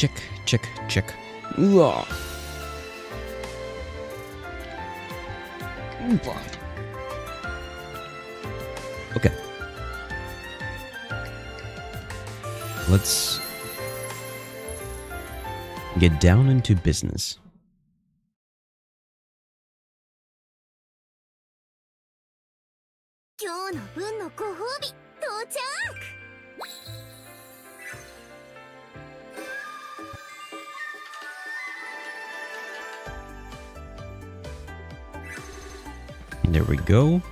check, check, check. Ooh. Okay. Let's get down into business. There we go.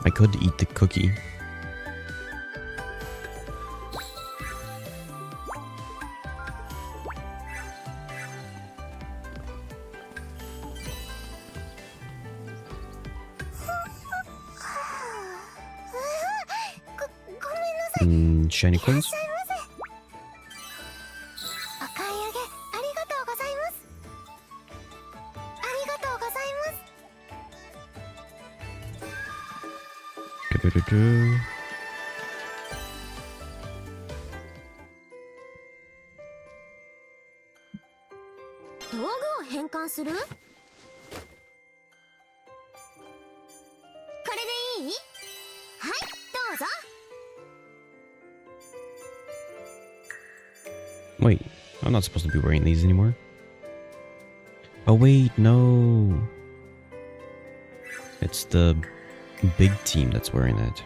I could eat the cookie. Shiny coins? Do-do-do-do. Wait, I'm not supposed to be wearing these anymore. Oh wait, no. It's the big team that's wearing it.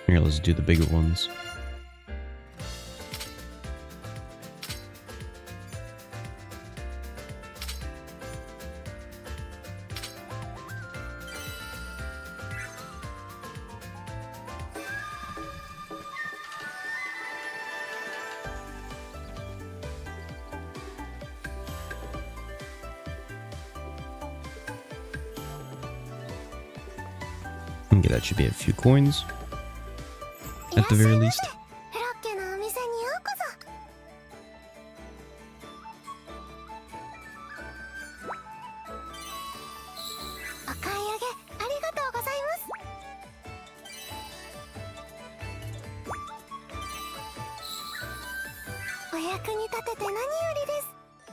Here, let's do the bigger ones. Okay, that should be a few coins. At the very least.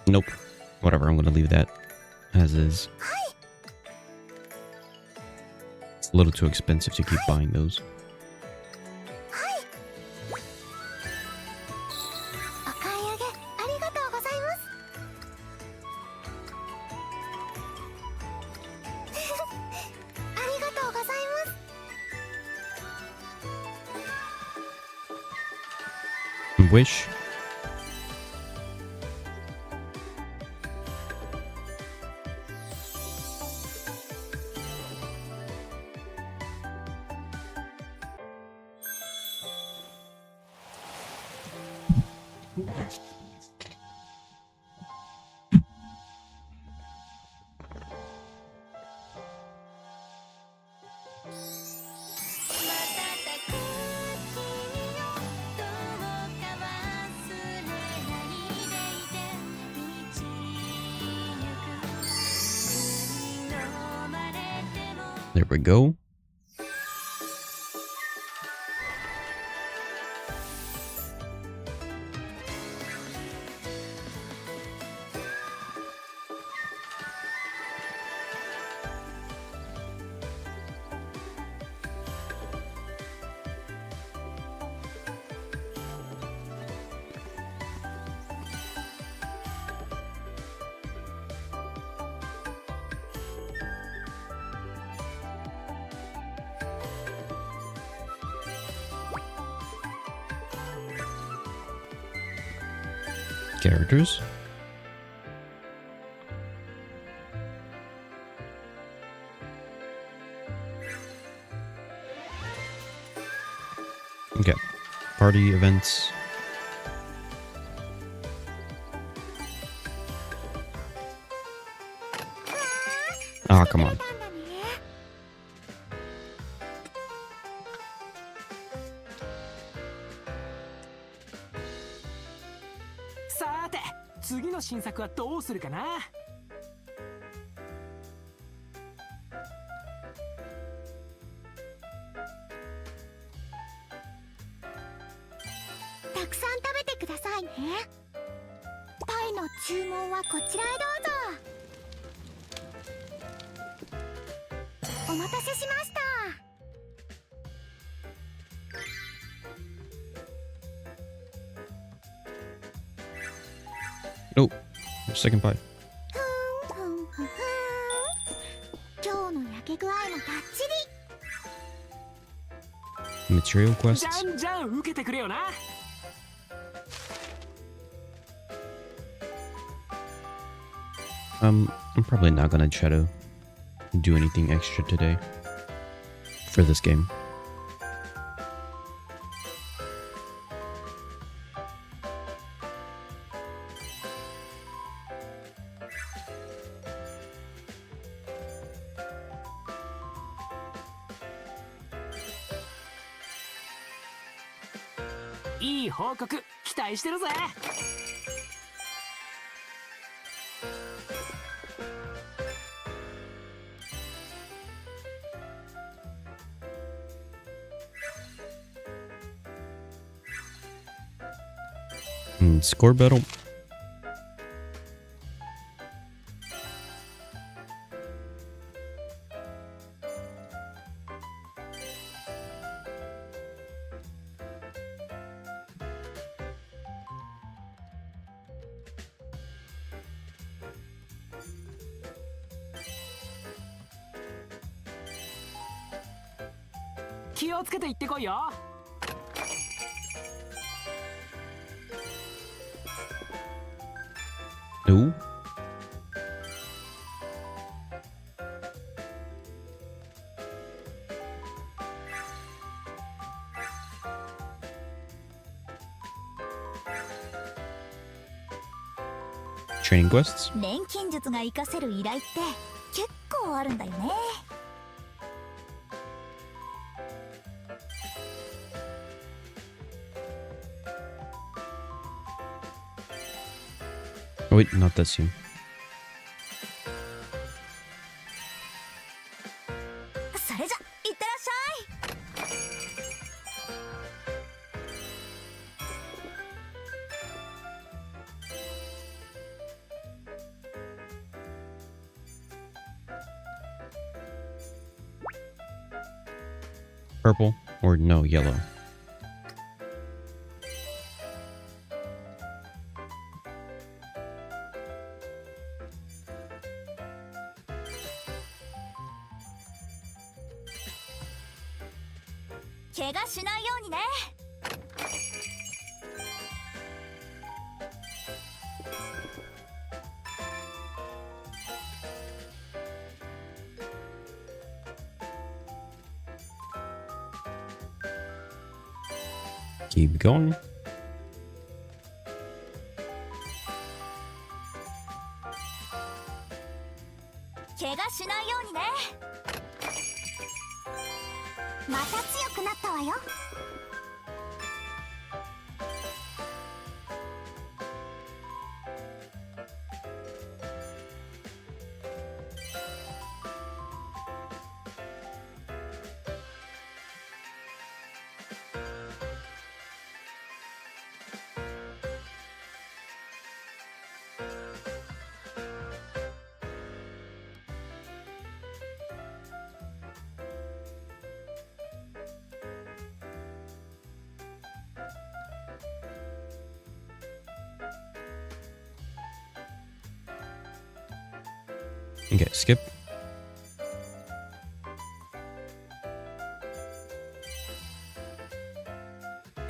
Nope. Whatever, I'm gonna leave that as is. It's a little too expensive to keep buying those. Wish. There we go. Characters. Okay. Party events. Ah, come on. さて、次の新作はどうするかな。たくさん食べてくださいね。タイの注文はこちらへどうぞ。お待たせしました。 Oh, second pie. ふんふんふんふん。今日の焼け具合もバッチリ。 Material じ quests. ゃんじゃん受けてくれよな。I'm probably not gonna try to do anything extra today for this game. Good いい報告期待してるぜ。Score battle. Keep 気をつけて行ってこいよ。No. Training quests. 錬金術が活かせる依頼って結構あるんだよね。 Oh wait, not that scene. それじゃいってらっしゃい。 Purple or no, yellow. Keep going.また強くなったわよ。 Okay, skip.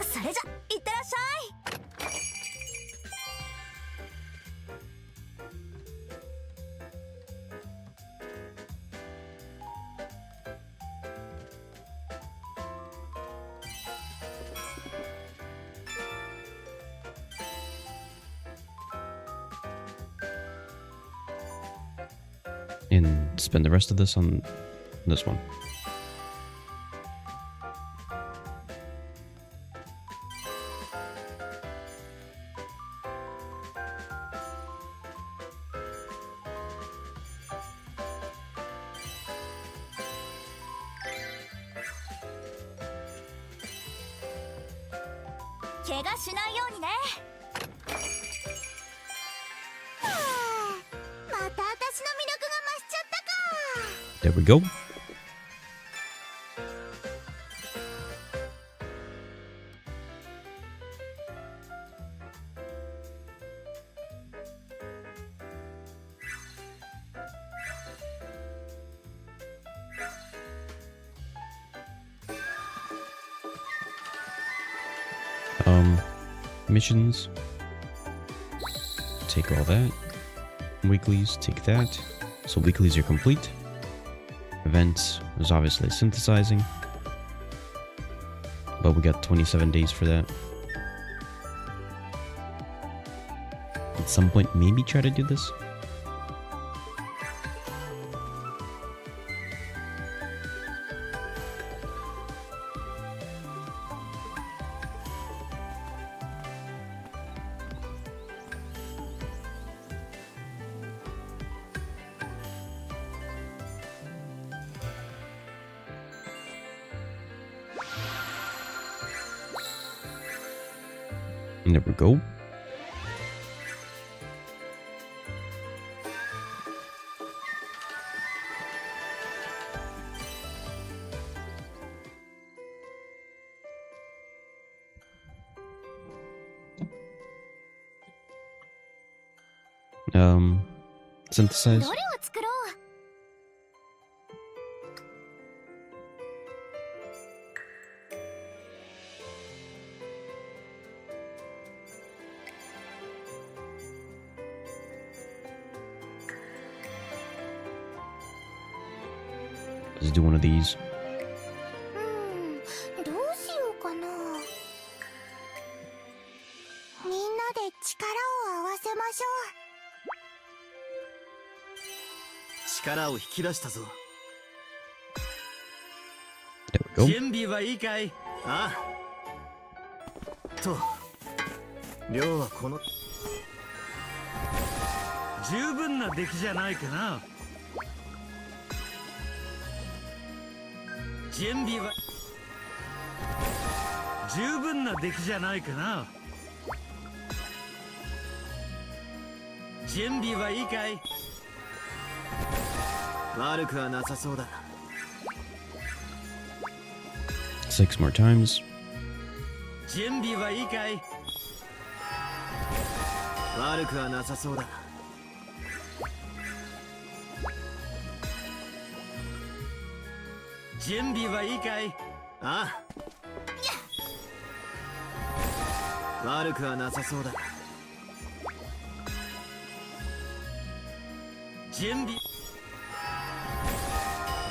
それじゃいってらっしゃい。 Okay, and spend the rest of this on this one. There we go. Missions. Take all that. Weeklies, take that. So weeklies are complete. Events is obviously synthesizing, but we got 27 days for that. At some point, maybe try to do this. There we go. Synthesize. Let's do one of these. どうしようかな。みんなで力を合わせましょう。力を引き出したぞ。There we go. 準備はいいかい？ああ。と、量はこの十分な出来じゃないかな。準備は十分な出来じゃないかな。準備はいいかい？悪くはなさそうだ。6 more times. 準備はいいかい？悪くはなさそうだ。準備はいいかい？ああ。悪くはなさそうだ。準備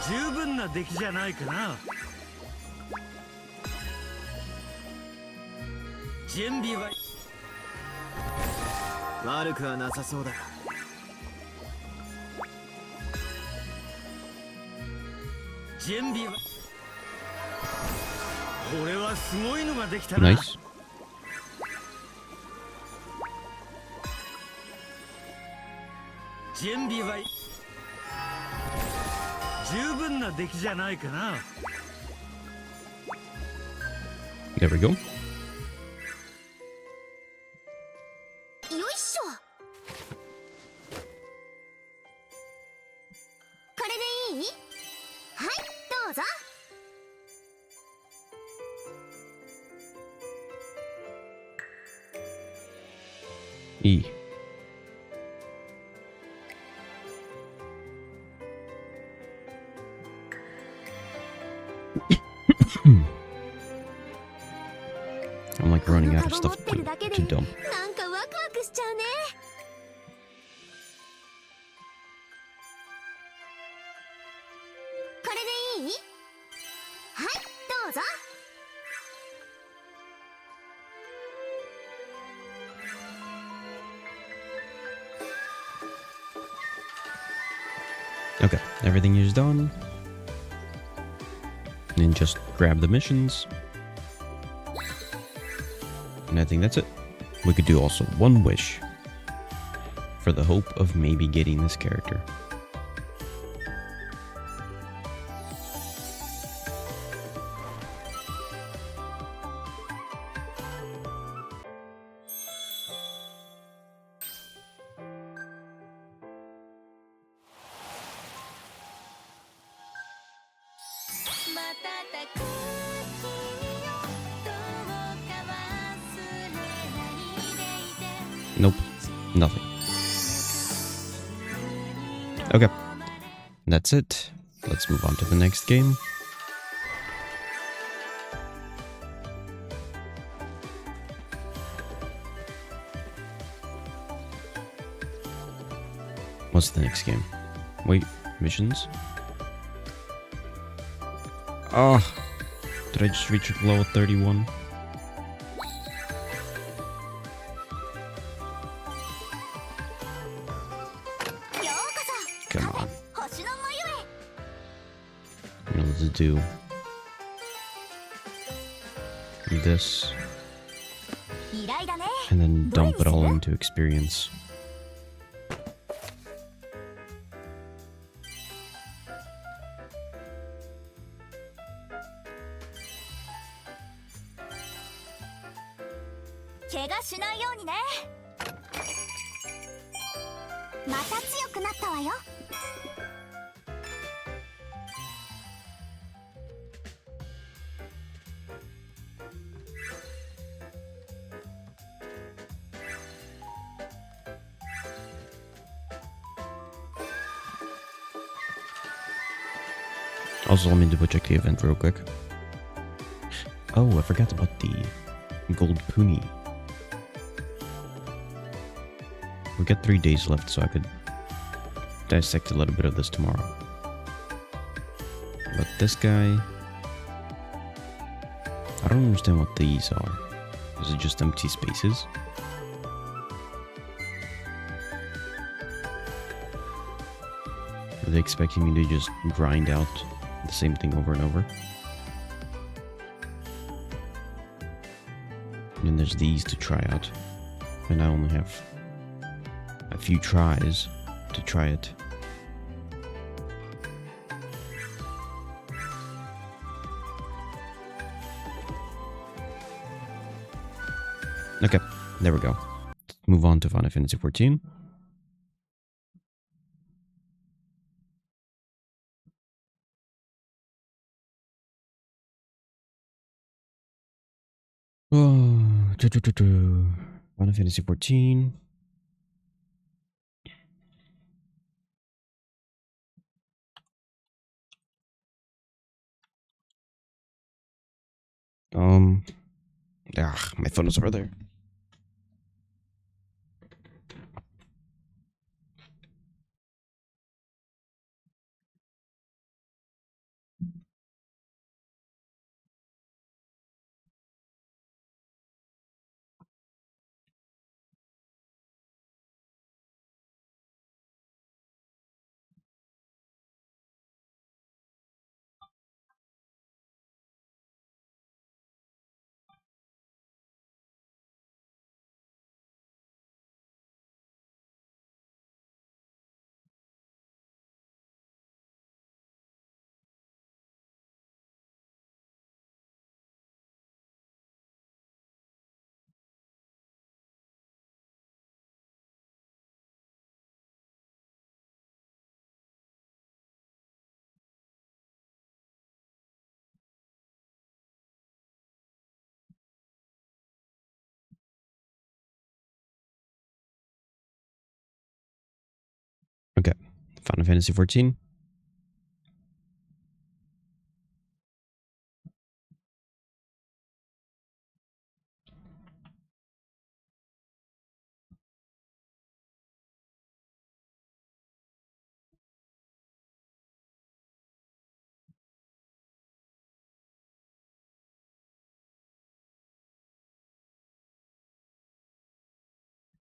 十分な出来じゃないかな。準備は悪くはなさそうだ。準備はこれはすごいのができたな。 Nice. 準備は十分な出来じゃないかな。 There we go. よいしょ。これでいい？はい、どうぞ。E. I'm like running out of stuff to dump. なんかワクワクしちゃうね。これでいい？はい、どうぞ。everything is done. And just grab the missions. And I think that's it. We could do also one wish for the hope of maybe getting this character. Nope, nothing. Okay, that's it. Let's move on to the next game. What's the next game? Wait, missions? Oh, did I just reach level 31? Come on. Let's do this and then dump it all into experience. Also, let me double check the event real quick. Oh, I forgot about the gold puni. We got 3 days left, so I could dissect a little bit of this tomorrow. But this guy, I don't understand what these are. Is it just empty spaces? Are they expecting me to just grind out the same thing over and over? And there's these to try out. And I only have a few tries to try it. Okay, there we go. Let's move on to Final Fantasy XIV. Oh, Final Fantasy XIV. My phone is over there. Okay, Final Fantasy XIV.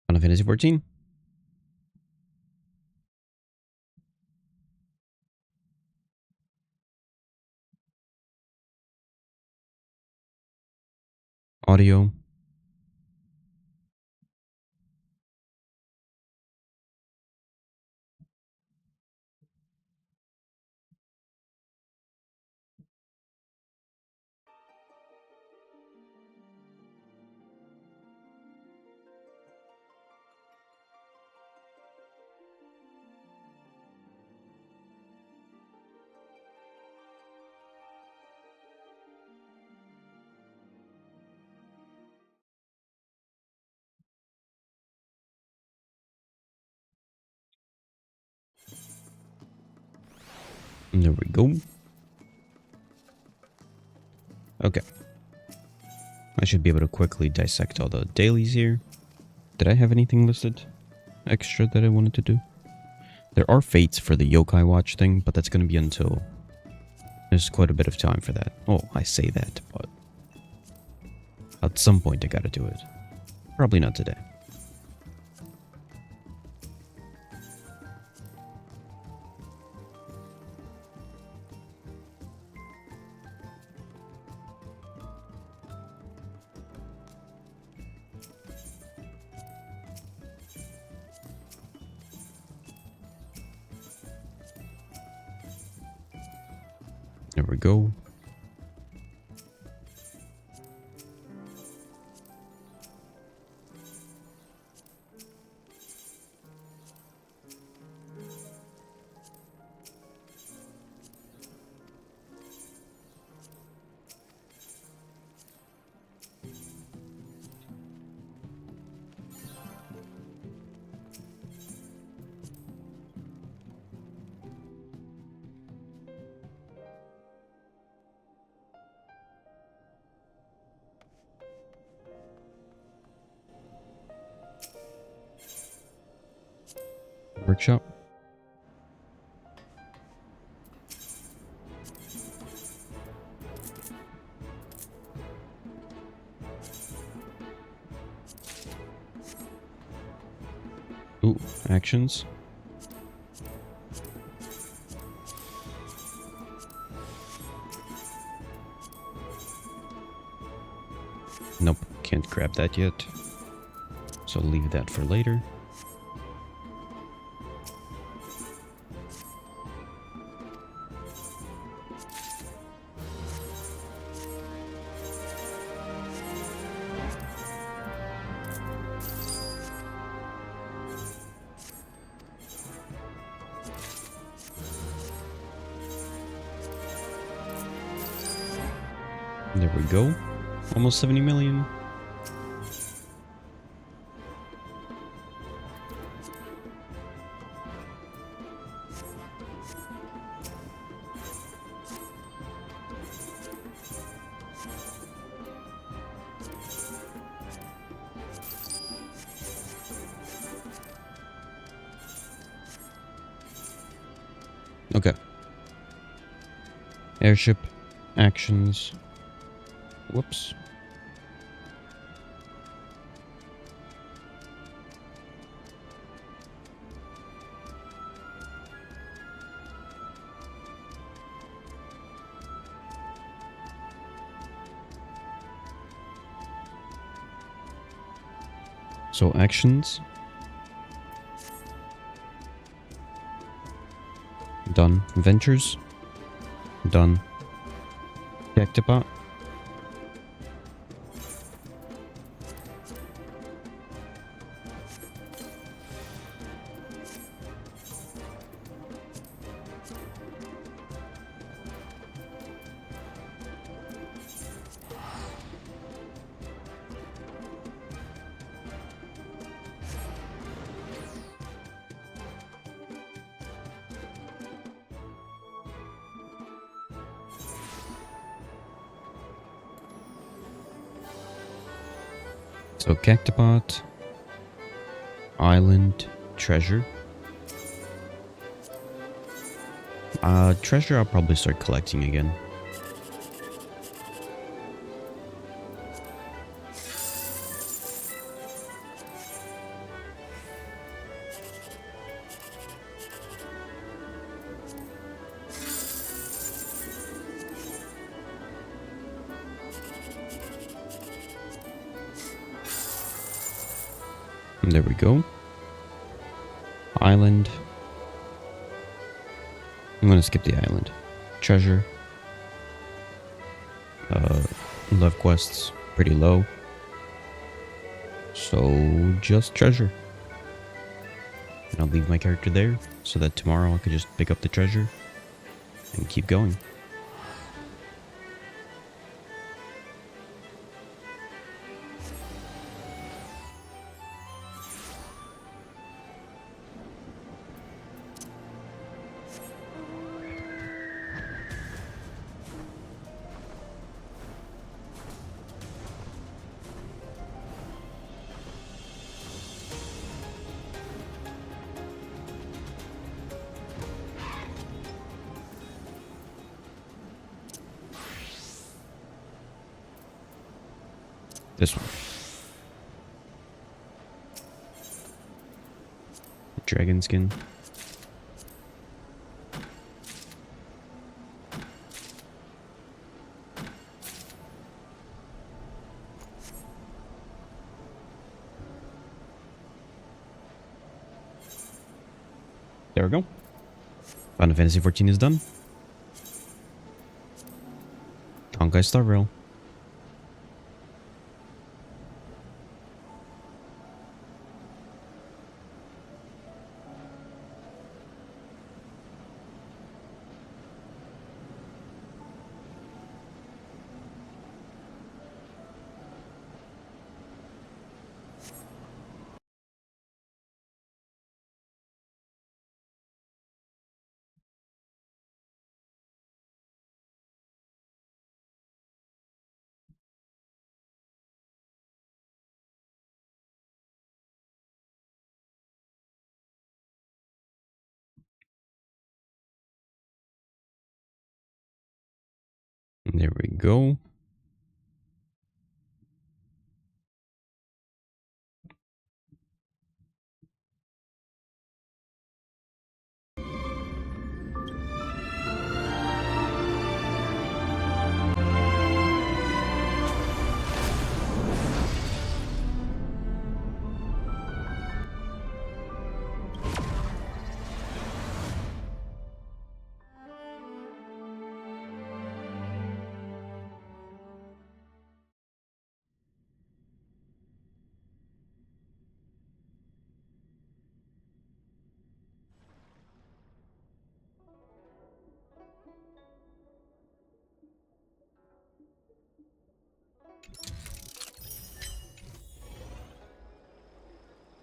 Final Fantasy XIV. Audio. There we go. Okay. I should be able to quickly dissect all the dailies here. Did I have anything listed extra that I wanted to do? There are fates for the yokai watch thing, but that's going to be until... There's quite a bit of time for that. Oh, I say that, but... At some point I gotta do it. Probably not today. There we go. Workshop. Ooh, actions. Nope, can't grab that yet. So leave that for later. There we go. Almost 70 million. Okay. Airship actions. Whoops. So actions. Done. Ventures. Done. Cactipot. So Cactipot, Island, Treasure. Treasure I'll probably start collecting again. And there we go. Island. I'm gonna skip the island. Treasure. Love quests pretty low. So just treasure. And I'll leave my character there so that tomorrow I could just pick up the treasure and keep going. This one. Dragon skin. There we go. Final Fantasy 14 is done. Honkai Star Rail. There we go.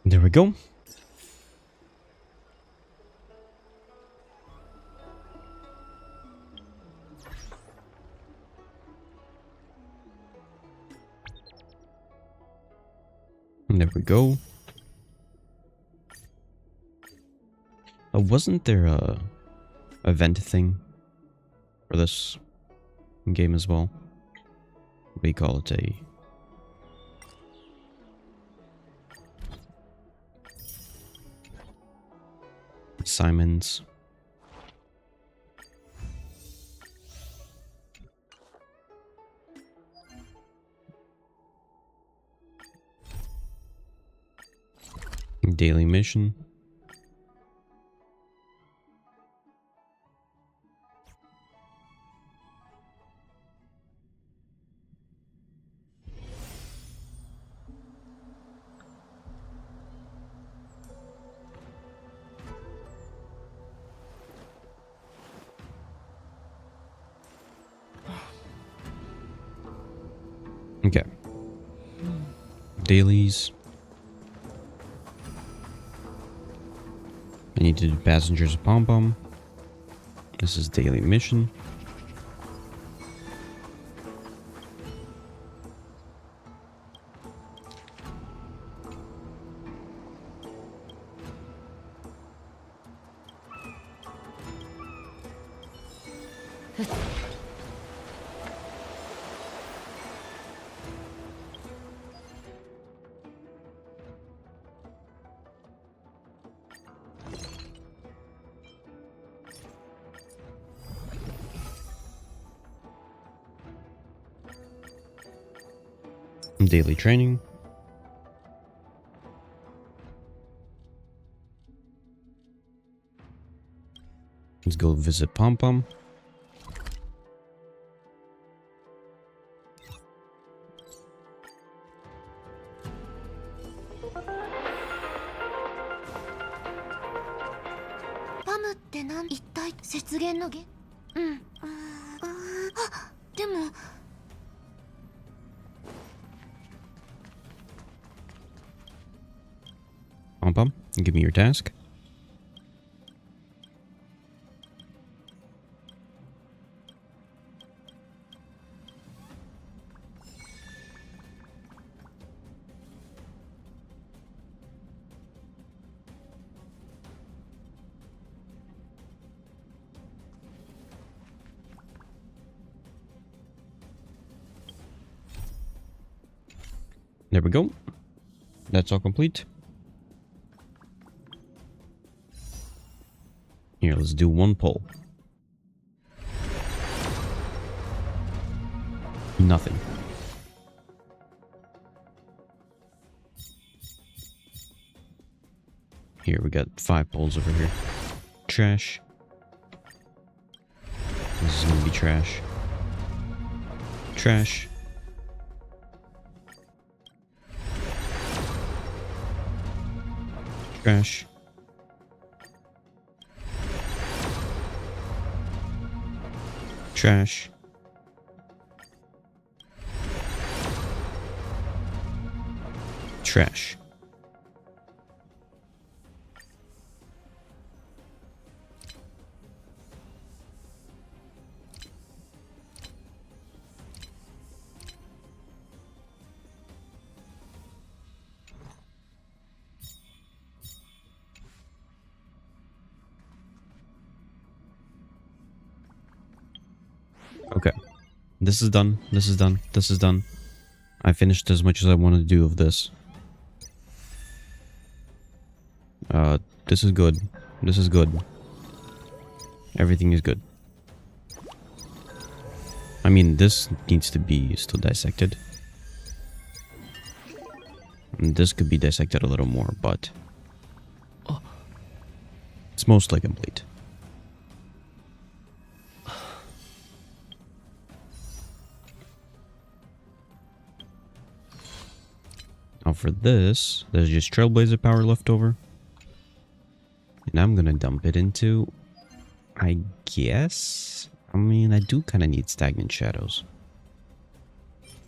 There we go. And there we go. Wasn't there a event thing for this game as well? We call it a Simon's. Daily mission. Okay. Dailies. I need to do passengers of Pom Pom. This is daily mission. Daily training. Let's go visit Pom Pom. PAM って一体雪原のでも Pom Pom, give me your task. There we go. That's all complete. Here, let's do one pull. Nothing. Here, we got 5 pulls over here. Trash. This is gonna be trash. Trash. Trash. Trash. Trash. Okay. This is done. This is done. This is done. I finished as much as I wanted to do of this. This is good. This is good. Everything is good. I mean, this needs to be still dissected. And this could be dissected a little more, but it's mostly complete. Now for this, there's just Trailblazer power left over. And I'm gonna dump it into, I guess? I mean, I do kind of need Stagnant Shadows.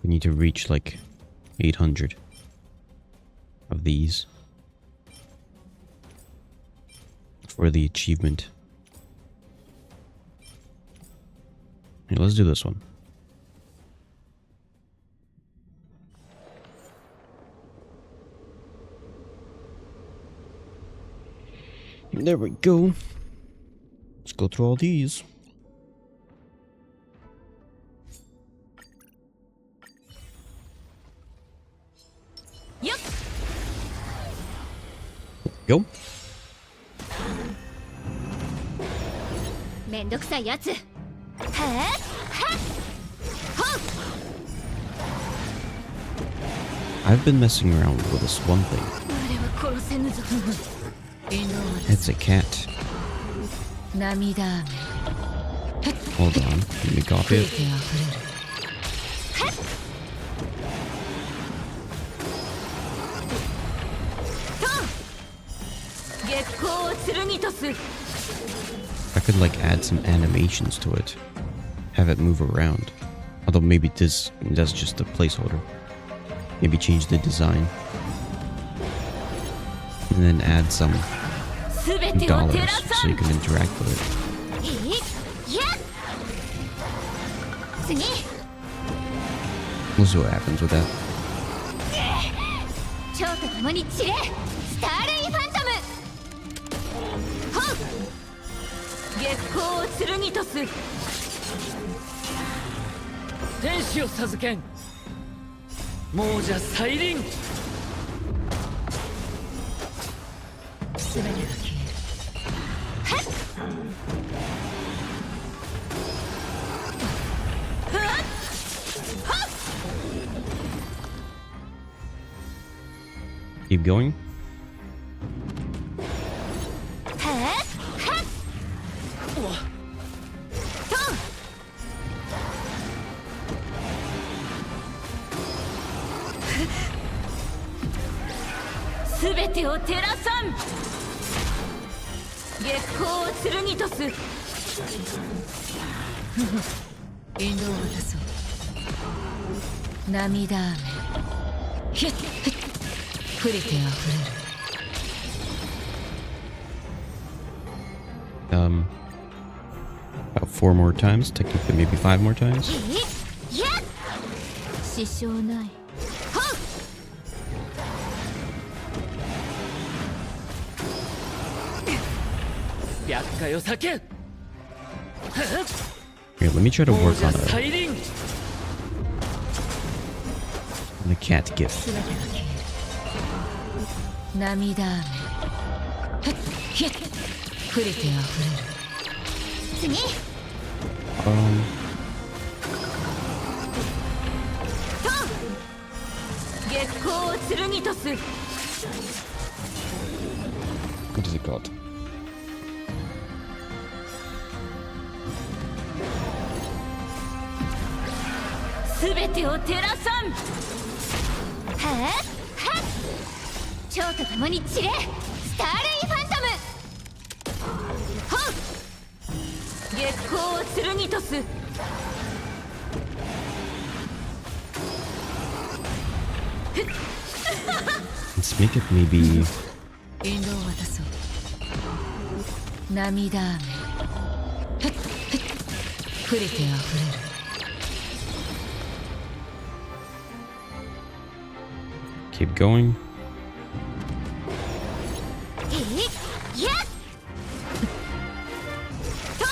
We need to reach like 800 of these for the achievement. Here, let's do this one. There we go. Let's go through all these. Yep. Go. めんどくさいやつ。はあ、はっ、ほっ。 I've been messing around with this one thing. 我は殺せぬぞ。 It's a cat. 涙雨。 Hold on. Let me copy it. 月光を剣とす。 I could like add some animations to it. Have it move around. Although maybe that's just a placeholder. Maybe change the design. And then add some dollars so you can interact with it. We'll see what happens with that. 蝶と共に散れ、スターレイファントム。ほう。月光を剣とす。天使を授けん。亡者再臨。全てが消える。はっ。Keep going. すべてを照らさん。月光を剣とす。引導を渡そう。涙雨ひっふっ降りてあふれる。About 4 more times, technically maybe 5 more times. いや支障ない。はっ厄介を避け。 Here, let me try to 亡 work 者 on 再臨。 the cat gift. すべてが消える。涙雨ひっ降りてあふれる。次 月光を剣とす。 What is it called? すべてを照らさん。はあはっ蝶と共に散れスターレイファントム。はっ月光を剣とす。 Let's make it maybe 引導を渡そう。涙雨ふっふっ降りてあふれる。 keep going. いやと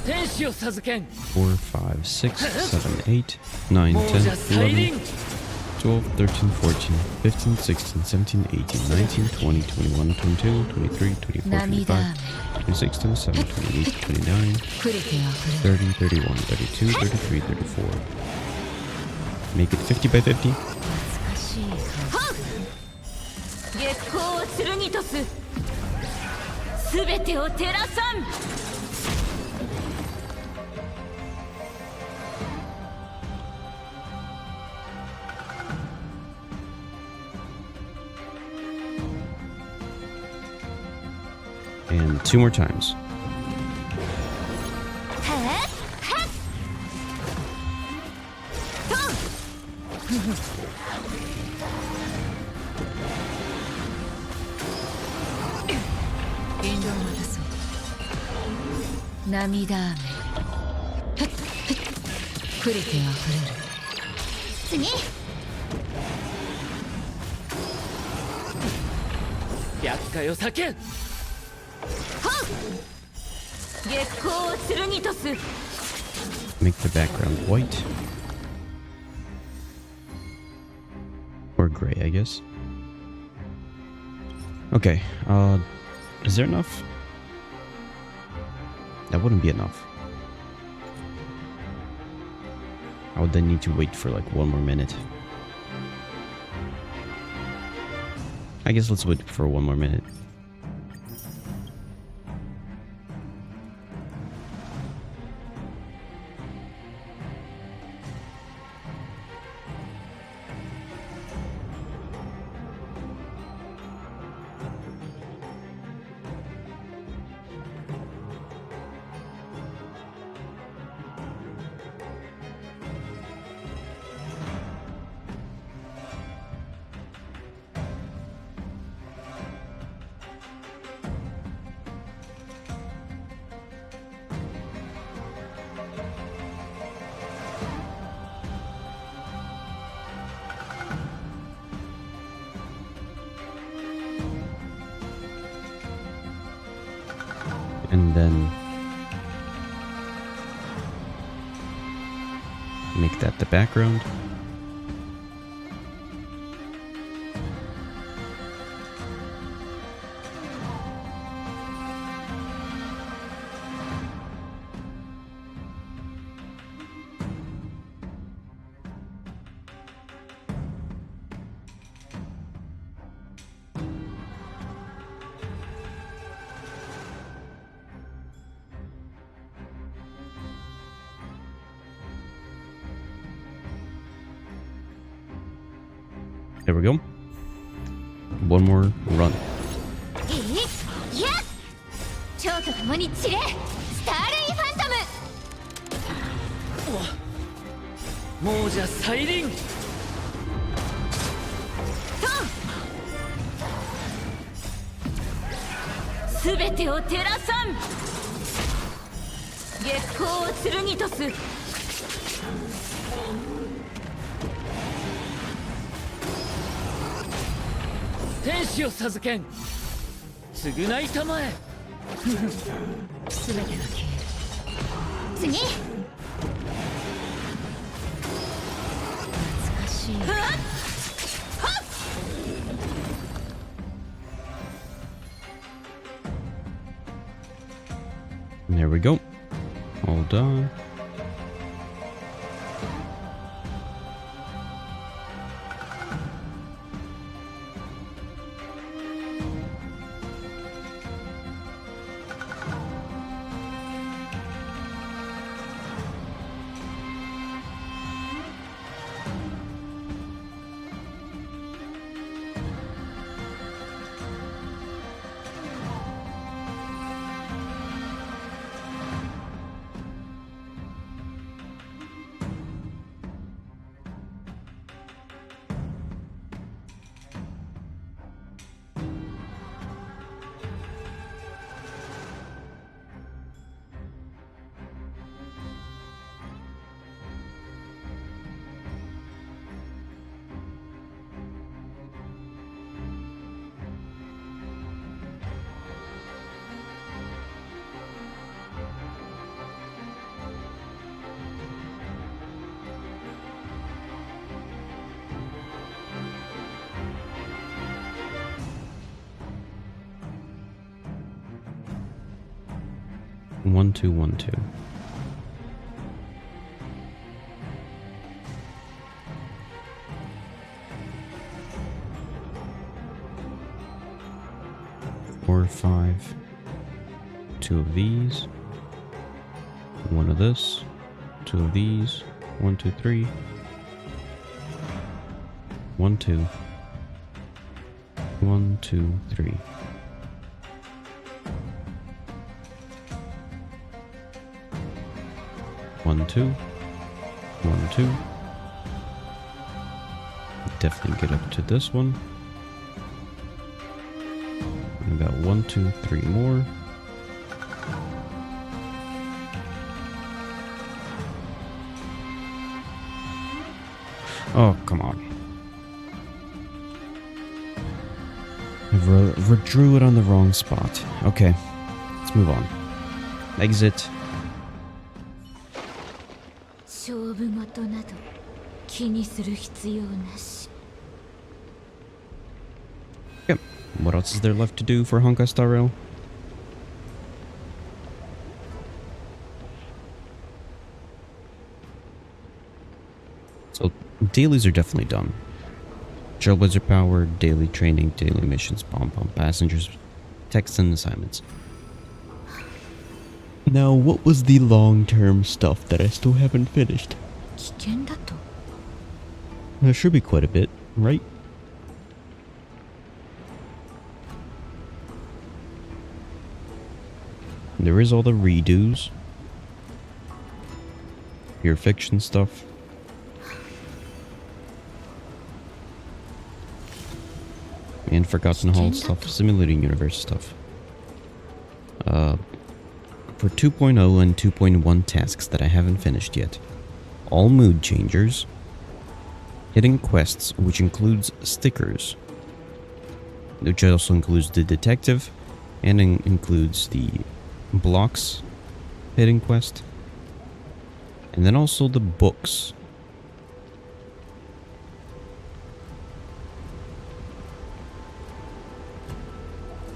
天使を授けん。 4, 5, 6, 7, 8, 9, 亡 10, 者再臨。 11, 12, 13, 14, 15, 16, 17, 18, 19, 20, 21, 22, 23, 24, 涙 25, 26, 27, 28, 29, 降りてあふれる。 30, 31, 32, 33, 34. Make it 50 by 50. 懐かしい顔。月光を剣とす。すべてを照らさん。 And 2 more times. はっはっと引導を渡そう。涙雨ふっふっ降りてあふれる。次厄介を避け。月光を剣とす。 Make the background white. Or gray, I guess. Okay, is there enough? That wouldn't be enough. I would then need to wait for like 1 more minute. I guess let's wait for 1 more minute. And then make that the background. There we go. One more run. いや蝶と共に散れスターレイファントム亡者再臨。すべてを照らさん月光を剣とす天使を授けん。償いたまえ。すべてが消える次懐かしい There we go. All done. One, two, 1, 2. Four, 5. 2 of these. 1 of this. 2 of these. 1, 2, 3. 1, 2. 1, 2, 3. One, 2. 1, 2. Definitely get up to this one. We got 1, 2, 3 more. Oh, come on. I drew it on the wrong spot. Okay, let's move on. Exit. 勝負事など気にする必要なし Yep. What else is there left to do for Honkai Star Rail? So, dailies are definitely done. Trailblazer power, daily training, daily missions, bomb passengers, texts and assignments. Now, what was the long-term stuff that I still haven't finished? 危険だと There should be quite a bit, right? There is all the redos. Pure fiction stuff. And Forgotten Hall stuff, Simulating Universe stuff. For 2.0 and 2.1 tasks that I haven't finished yet. All mood changers. Hidden quests, which includes stickers. Which also includes the detective. And includes the blocks hidden quest. And then also the books.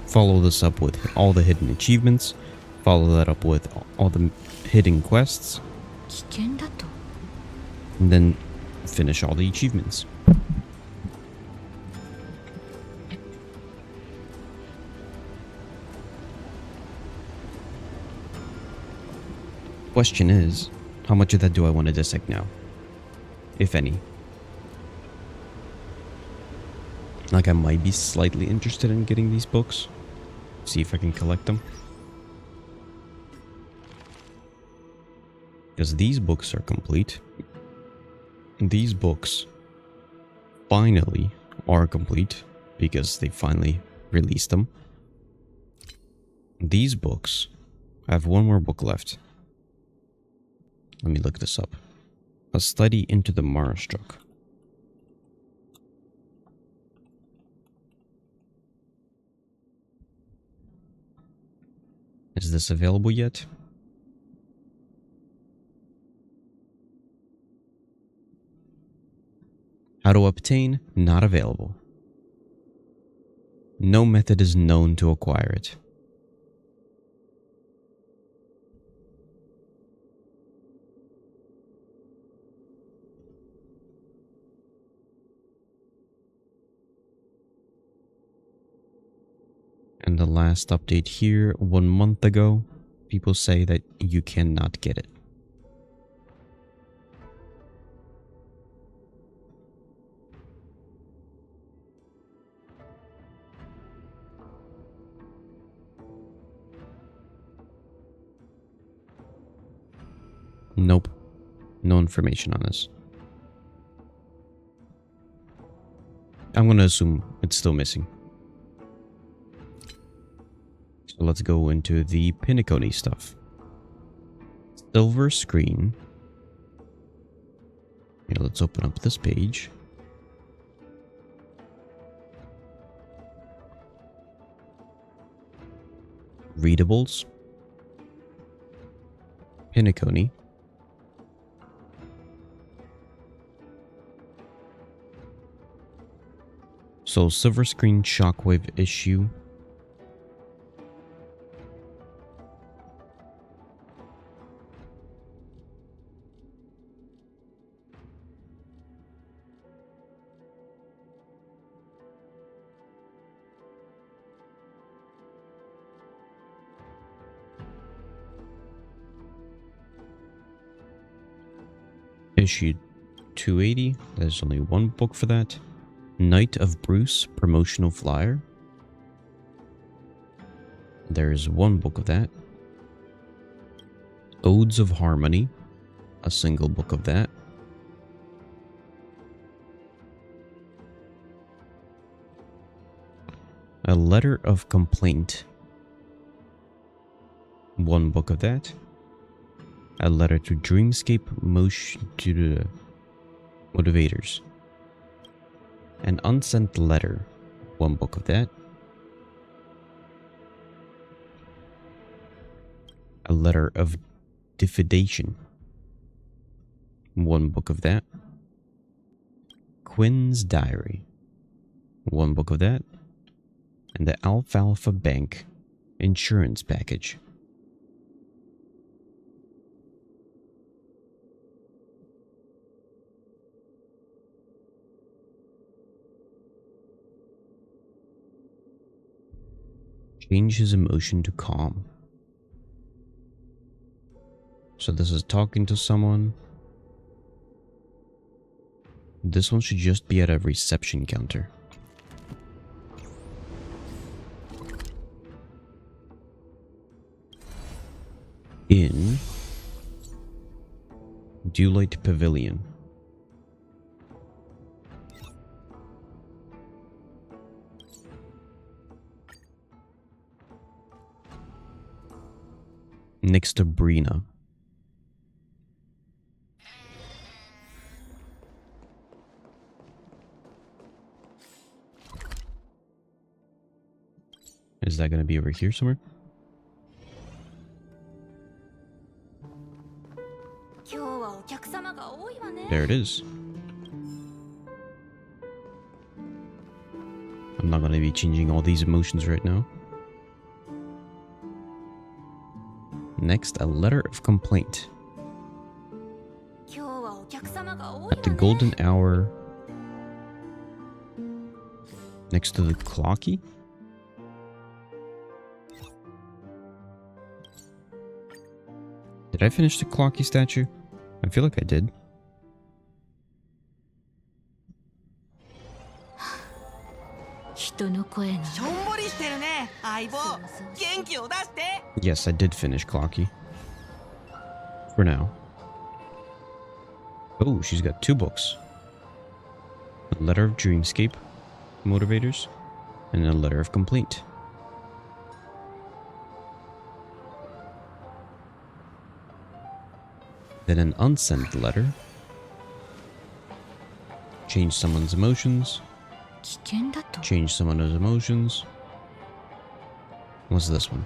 Follow this up with all the hidden achievements. Follow that up with all the hidden quests. 危険だと And then finish all the achievements. Question is, how much of that do I want to dissect now? If any. Like, I might be slightly interested in getting these books. See if I can collect them. Because these books are complete. These books finally are complete because they finally released them. These books, I have one more book left. Let me look this up. A Study into the Marastruck. Is this available yet? How to obtain? Not available. No method is known to acquire it. And the last update here, 1 month ago, people say that you cannot get it. Nope. No information on this. I'm gonna assume it's still missing. So let's go into the Pinnacle stuff. Silver screen. Okay, let's open up this page. Readables. Pinnacle. So silver screen shockwave issue. Issue 280. There's only one book for that. Knight of Bruce promotional flyer. There's one book of that. Odes of Harmony. A single book of that. A Letter of Complaint. One book of that. A Letter to Dreamscape Motion to the Motivators. An Unsent Letter. One book of that. A Letter of Diffidation. One book of that. Quinn's Diary. One book of that. And the Alfalfa Bank Insurance Package. Change his emotion to calm. So this is talking to someone. This one should just be at a reception counter. In Dewlight Pavilion. Next to Brina. Is that going to be over here somewhere? There it is. I'm not going to be changing all these emotions right now. Next, a Letter of Complaint. At the golden hour. Next to the clocky? Did I finish the clocky statue? I feel like I did. 声が。しょんぼりしてるね相棒。元気を出して。 Yes, I did finish Clocky. For now. Oh, she's got 2 books. A Letter of Dreamscape, Motivators, and a Letter of Complaint. Then an unsent letter. Change someone's emotions. 危険だと。 Change someone's emotions. What's this one?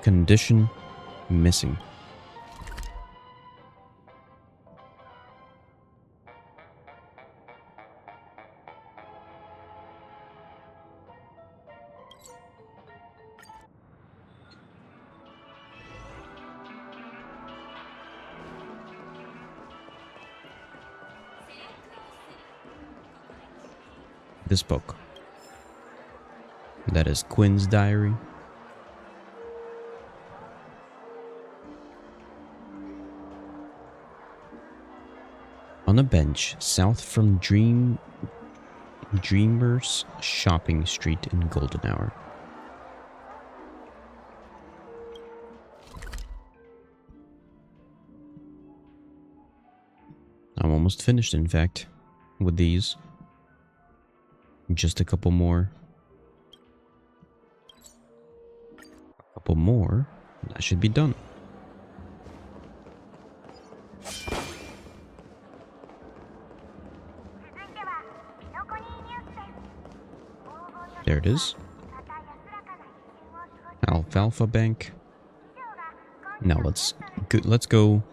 Condition missing. This book. That is Quinn's diary. On a bench south from Dreamer's Shopping Street in Golden Hour. I'm almost finished, in fact, with these. Just a couple more. A couple more. That should be done. There it is. Alfalfa Bank. Now let's go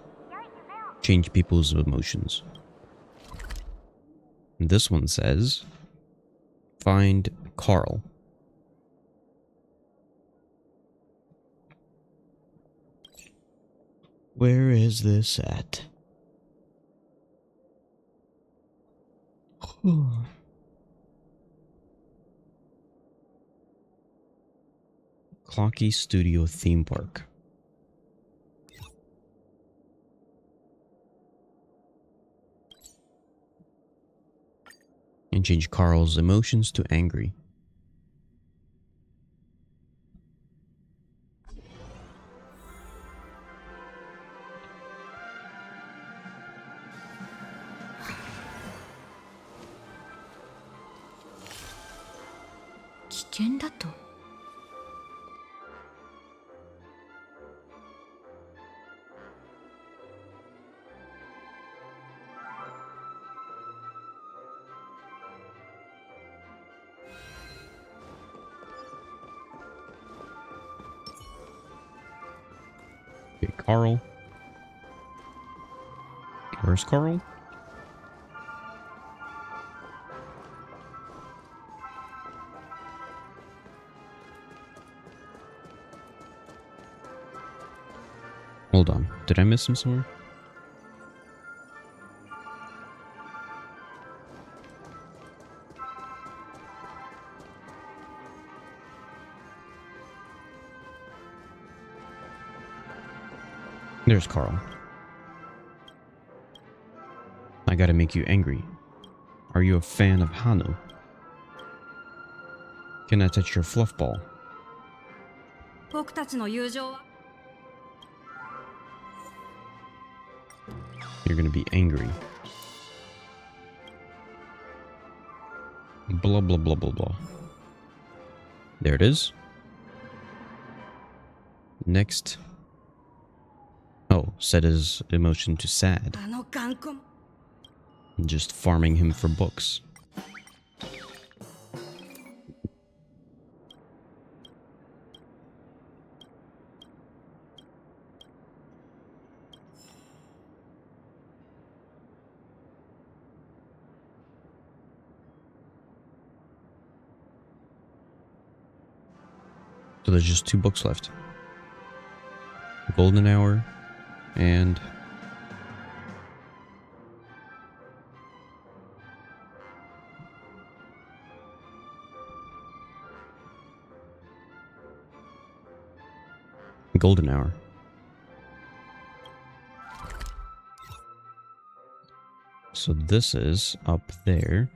change people's emotions. This one says, find Carl. Where is this at? Clocky Studio Theme Park. And change Carl's emotions to angry. Okay, Carl. Where's Carl? Hold on. Did I miss him somewhere? There's Carl. I gotta make you angry. Are you a fan of Hanu? Can I touch your fluff ball? 僕たちの友情は You're gonna be angry. Blah blah blah blah blah. There it is. Next. Oh, set his emotion to sad. あの頑固 Just farming him for books. So there's just 2 books left. Golden Hour and Golden Hour. So this is up there.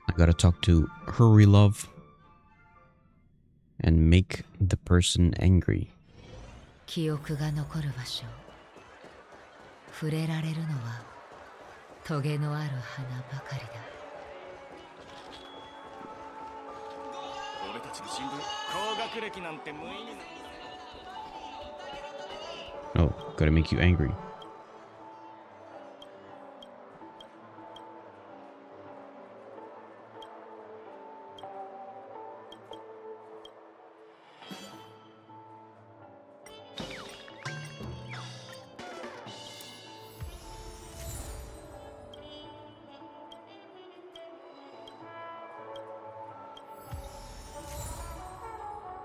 I gotta talk to Hurry Love and make the person angry. 記憶が残る場所。触れられるのはトゲのある花ばかりだ。俺たちの新聞高学歴なんて無意味な Oh, gotta make you angry.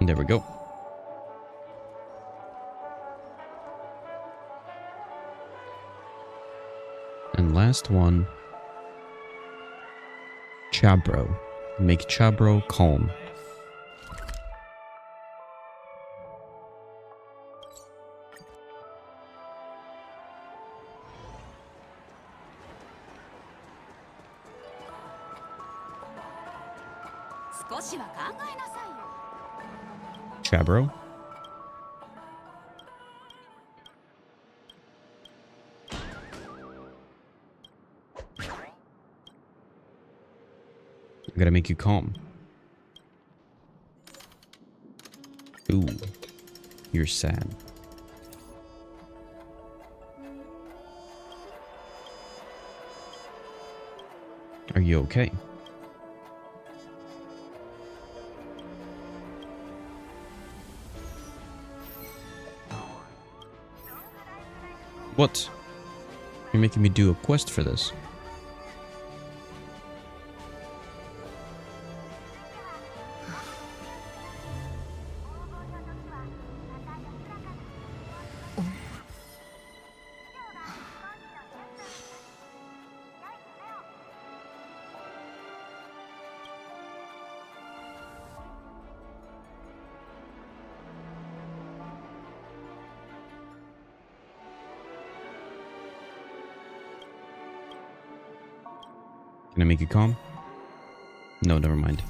There we go. And last one. Chabro. Make Chabro calm. Chabro? I gotta make you calm. Ooh, you're sad. Are you okay? What? You're making me do a quest for this. Can I make you calm? No, never mind.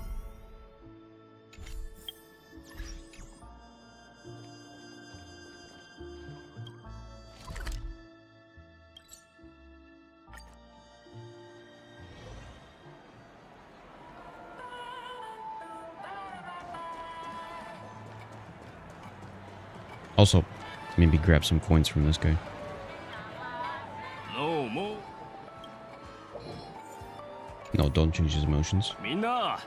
Also, maybe grab some coins from this guy. No more. No, don't change his emotions. みんな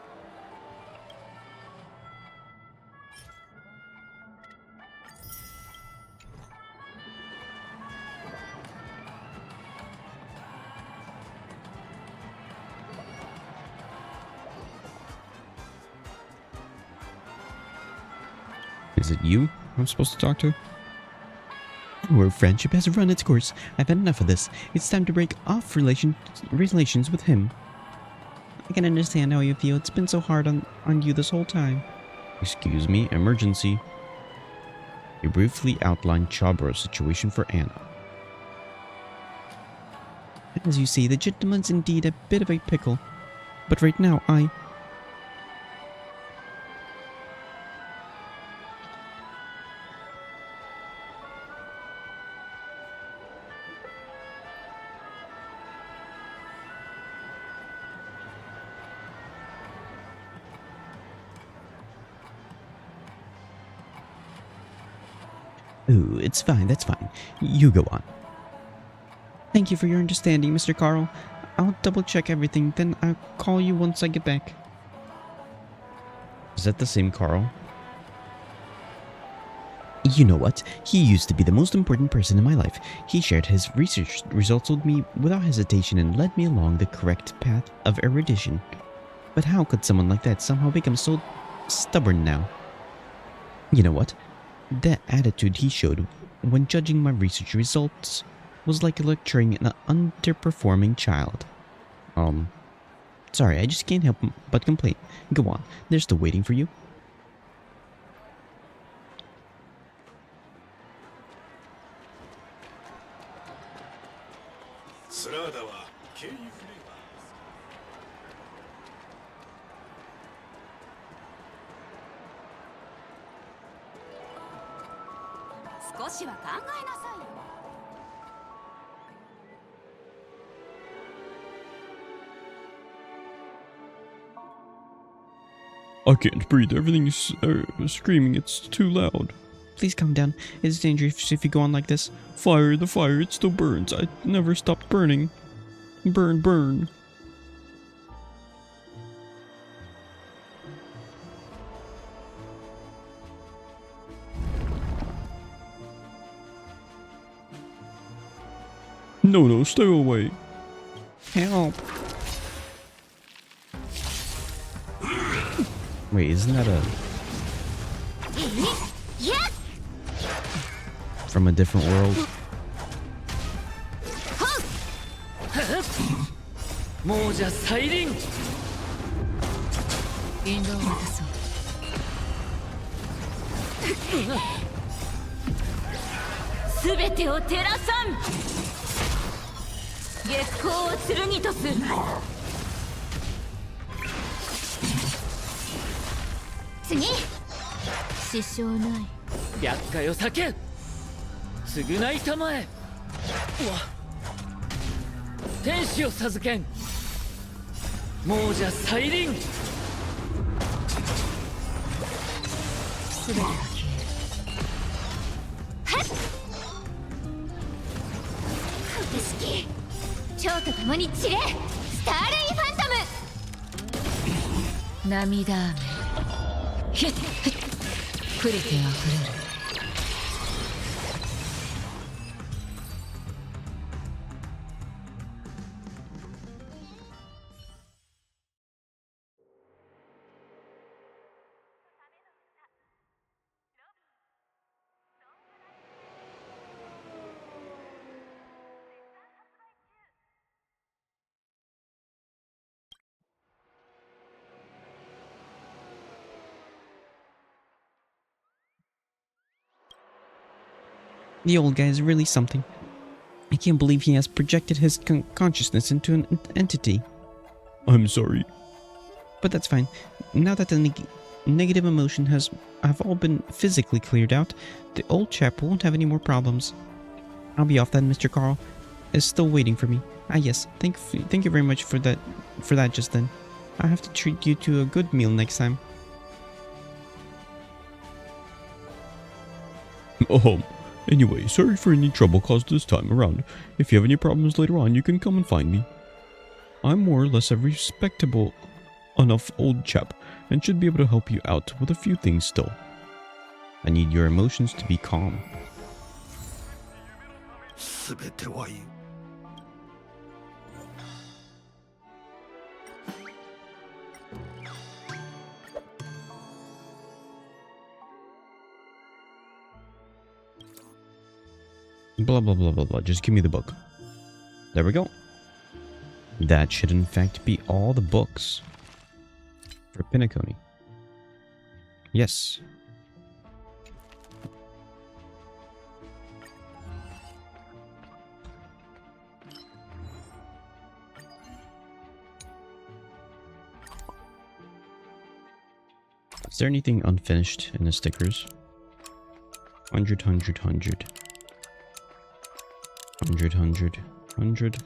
Is it you I'm supposed to talk to? Our friendship has run its course. I've had enough of this. It's time to break off relations with him. I can understand how you feel. It's been so hard on you this whole time. Excuse me, emergency. You briefly outlined Chabro's situation for Anna. As you see, the gentleman's indeed a bit of a pickle. But right now, Ooh, it's fine, that's fine. You go on. Thank you for your understanding, Mr. Carl. I'll double check everything, then I'll call you once I get back. Is that the same Carl? You know what? He used to be the most important person in my life. He shared his research results with me without hesitation and led me along the correct path of erudition. But how could someone like that somehow become so stubborn now? You know what? That attitude he showed when judging my research results was like lecturing an underperforming child. Sorry, I just can't help but complain. Go on, they're still waiting for you. 少しは考えなさいよ。 I can't breathe. Everything's screaming. It's too loud. Please calm down. It's dangerous if you go on like this. Fire, the fire, it still burns. I never stopped burning. Burn, burn. No, no, stay away. Help. Wait, isn't that a... from a different world? 亡者再臨。引導を渡そう。すべてを照らさん。月光を剣とす。次。支障ない。厄介を避け。償いたまえ。天使を授けん。亡者再臨。すべてが消える。格式。蝶と共に散れ。スターレイファントム。涙雨。ひっプリテンあふれる。 The old guy is really something. I can't believe he has projected his consciousness into an entity. I'm sorry. But that's fine. Now that the negative emotion have all been physically cleared out, the old chap won't have any more problems. I'll be off then. Mr. Carl is still waiting for me. Ah yes, thank you very much for that just then. I'll have to treat you to a good meal next time. Anyway, sorry for any trouble caused this time around. If you have any problems later on, you can come and find me. I'm more or less a respectable enough old chap, and should be able to help you out with a few things still. I need your emotions to be calm. Blah blah blah blah blah. Just give me the book. There we go. That should in fact be all the books for Pinacone. Yes. Is there anything unfinished in the stickers? 100, 100, 100. 100, 100, 100.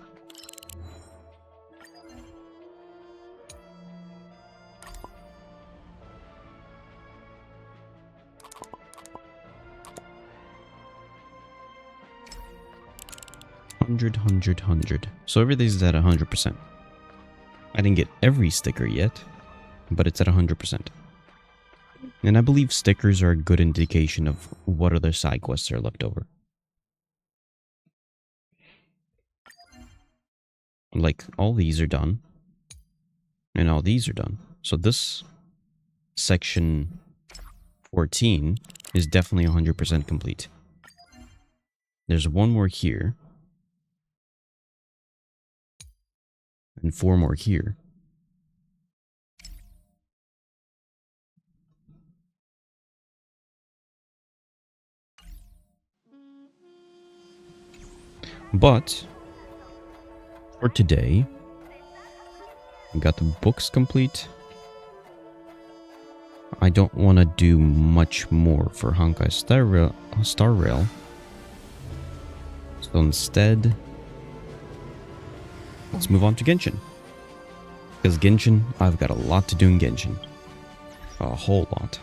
Hundred. So everything's at 100%. I didn't get every sticker yet, but it's at 100%. And I believe stickers are a good indication of what other side quests are left over. Like, all these are done. And all these are done. So this section 14 is definitely 100% complete. There's one more here. And 4 more here. But for today, we got the books complete. I don't want to do much more for Honkai Star Rail. So instead, let's move on to Genshin. Because Genshin, I've got a lot to do in Genshin. A whole lot.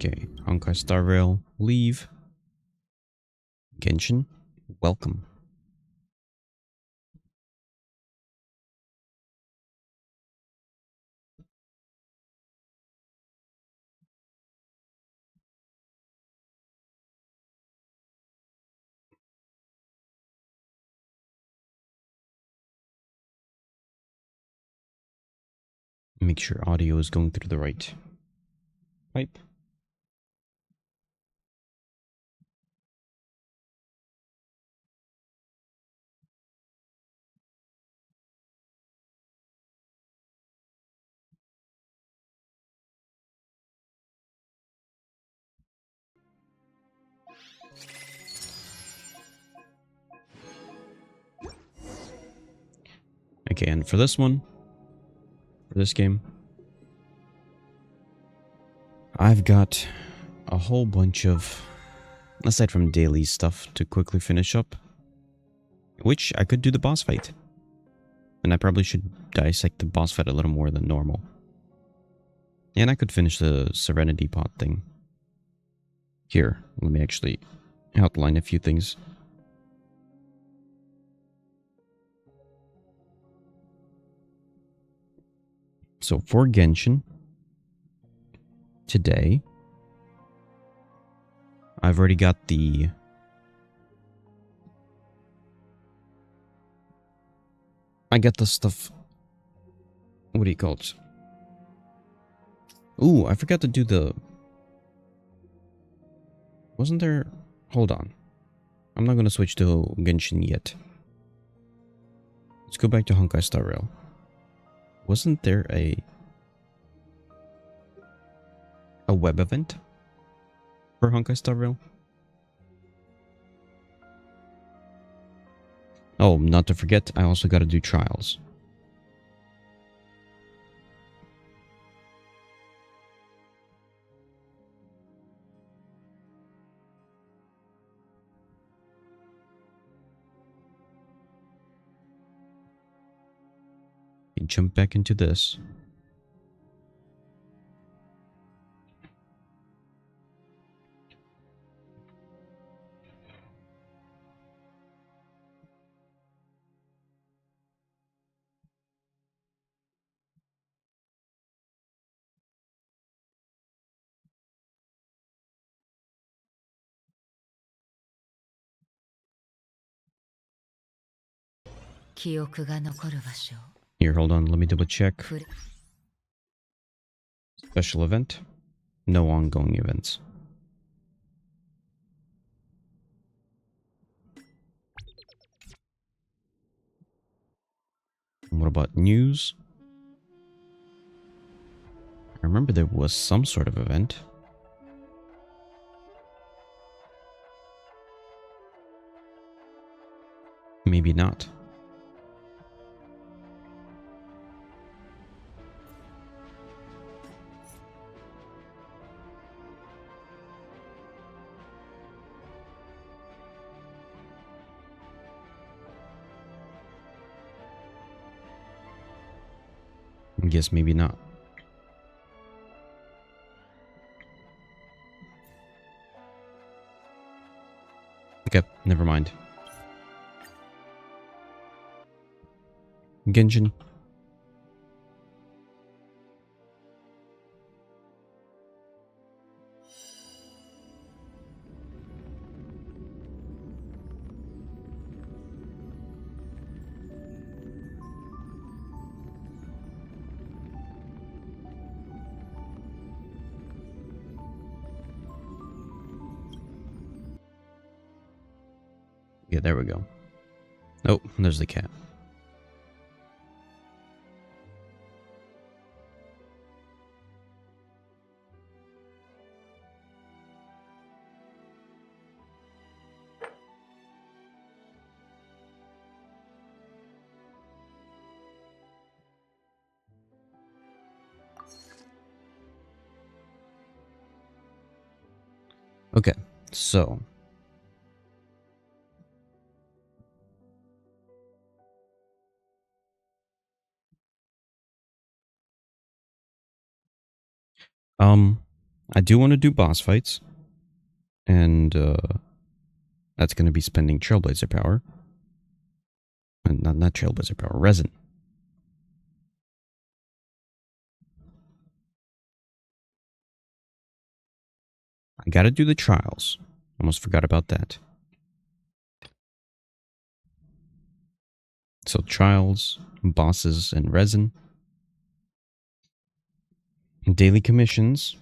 Okay, Honkai Star Rail, leave. Genshin, welcome. Make sure audio is going through the right pipe. Okay, and for this one, for this game, I've got a whole bunch of, aside from daily stuff to quickly finish up, which I could do the boss fight. And I probably should dissect the boss fight a little more than normal. And I could finish the Serenity Pot thing. Here, let me actually outline a few things. So for Genshin, today, I've already got the... I got the stuff... What do you call it? Ooh, I forgot to do the... Wasn't there... Hold on. I'm not going to switch to Genshin yet. Let's go back to Honkai Star Rail. Wasn't there a web event for Honkai Star Rail? Oh, not to forget, I also got to do trials. Jump back into this. Here, hold on, let me double check. Special event. No ongoing events. What about news? I remember there was some sort of event. Maybe not. I guess maybe not. Okay, never mind. Genshin. Yeah, there we go. Oh, there's the cat. Okay, so I do want to do boss fights, and that's going to be spending Trailblazer power, and not Trailblazer power, resin. I got to do the trials. Almost forgot about that. So trials, bosses, and resin. Daily commissions.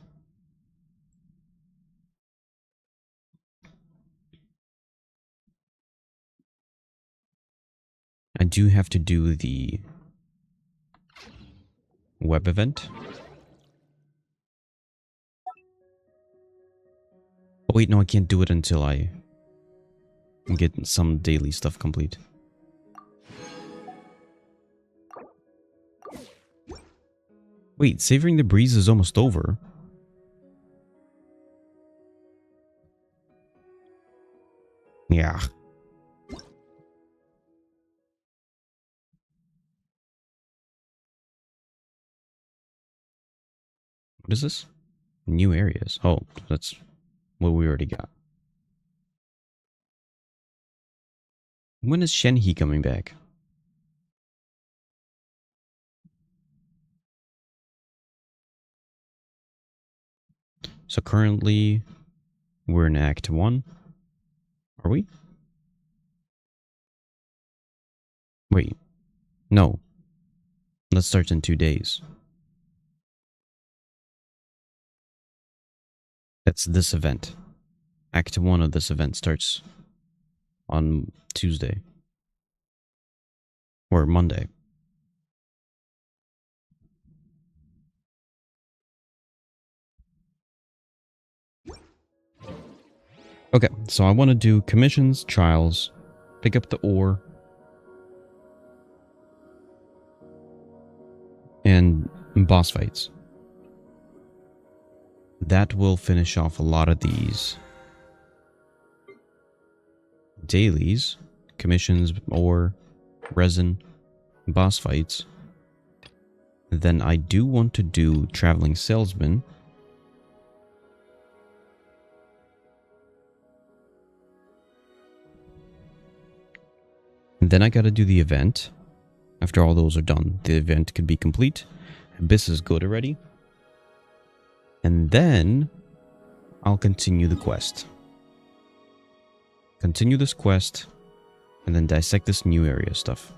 I do have to do the web event. Oh wait, no, I can't do it until I get some daily stuff complete. Wait, Savoring the Breeze is almost over. Yeah. What is this? New areas. Oh, that's what we already got. When is Shenhe coming back? So currently, we're in Act 1. Are we? Wait. No. That starts in 2 days. That's this event. Act 1 of this event starts on Tuesday. Or Monday. Okay, so I want to do commissions, trials, pick up the ore, and boss fights. That will finish off a lot of these dailies, commissions, ore, resin, boss fights. Then I do want to do traveling salesman. And then I gotta do the event. After all those are done, the event could be complete. Abyss is good already. And then I'll continue the quest. Continue this quest, and then dissect this new area stuff.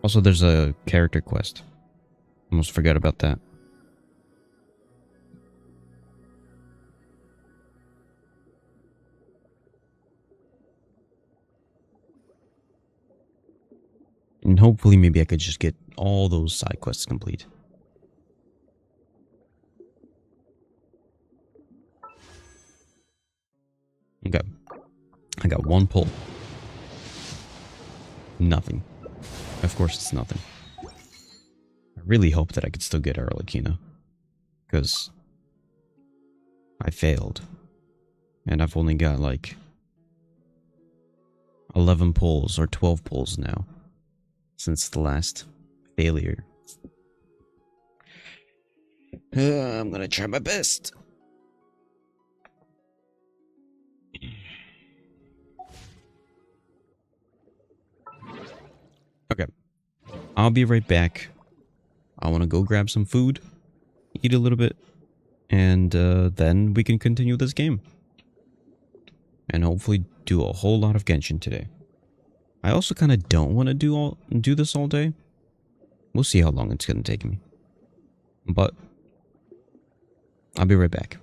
Also, there's a character quest. Almost forgot about that. And hopefully maybe I could just get all those side quests complete. Okay. I got one pull. Nothing. Of course it's nothing. I really hope that I could still get Arlecchino. Because I failed. And I've only got like 11 pulls or 12 pulls now. Since the last failure. I'm gonna try my best. Okay. I'll be right back. I want to go grab some food, eat a little bit, and then we can continue this game. And hopefully do a whole lot of Genshin today. I also kind of don't want to do this all day. We'll see how long it's going to take me. But I'll be right back.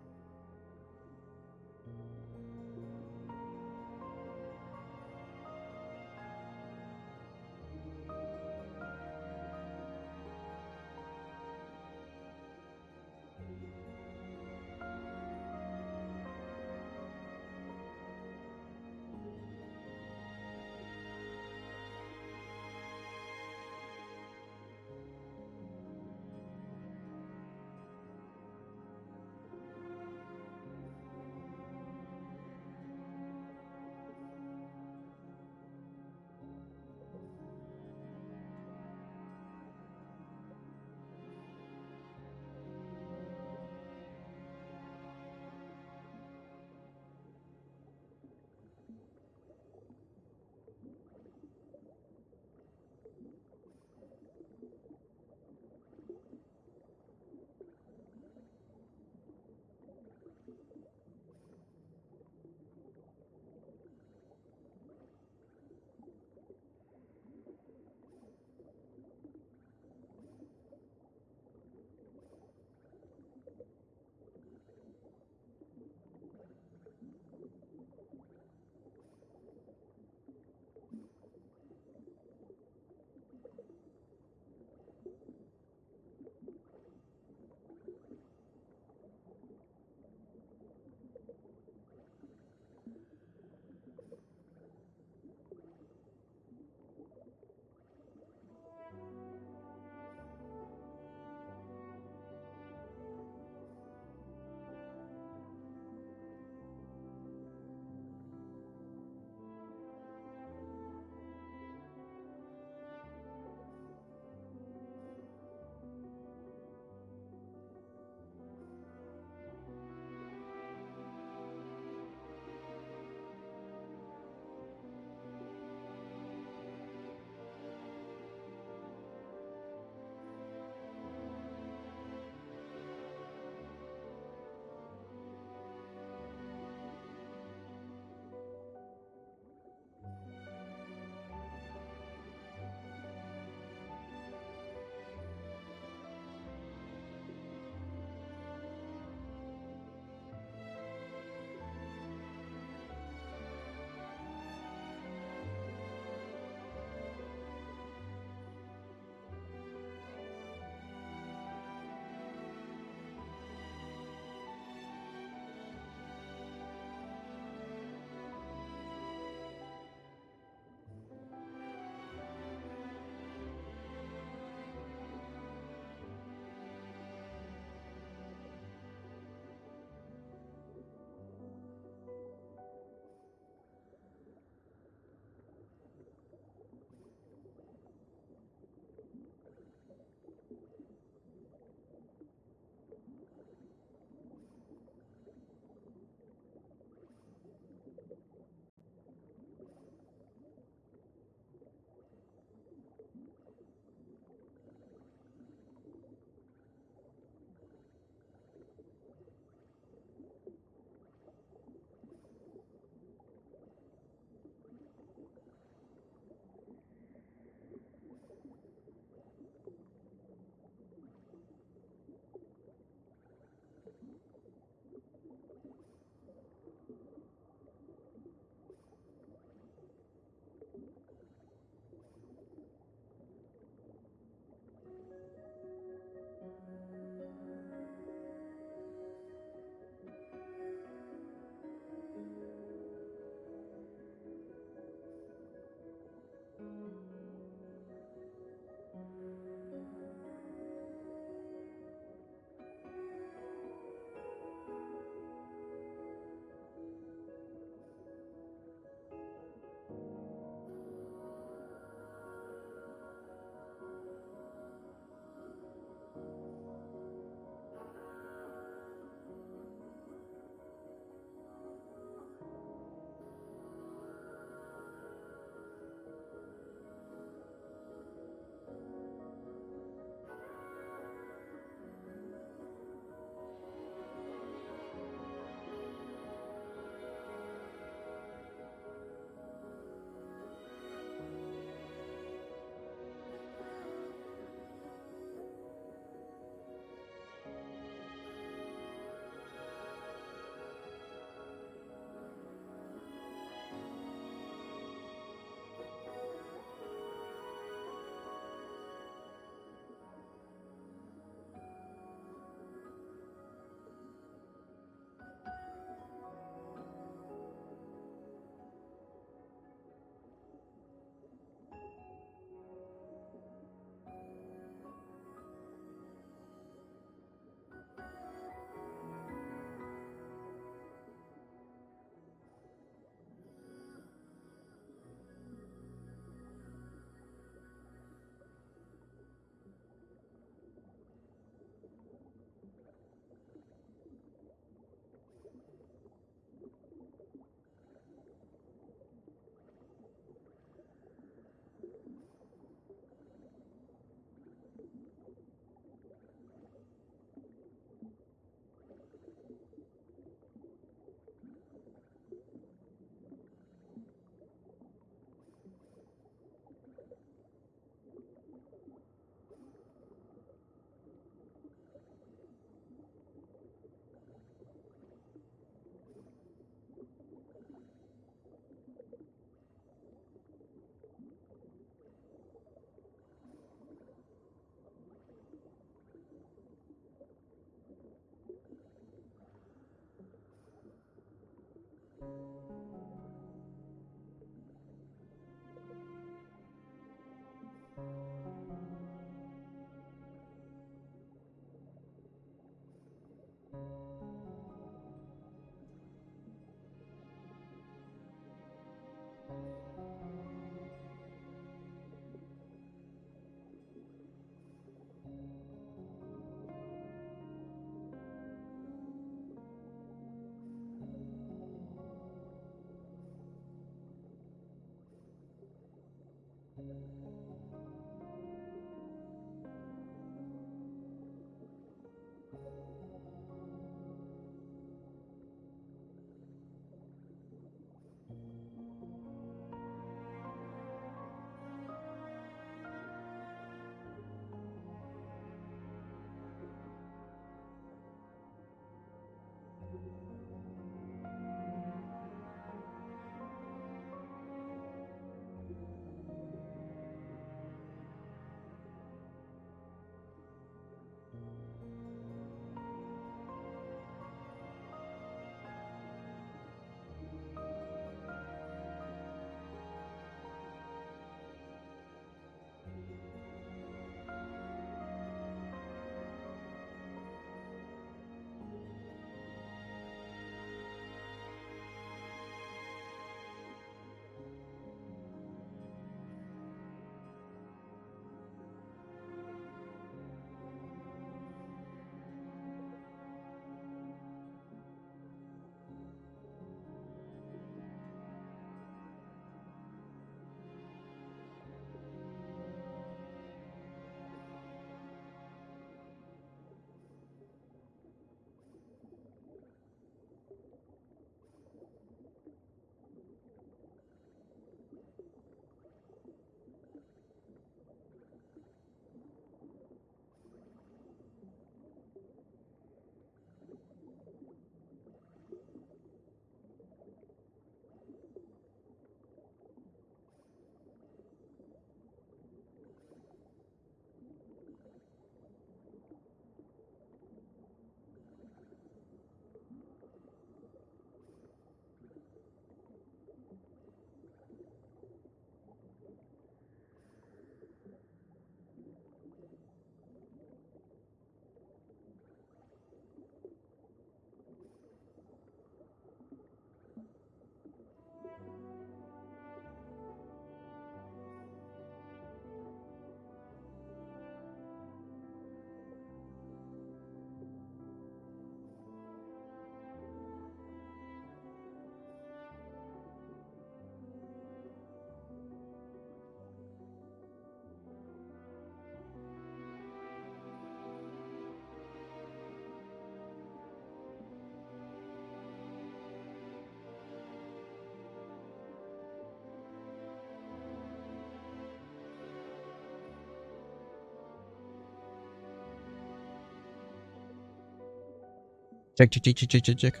Check, check, check, check, check, check, check.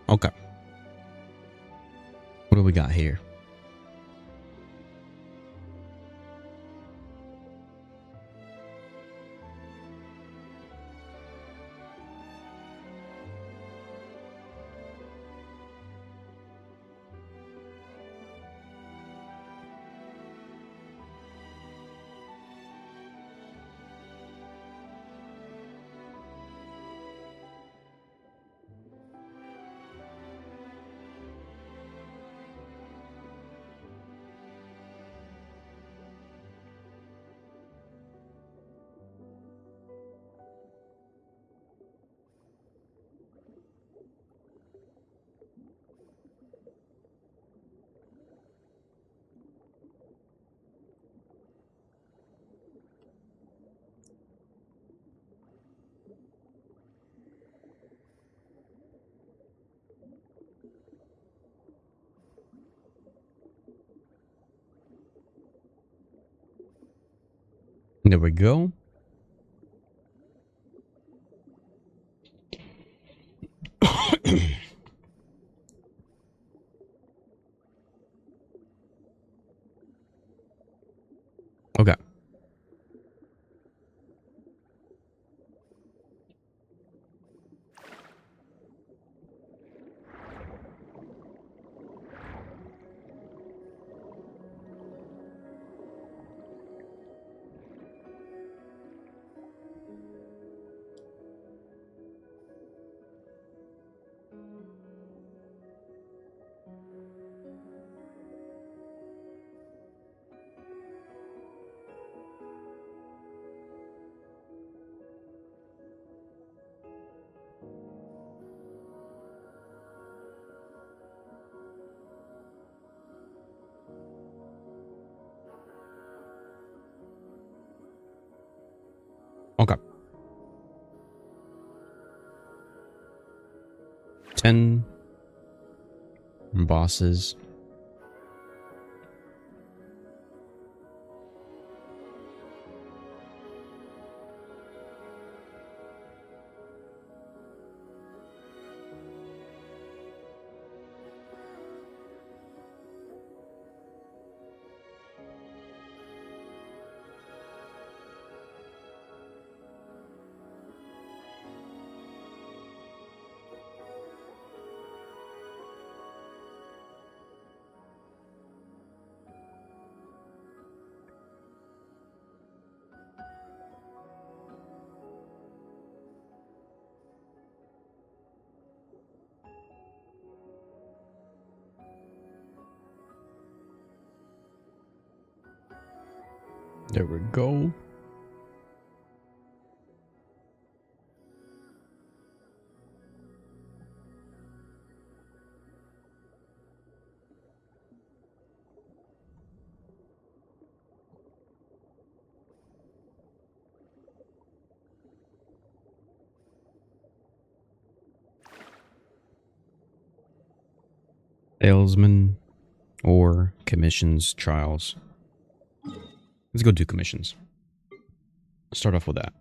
Okay. What do we got here? There we go. Okay. Okay. 10 bosses. There we go. Salesman or commissions trials. Let's go do commissions. Start off with that.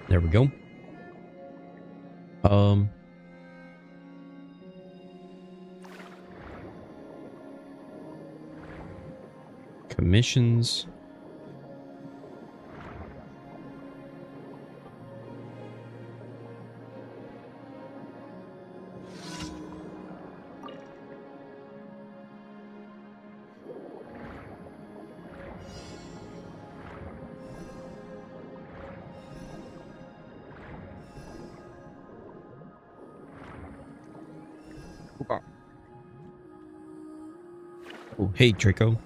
There we go. Commissions. Oh, hey, Draco.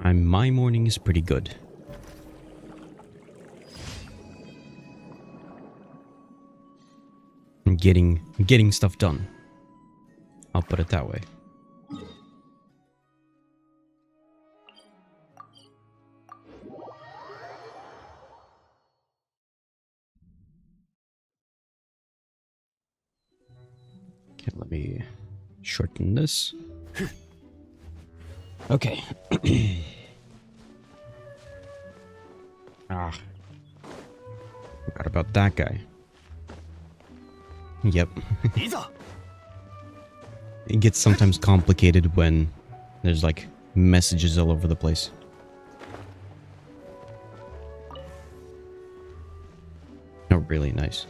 My morning is pretty good. I'm getting stuff done. I'll put it that way. Okay, let me shorten this. Okay. Forgot about that guy. Yep. いざ It gets sometimes complicated when there's like messages all over the place. Oh, really nice.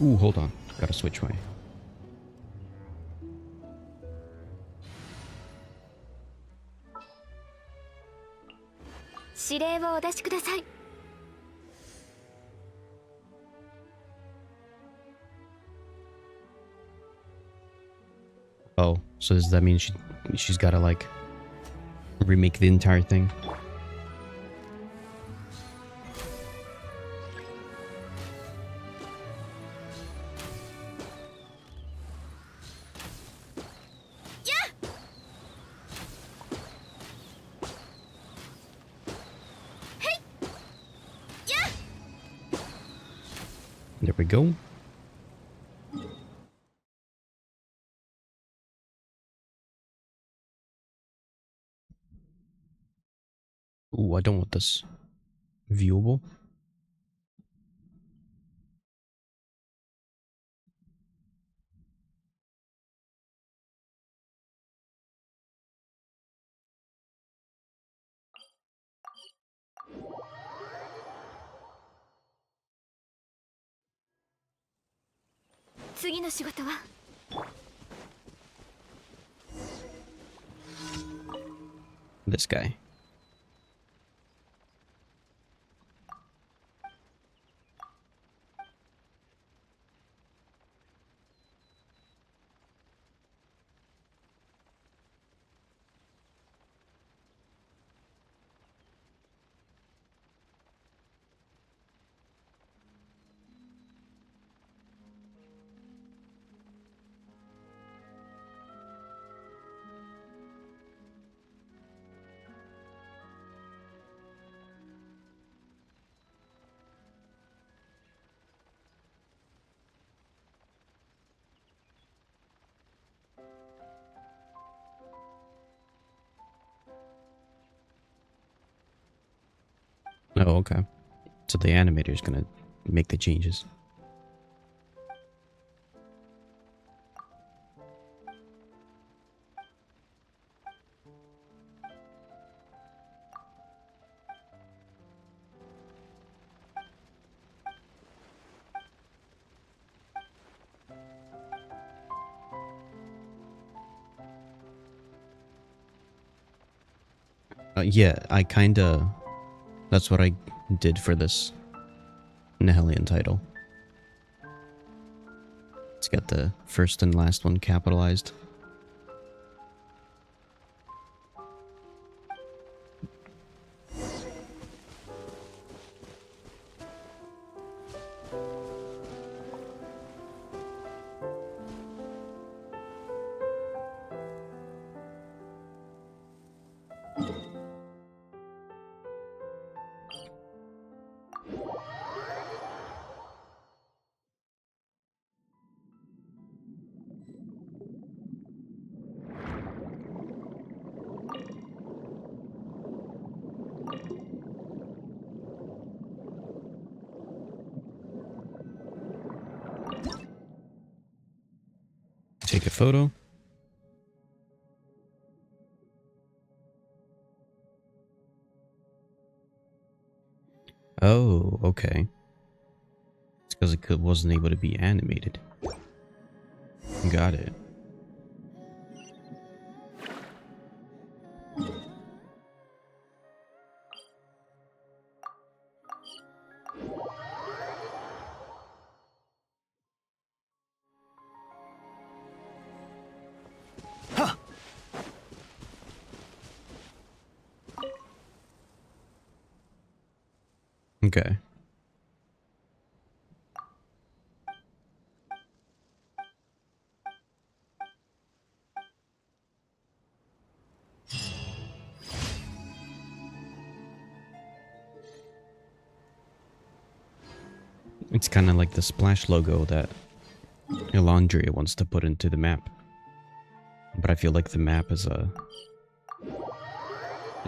Ooh, hold on. Gotta switch my... 指令をお出しください。 Oh, so does that mean she's gotta like remake the entire thing? There we go. Ooh, I don't want this. Viewable? This guy. Oh, okay. So the animator's gonna make the changes. Yeah, I kinda... That's what I did for this Nihilian title. It's got the first and last one capitalized. take a photo. Oh, okay. It's because it wasn't able to be animated. Got it. Okay. It's kind of like the splash logo that Elandria wants to put into the map. But I feel like the map is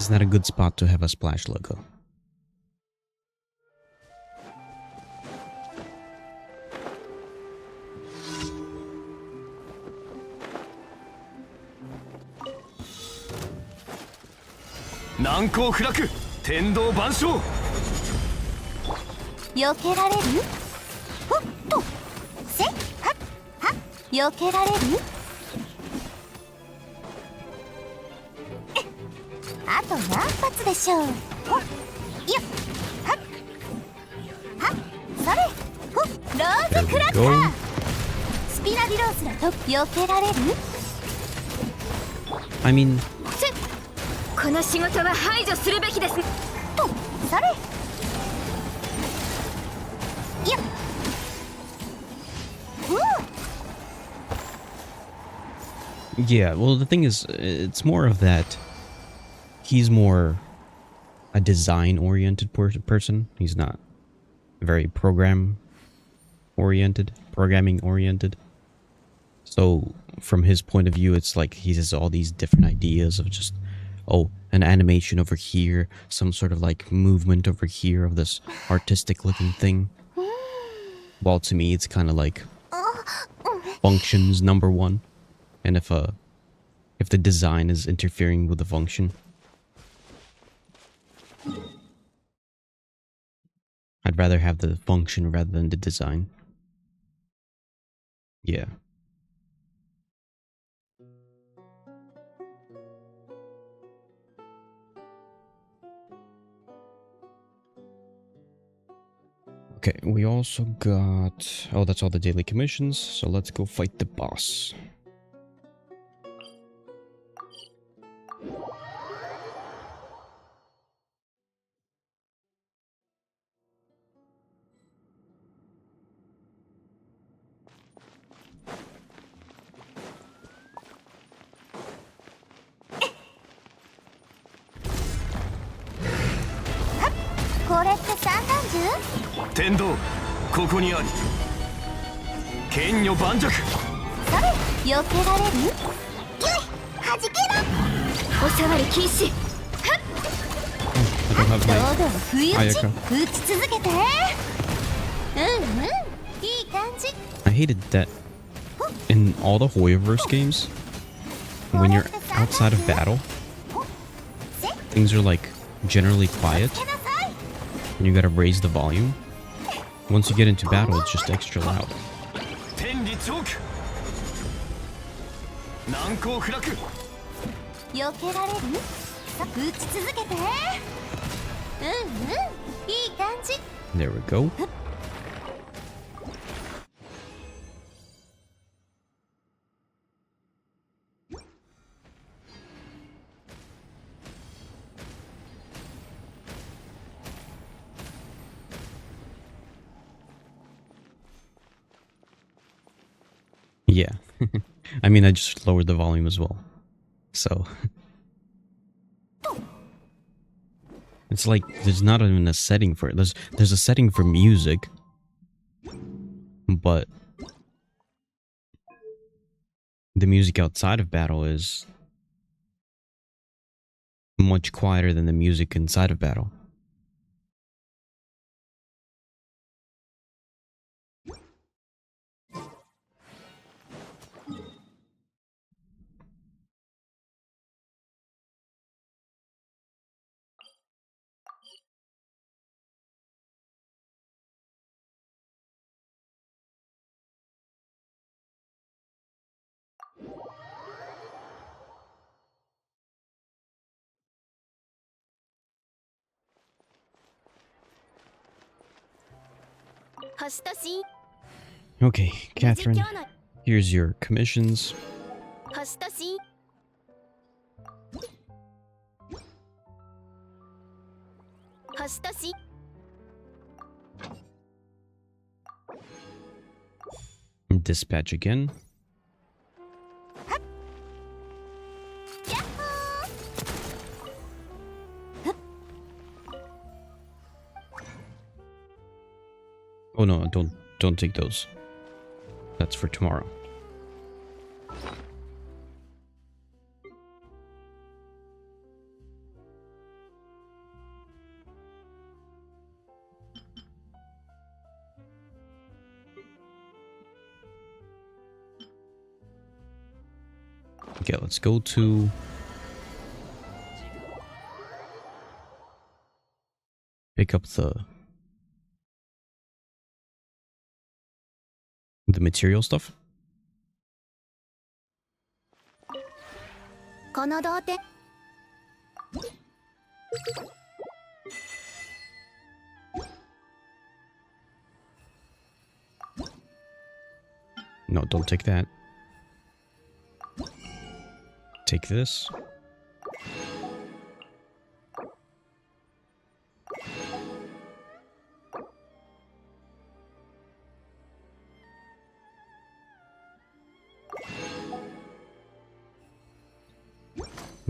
not a good spot to have a splash logo. Go. I mean, この仕事は排除するべきですとそれいや yeah, well, the thing is, it's more of that he's more a design-oriented person. He's not very programming-oriented. So, from his point of view, it's like he has all these different ideas of just, oh, an animation over here, some sort of like movement over here of this artistic-looking thing. While to me, it's kind of like functions number one. And if the design is interfering with the function, I'd rather have the function rather than the design. Yeah. Okay, we also got... oh, that's all the daily commissions, so let's go fight the boss. I hated that in all the Hoyoverse games, when you're outside of battle, things are like generally quiet, and you gotta raise the volume. Once you get into battle, it's just extra loud. There we go. Yeah. I mean, I just lowered the volume as well. So... it's like, there's not even a setting for it. There's a setting for music. But... the music outside of battle is... much quieter than the music inside of battle. 星とし Okay, 日 Catherine, 今日の here's your commissions. 星とし星とし Dispatch again. Oh no, don't take those. That's for tomorrow. Okay, let's go to pick up the material stuff. この童貞 No, don't take that. Take this.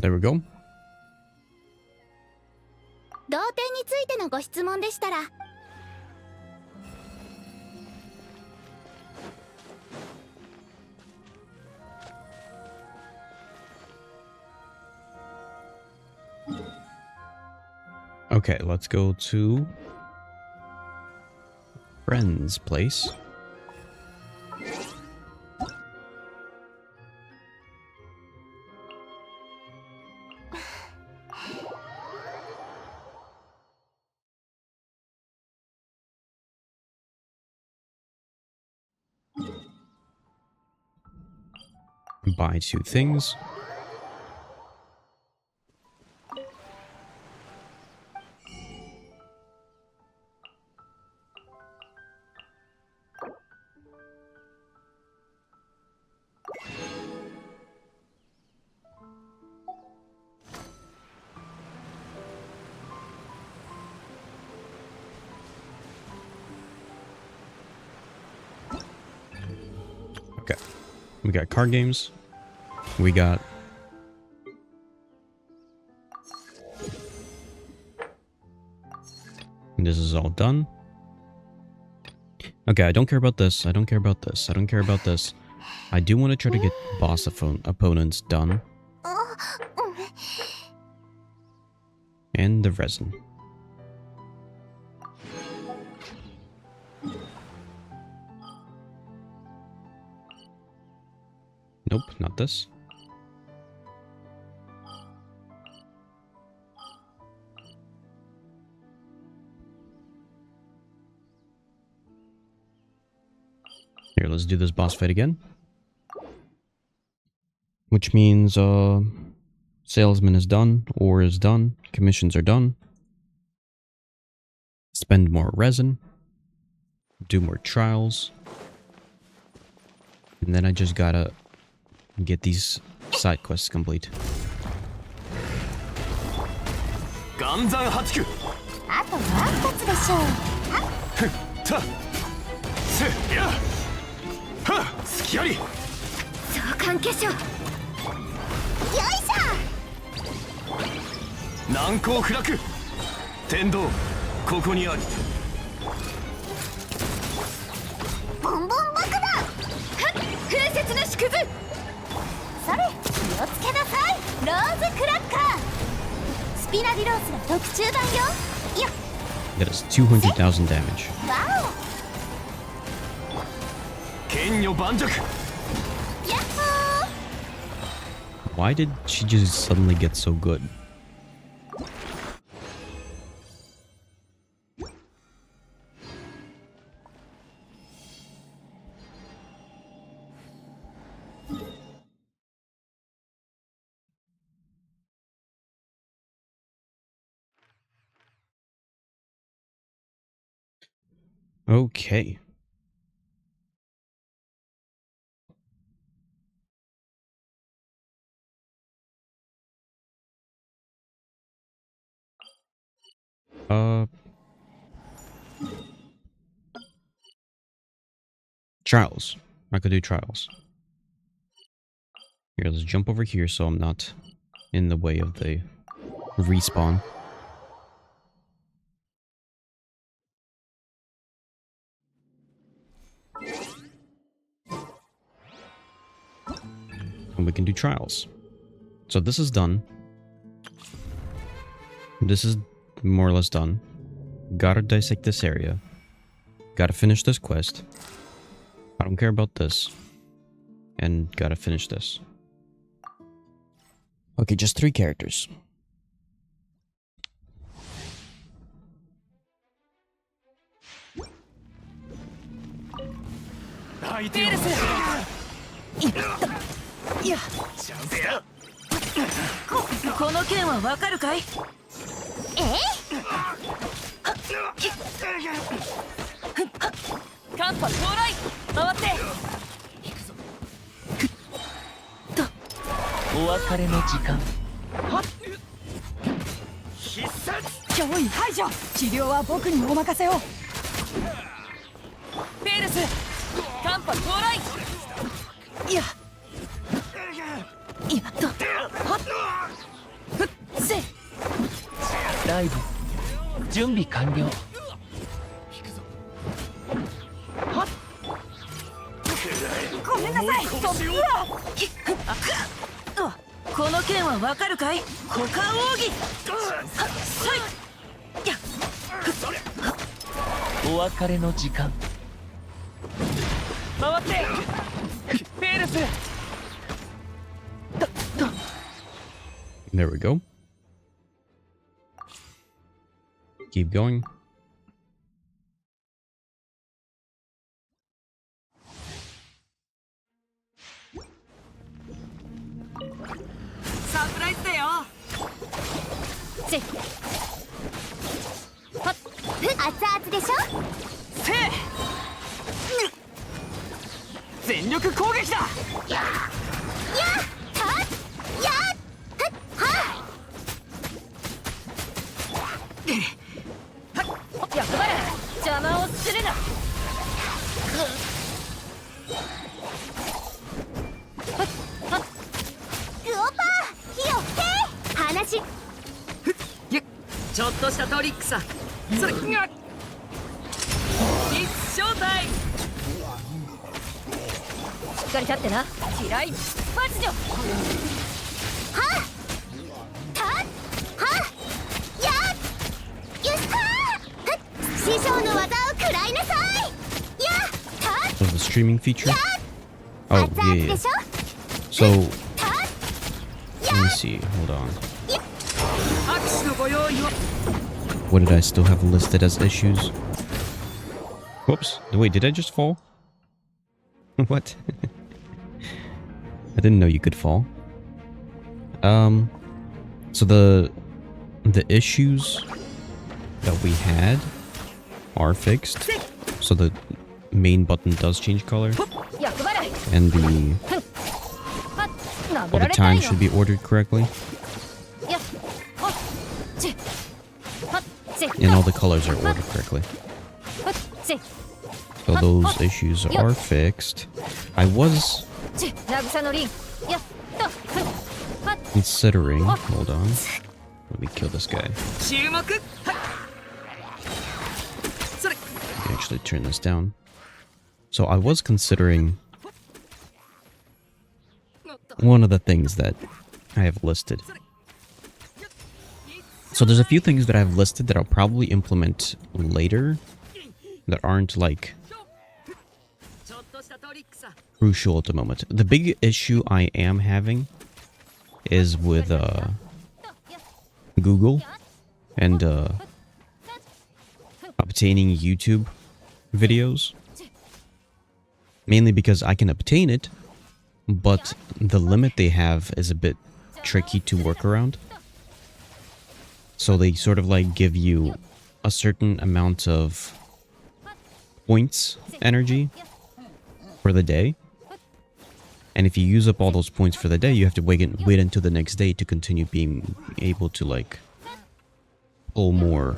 There we go. 童貞についてのご質問でしたら Okay, let's go to friend's place. Buy 2 things. Okay. We got card games. We got this is all done. Okay, I don't care about this. I don't care about this. I don't care about this. I do want to try to get boss opponents done. And the resin. Nope, not this. Here, let's do this boss fight again. Which means, salesman is done, ore is done, commissions are done. Spend more resin. Do more trials. And then I just gotta get these side quests complete. 岩山八九あと何発でしょうたせやはっ隙あり相関化粧よいし難攻不落天道ここにありょボンボン爆弾はっ風雪の縮図それ気をつけなさいローズクラッカースピナディロースが特注版よいや That is 200,000 damage. わ剣女盤石おヤッホー Why did she just suddenly get so good? Okay. Trials. I could do trials. Here, let's jump over here so I'm not in the way of the respawn. And we can do trials. So this is done. This is more or less done. Gotta dissect this area. Gotta finish this quest. I don't care about this. And gotta finish this. Okay, just 3 characters. There we go. Keep going. Was the streaming feature? Oh, yeah. So, let me see. Hold on. What did I still have listed as issues? Whoops. Wait, did I just fall? What? I didn't know you could fall. So the issues that we had are fixed. So the main button does change color. And the time should be ordered correctly. And all the colors are ordered correctly. So those issues are fixed. I was considering... Hold on. Let me kill this guy. Let me actually turn this down. So I was considering one of the things that I have listed. So there's a few things that I've listed that I'll probably implement later that aren't like crucial at the moment. The big issue I am having is with Google and obtaining YouTube videos. Mainly because I can obtain it, but the limit they have is a bit tricky to work around. So they sort of like give you a certain amount of points energy for the day. And if you use up all those points for the day, you have to wait until the next day to continue being able to, like, pull more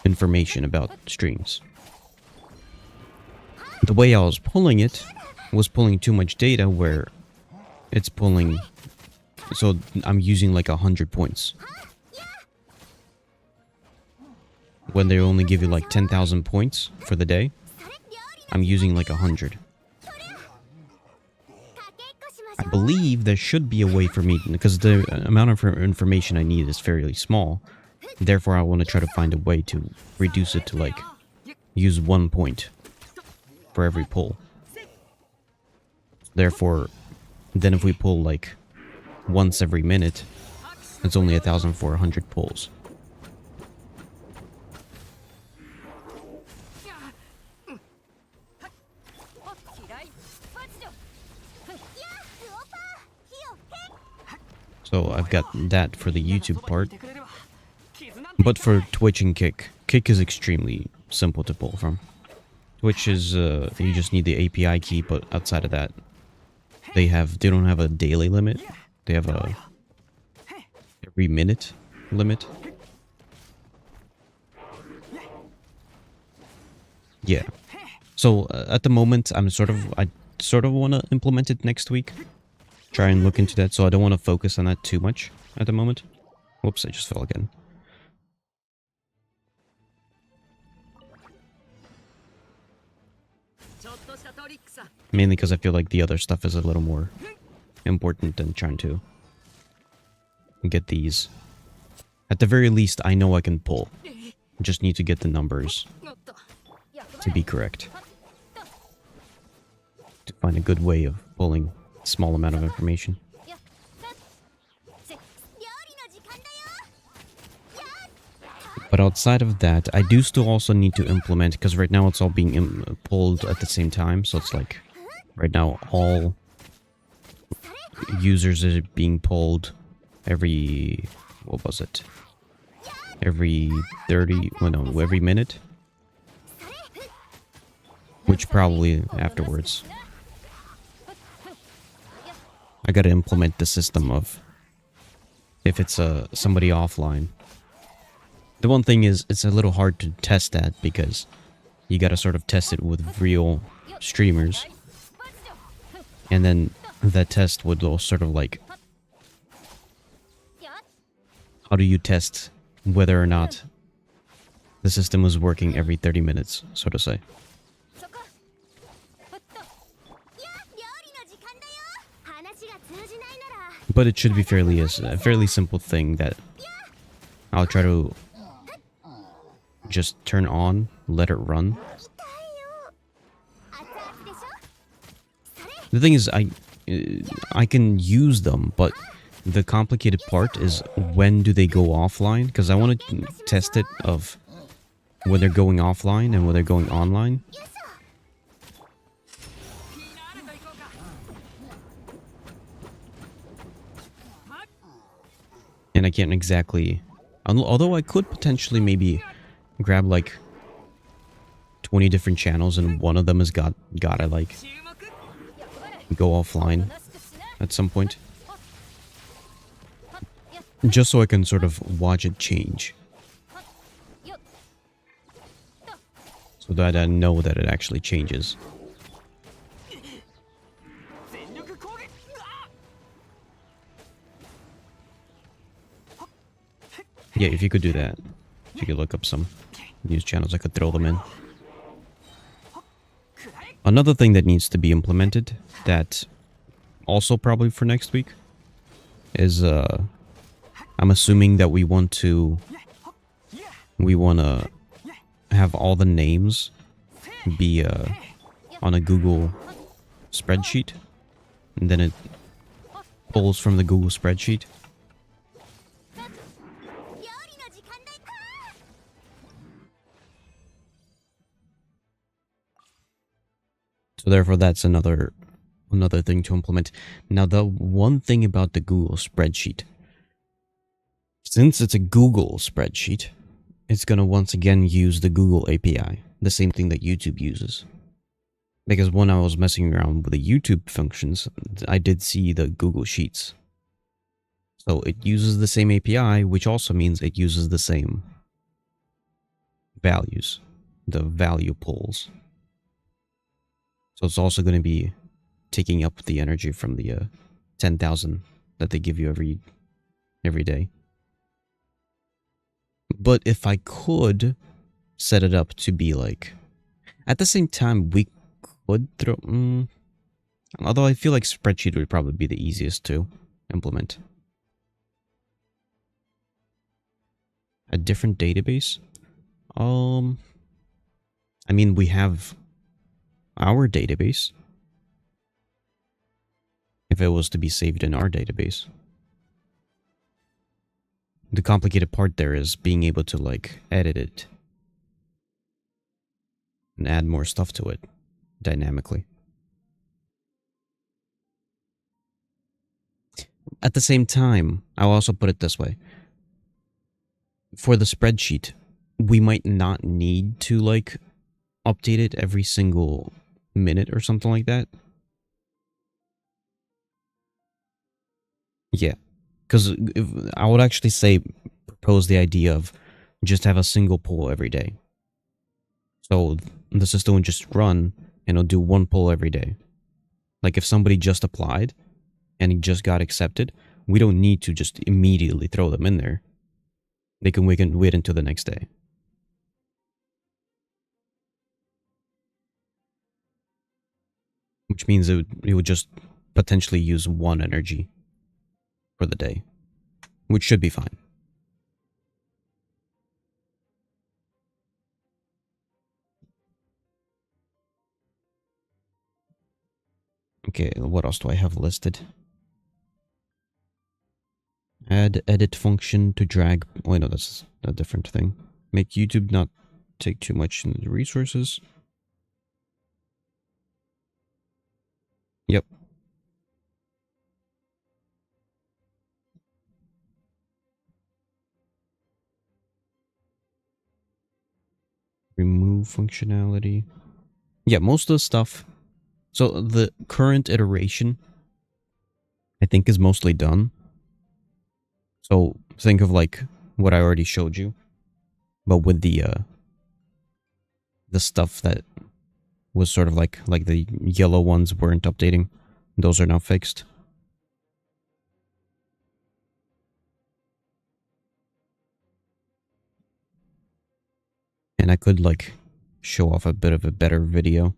information about streams. The way I was pulling it was pulling too much data where it's pulling... So I'm using like 100 points. When they only give you like 10,000 points for the day, I'm using like 100. I believe there should be a way for me, because the amount of information I need is fairly small. Therefore, I want to try to find a way to reduce it to, like, use 1 point for every pull. Therefore, then if we pull, like, once every minute, it's only 1,400 pulls. So I've got that for the YouTube part. But for Twitch and Kick is extremely simple to pull from. Which is, you just need the API key, but outside of that, they don't have a daily limit. They have a every minute limit. Yeah. So at the moment, I sort of want to implement it next week. Try and look into that, so I don't want to focus on that too much at the moment. Whoops, I just fell again. Mainly because I feel like the other stuff is a little more important than trying to get these. At the very least, I know I can pull. Just need to get the numbers to be correct. To find a good way of pulling a small amount of information. But outside of that, I do still also need to implement, because right now it's all being pulled at the same time, so it's like, right now all users are being pulled every, what was it? Every 30, well no, every minute? Which probably afterwards. I gotta implement the system of, if it's somebody offline. The one thing is, it's a little hard to test that, because you gotta sort of test it with real streamers. And then that test would all sort of like... How do you test whether or not the system is working every 30 minutes, so to say? But it should be a fairly simple thing that I'll try to just turn on, let it run. The thing is, I can use them, but the complicated part is when do they go offline? Because I want to test it of when they're going offline and when they're going online. And I can't exactly... Although I could potentially maybe grab like 20 different channels and one of them has gotta like go offline at some point. Just so I can sort of watch it change. So that I know that it actually changes. Yeah, if you could do that. If you could look up some news channels, I could throw them in. Another thing that needs to be implemented, that also probably for next week, is I'm assuming that we want to have all the names be on a Google spreadsheet, and then it pulls from the Google spreadsheet. So therefore, that's another thing to implement. Now, the one thing about the Google spreadsheet, since it's a Google spreadsheet, it's gonna once again use the Google API, the same thing that YouTube uses. Because when I was messing around with the YouTube functions, I did see the Google Sheets. So it uses the same API, which also means it uses the same values, the value pools. So it's also going to be taking up the energy from the 10,000 that they give you every day. But if I could set it up to be like, at the same time, we could throw. Although I feel like spreadsheet would probably be the easiest to implement. A different database? I mean, we have our database. If it was to be saved in our database. The complicated part there is being able to, like, edit it. And add more stuff to it. Dynamically. At the same time, I'll also put it this way. For the spreadsheet, we might not need to, like, update it every single minute or something like that. Yeah. Because I would actually say, propose the idea of just have a single poll every day. So the system would just run and it'll do one poll every day. Like if somebody just applied and he just got accepted, we don't need to just immediately throw them in there. We can wait until the next day. Which means it would just potentially use 1 energy for the day. Which should be fine. Okay, what else do I have listed? Add edit function to drag. Oh, no, that's a different thing. Make YouTube not take too much in the resources. Yep. Remove functionality. Yeah, most of the stuff. So the current iteration, I think, is mostly done. So think of like what I already showed you, but with the stuff that was sort of like the yellow ones weren't updating. Those are now fixed. And I could like show off a bit of a better video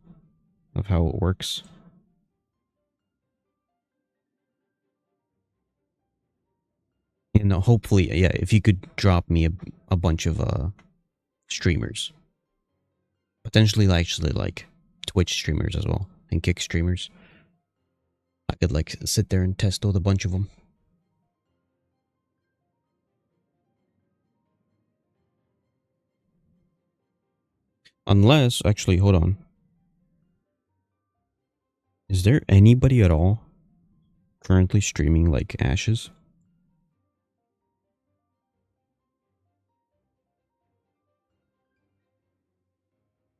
of how it works. And hopefully, yeah, if you could drop me a bunch of streamers. Potentially actually like Twitch streamers as well. And Kick streamers. I could like sit there and test with a bunch of them. Unless, actually, hold on. Is there anybody at all currently streaming like Ashes?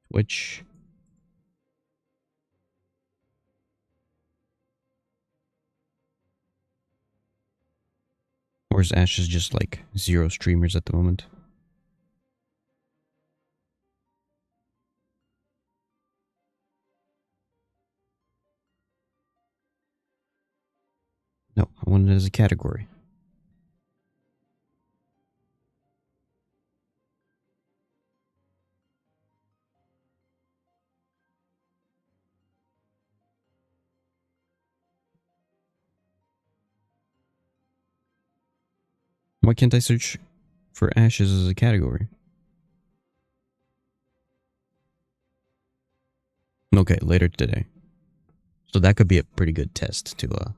Twitch. Or is Ashes just like 0 streamers at the moment? No, I want it as a category. Why can't I search for Ashes as a category? Okay, later today. So that could be a pretty good test to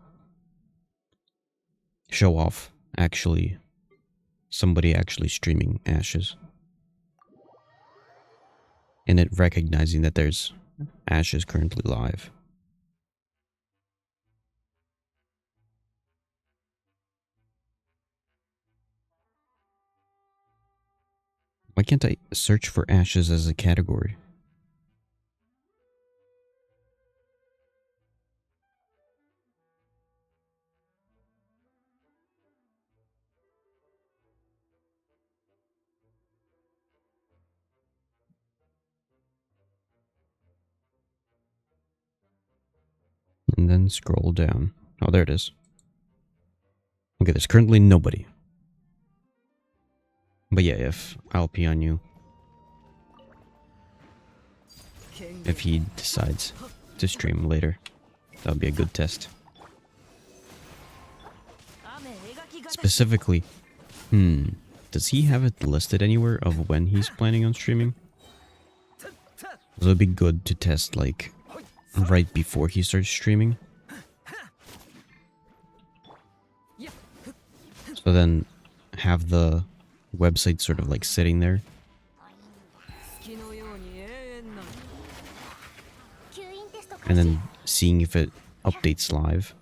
show off actually somebody actually streaming Ashes. And it recognizing that there's Ashes currently live. Why can't I search for ashes as a category? And then scroll down. Oh, there it is. Okay, there's currently nobody. But yeah, if I'll pee on you. If he decides to stream later. That'll be a good test. Specifically, does he have it listed anywhere of when he's planning on streaming? So it'd be good to test, like, right before he starts streaming. So then have the website sort of like sitting there. And then seeing if it updates live.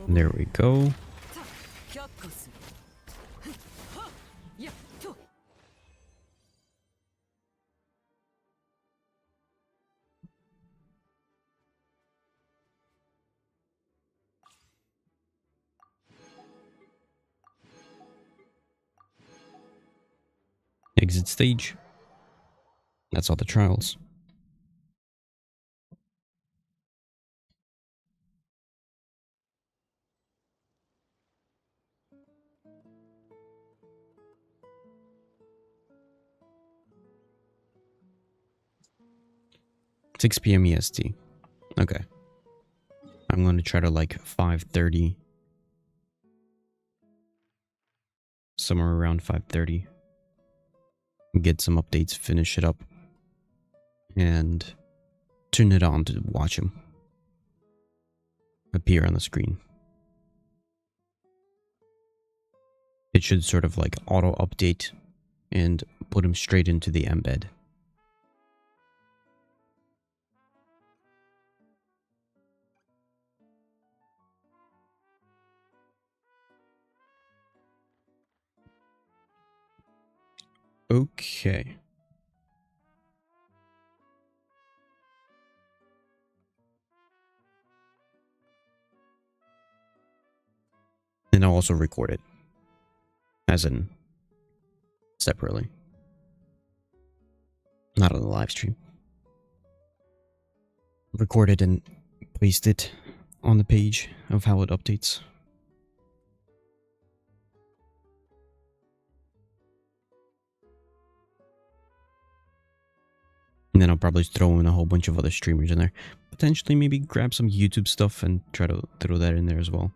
There we go. Exit stage. That's all the trials. $6 p.m. EST. Okay. I'm going to try to like 5:30. Somewhere around 5:30. Get some updates, finish it up, and turn it on to watch him appear on the screen. It should sort of like auto update and put him straight into the embed. Okay. And I'll also record it. As in, separately. Not on the live stream. Record it and paste it on the page of how it updates. And then I'll probably throw in a whole bunch of other streamers in there. Potentially maybe grab some YouTube stuff and try to throw that in there as well.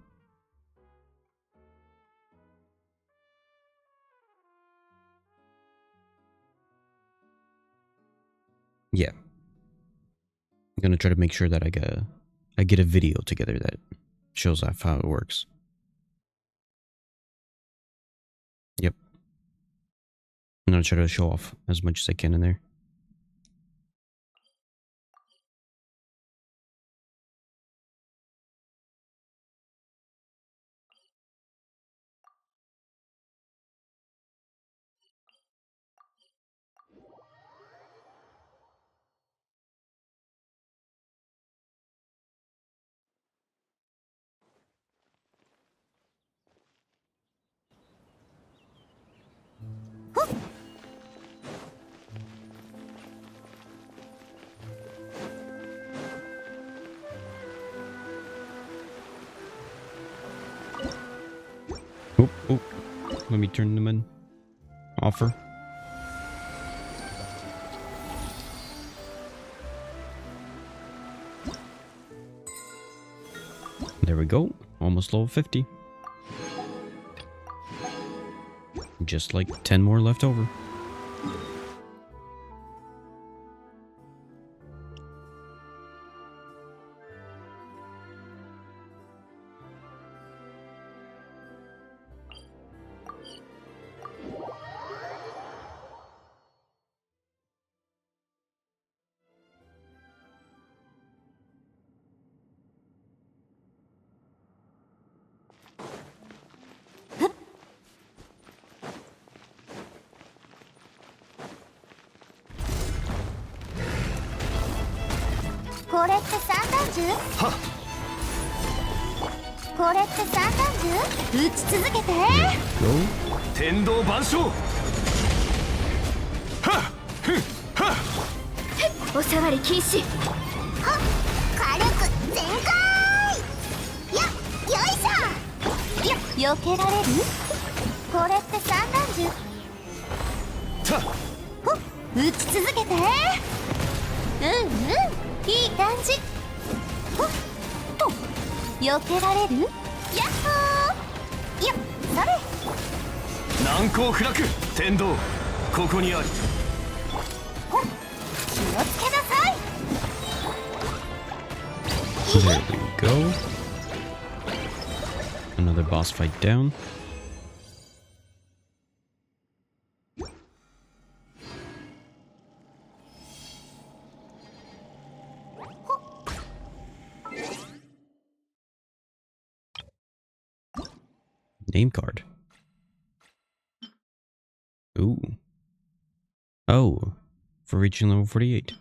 Yeah. I'm gonna try to make sure that I get a video together that shows off how it works. Yep. I'm gonna try to show off as much as I can in there. Oh, let me turn them in. Offer. There we go. Almost level 50. Just like 10 more left over.これって散弾銃？はっ。これって散弾銃？撃ち続けて。 Go. 天道万象。はっふんはっ。おさわり禁止。はっ、火力全開。よいしょ。避けられる？これって散弾銃。たっ。ほっ、撃ち続けて。いい感じ。ほっと避けられる？やっほー。よっ、それ。難攻不落。天道ここにあり。ほっ、気をつけなさい。 There we go. Another boss fight down. Name card. Ooh. Oh, for reaching level 48.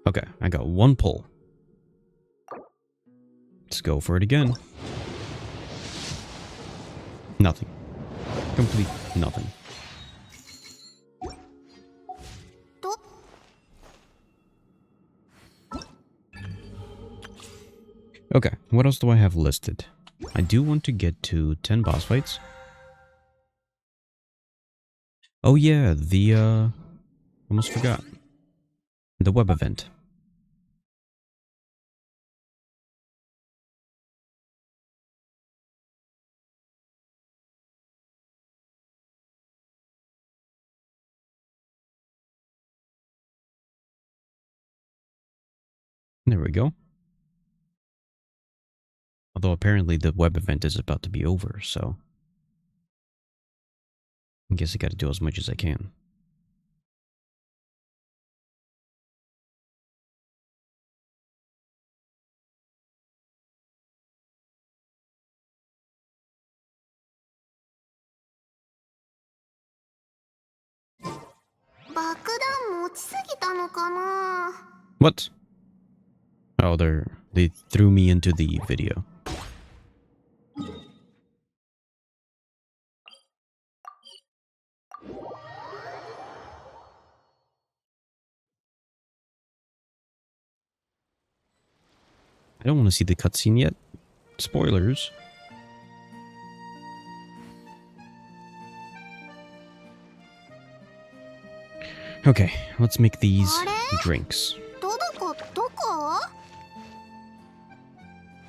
Okay, I got one pull. Let's go for it again. Nothing. Complete nothing. Okay, what else do I have listed? I do want to get to 10 boss fights. Oh yeah, the almost forgot. The web event. There we go. Although apparently the web event is about to be over, so I guess I gotta do as much as I can. What? Oh, they threw me into the video. I don't want to see the cutscene yet. Spoilers. Okay, let's make these drinks.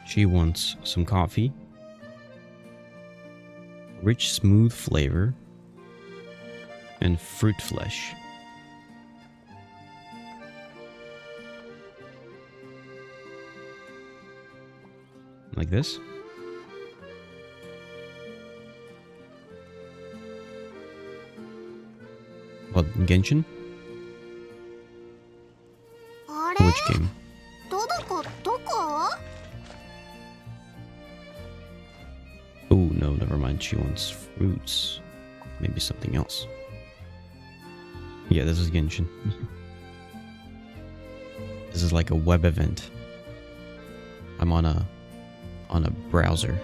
She wants some coffee, rich smooth flavor, and fruit flesh. Like this. What, Genshin? Which game? Oh no, never mind. She wants fruits. Maybe something else. Yeah, this is Genshin. This is like a web event. I'm on a browser.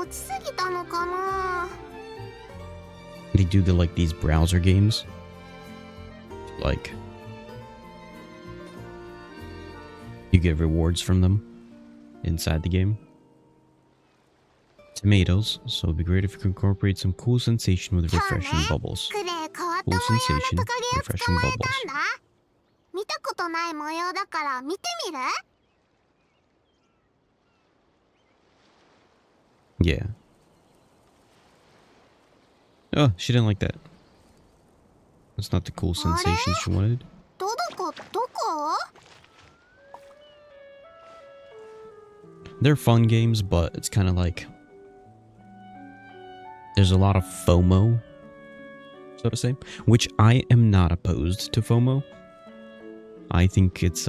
持ちすぎたのかな。 They do these browser games. Like, you get rewards from them inside the game. Tomatoes, so it'd be great if you could incorporate some cool sensation with refreshing bubbles. クレイ変わった模様 Cool の sensation, トカゲを refreshing 捕まえ bubbles. たんだ。見たことない模様だから見てみる？ Yeah. Oh, she didn't like that. That's not the cool sensation she wanted. どこ？ They're fun games, but it's kind of like there's a lot of FOMO, so to say, which I am not opposed to FOMO. I think it's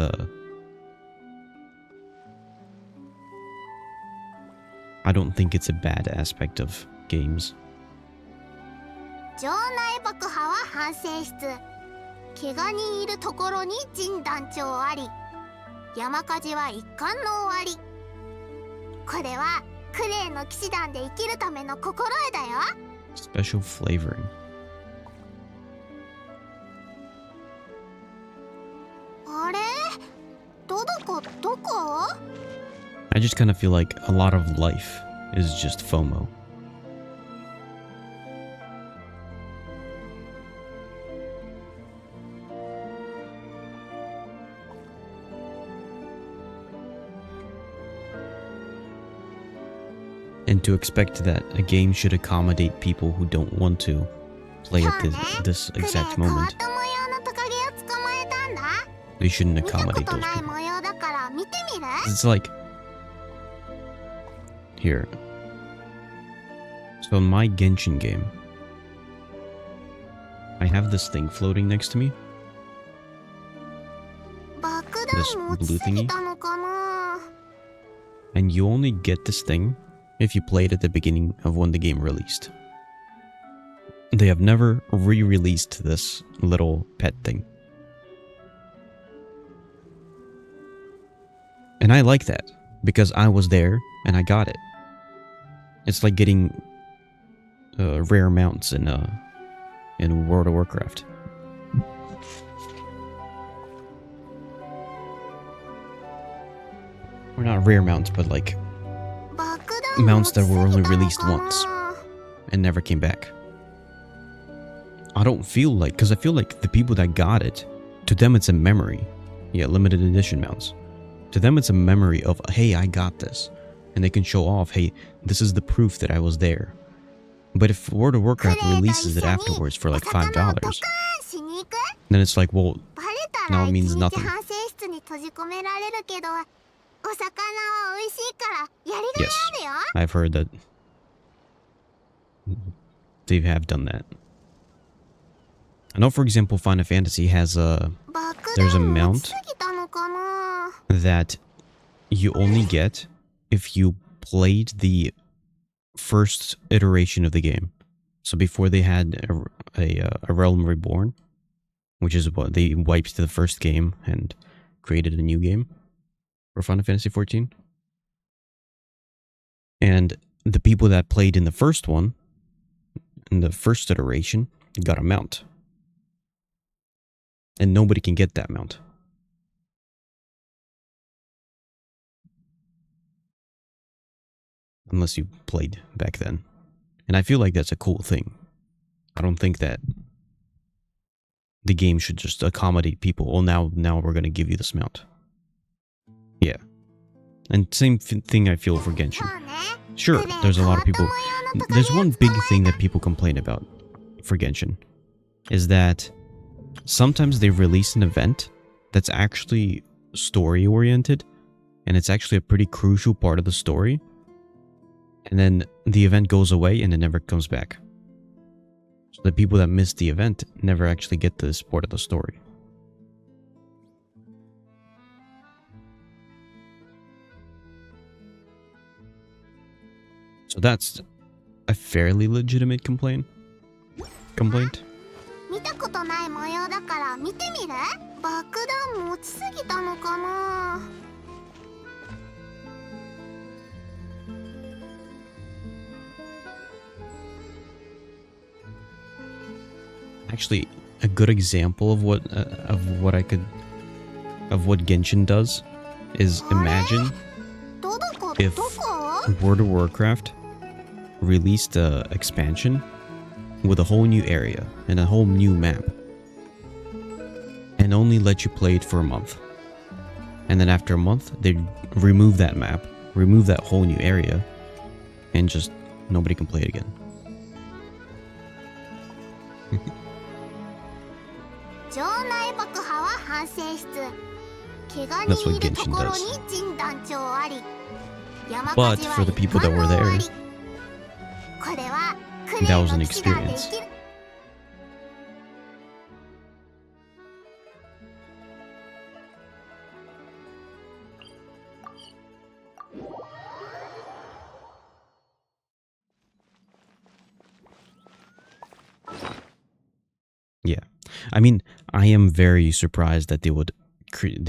I don't think it's a bad aspect of games. 場内爆破は反省室。怪我人いるところに陣団長あり。山火事は一巻の終わり。これはクレイの騎士団で生きるための心得だよ。 Special flavoring. あれ？どこ？ I just kind of feel like a lot of life is just FOMO. And to expect that a game should accommodate people who don't want to play at this クレイ exact 変わっ moment, た模様のトカゲを捕まえたんだ。 they shouldn't 見たこ accommodate と those ない people. 模様だから見てみる？ It's like here. So in my Genshin game, I have this thing floating next to me. 爆 This 弾持ち blue すぎ thingy. たのかな。 And you only get this thing if you play it at the beginning of when the game released. They have never re-released this little pet thing. And I like that, because I was there and I got it. It's like getting rare mounts in World of Warcraft. Or not rare mounts, but like 爆弾 mounts that 持ちすぎ were only たの released かな。 once and never came back. I don't feel like, because I feel like the people that got it, to them it's a memory. Yeah, limited edition mounts. To them it's a memory of, hey, I got this. And they can show off, hey, this is the proof that I was there. But if World of Warcraft releases it afterwards for like $5, しに行く？ then it's like, well, バレたら now it 一 means 日 nothing. 反省室に閉じ込められるけど、お魚は美味しいからやりがい Yes, あるよ。 I've heard that they have done that. I know, for example, Final Fantasy has there's a 爆弾持ち mount すぎたのかな。 that you only get if you played the first iteration of the game. So before they had a Realm Reborn, which is what they wiped the first game and created a new game for Final Fantasy XIV. And the people that played in the first one, in the first iteration, got a mount. And nobody can get that mount. Unless you played back then. And I feel like that's a cool thing. I don't think that the game should just accommodate people. Well, now we're going to give you this mount. Yeah. And same thing I feel for Genshin. そうね。 Sure, there's a lot of people. There's one big thing that people complain about for Genshin is that sometimes they release an event that's actually story oriented and it's actually a pretty crucial part of the story. And then the event goes away and it never comes back. So the people that missed the event never actually get this part of the story. So that's a fairly legitimate complaint. 見たことない模様だから見てみる？爆弾持ちすぎたのかな。Actually, a good example of what Genshin does is imagine どこ if どこ World of Warcraft released a expansion with a whole new area and a whole new map, and only let you play it for a month. And then after a month, they remove that map, remove that whole new area, and just nobody can play it again. 場内爆破は反省室。怪我 That's 人 what いると Genshin ころ does. に陣団長あり。山 But 火事は for the people that were 一般の there, 終わり。これはクレ that イ was の an 騎士団で experience. 生きる。Yeah, I mean, I am very surprised that they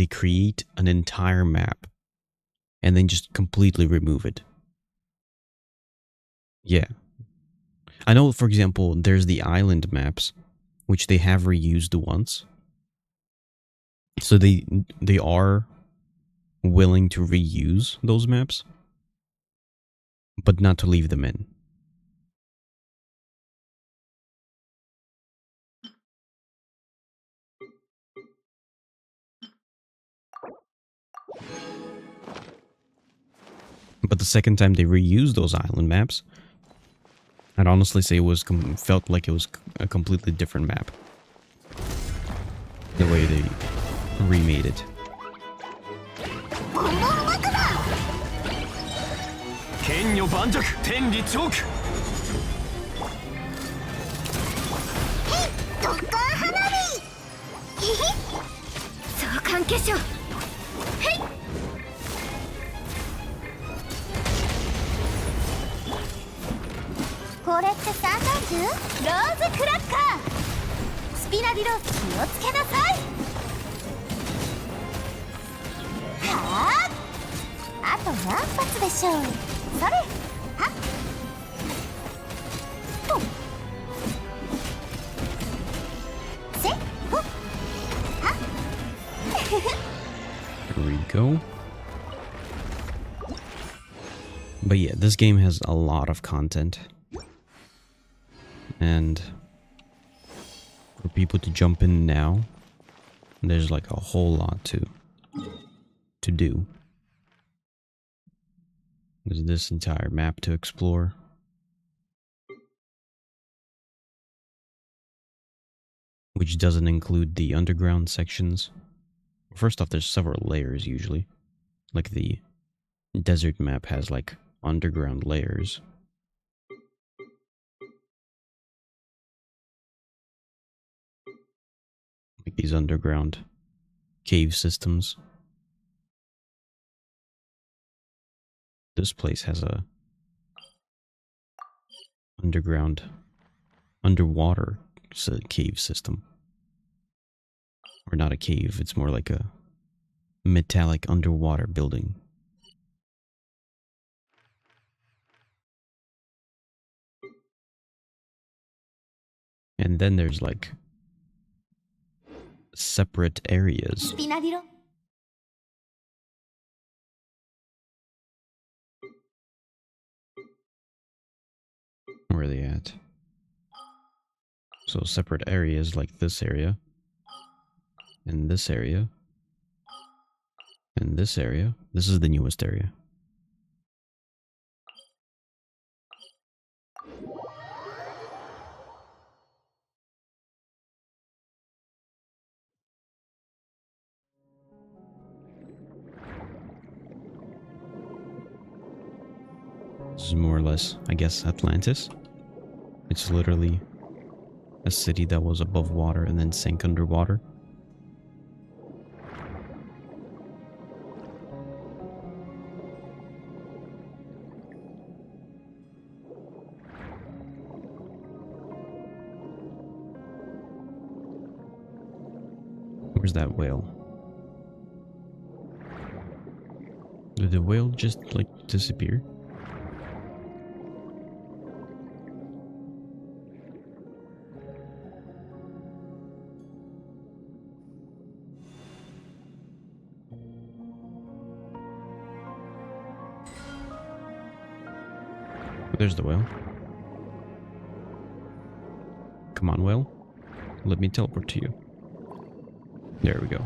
create an entire map and then just completely remove it. Yeah, I know. For example, there's the island maps, which they have reused once, so they are willing to reuse those maps, but not to leave them in. But the second time they reused those island maps, I'd honestly say it was felt like it was a completely different map. The way they remade it. ボンボン爆弾。剣女盤石天理チョーク。ドッカー花火。ひひ。相関化粧。へい。これって散弾銃？ローズクラッカー。スピナディロ気をつけなさい。はあ。あと何発でしょう。それ。はっ。と。せ。ほ。は。There we go. But yeah, this game has a lot of content. And for people to jump in now, there's like a whole lot to do. There's this entire map to explore. Which doesn't include the underground sections. First off, there's several layers usually. Like the desert map has like underground layers. Like these underground cave systems. This place has a underwater cave system. Or not a cave, it's more like a metallic underwater building. And then there's like separate areas. スピナディロ。Where are they at? So separate areas like this area. And this area. And this area. This is the newest area. This is more or less, I guess, Atlantis. It's literally a city that was above water and then sank underwater. Where's that whale? Did the whale just, like, disappear? There's the whale. Come on, whale. Let me teleport to you. There we go.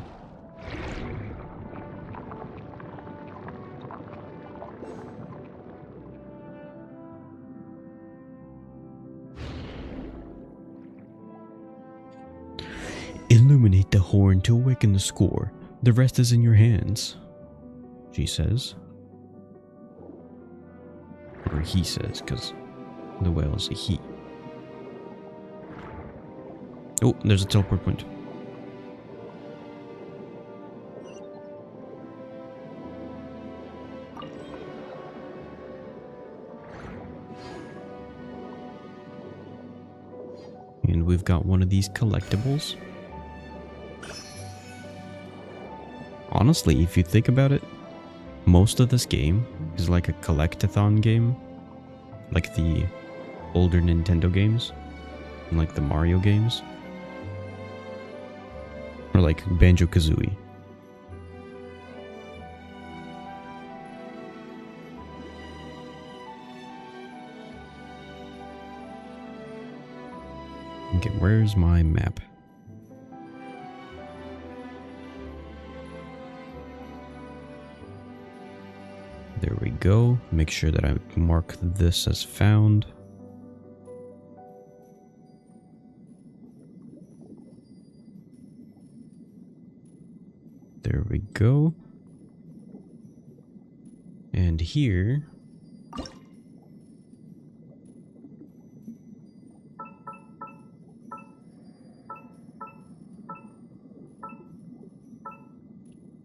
Illuminate the horn to awaken the score. The rest is in your hands, she says. Or he says, because the whale is a he. Oh, there's a teleport point. And we've got one of these collectibles. Honestly, if you think about it, most of this game is like a collectathon game. Like the older Nintendo games. And like the Mario games. Or like Banjo-Kazooie. Okay, where's my map? There we go. Make sure that I mark this as found. There we go. And here...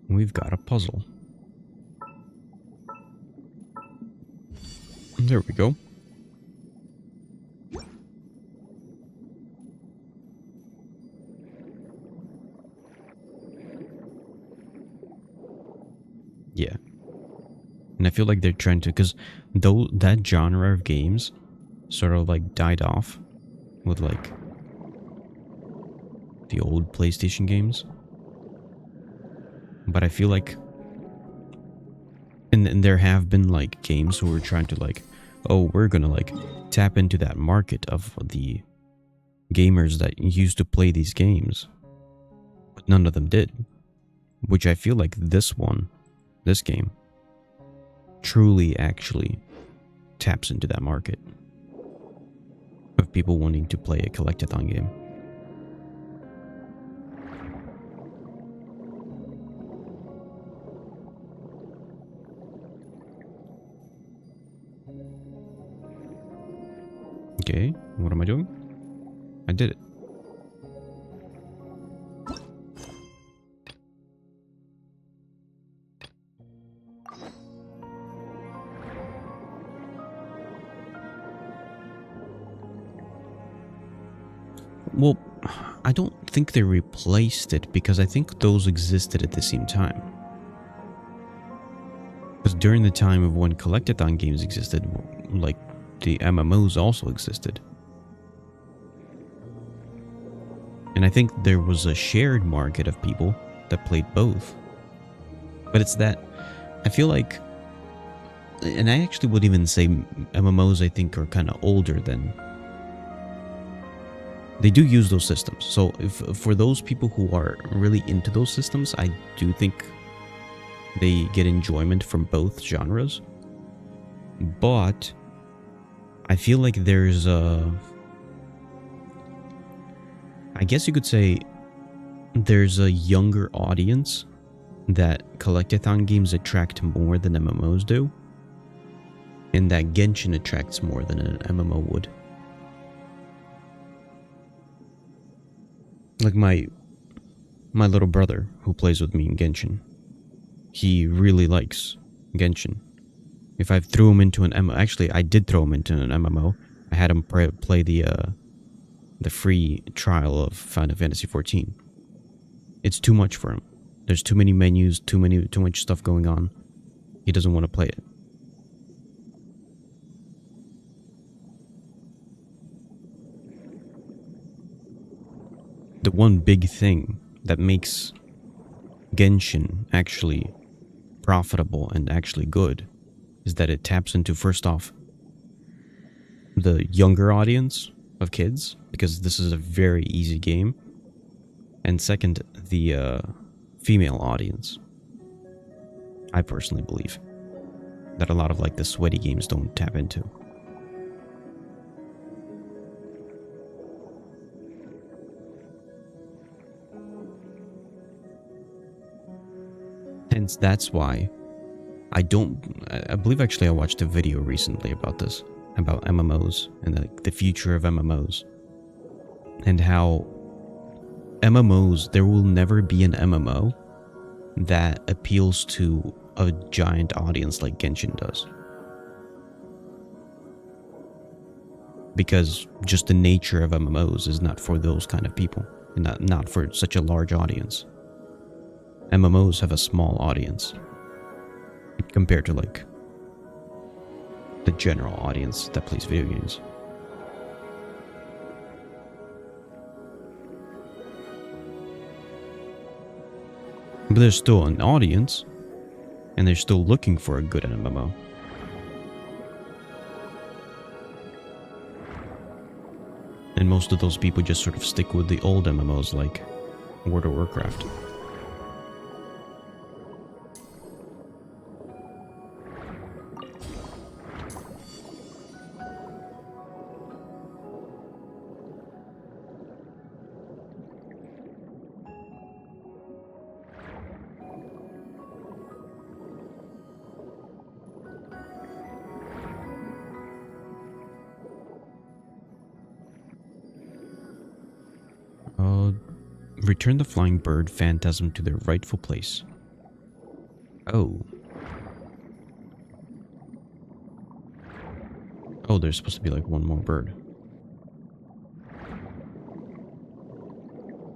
we've got a puzzle. There we go. Yeah. And I feel like they're trying to, because though that genre of games sort of like died off with like the old PlayStation games. But I feel like, and there have been like games who were trying to like, oh, we're gonna like tap into that market of the gamers that used to play these games. But none of them did. Which I feel like this game, truly actually taps into that market of people wanting to play a collectathon game. Okay, what am I doing? I did it. Well, I don't think they replaced it because I think those existed at the same time. Because during the time of when collectathon games existed, like the MMOs also existed. And I think there was a shared market of people that played both. But it's that, I feel like, and I actually would even say MMOs I think are kind of older than, they do use those systems. So if for those people who are really into those systems, I do think they get enjoyment from both genres. But I feel like there's a, I guess you could say there's a younger audience that collectathon games attract more than MMOs do. And that Genshin attracts more than an MMO would. Like my little brother who plays with me in Genshin. He really likes Genshin. If I threw him into an MMO, actually I did throw him into an MMO. I had him play the free trial of Final Fantasy XIV. It's too much for him. There's too many menus, too much stuff going on. He doesn't want to play it. The one big thing that makes Genshin actually profitable and actually good is that it taps into, first off, the younger audience of kids, because this is a very easy game. And second, the female audience. I personally believe that a lot of like the sweaty games don't tap into. Hence, that's why I believe actually I watched a video recently about this, about MMOs and the future of MMOs. And how MMOs, there will never be an MMO that appeals to a giant audience like Genshin does. Because just the nature of MMOs is not for those kind of people, and not for such a large audience. MMOs have a small audience compared to like the general audience that plays video games. But there's still an audience, and they're still looking for a good MMO. And most of those people just sort of stick with the old MMOs like World of Warcraft. Return the flying bird phantasm to their rightful place. Oh. Oh, there's supposed to be like one more bird.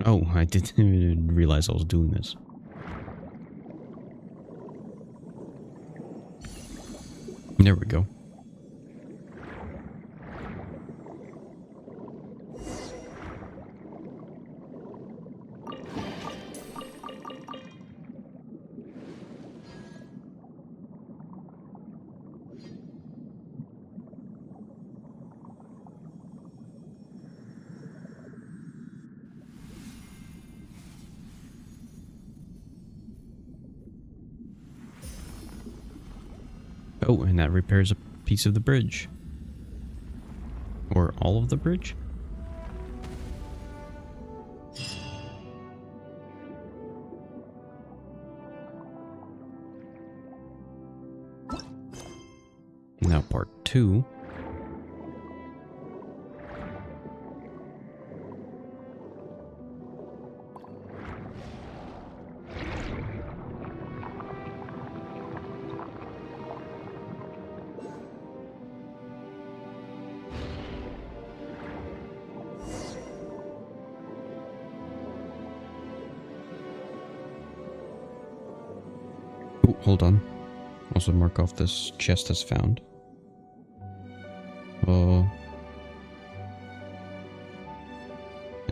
Oh, I didn't even realize I was doing this. There we go. Oh, and that repairs a piece of the bridge. Or all of the bridge? Now part 2. Oh, hold on. Also mark off this chest as found.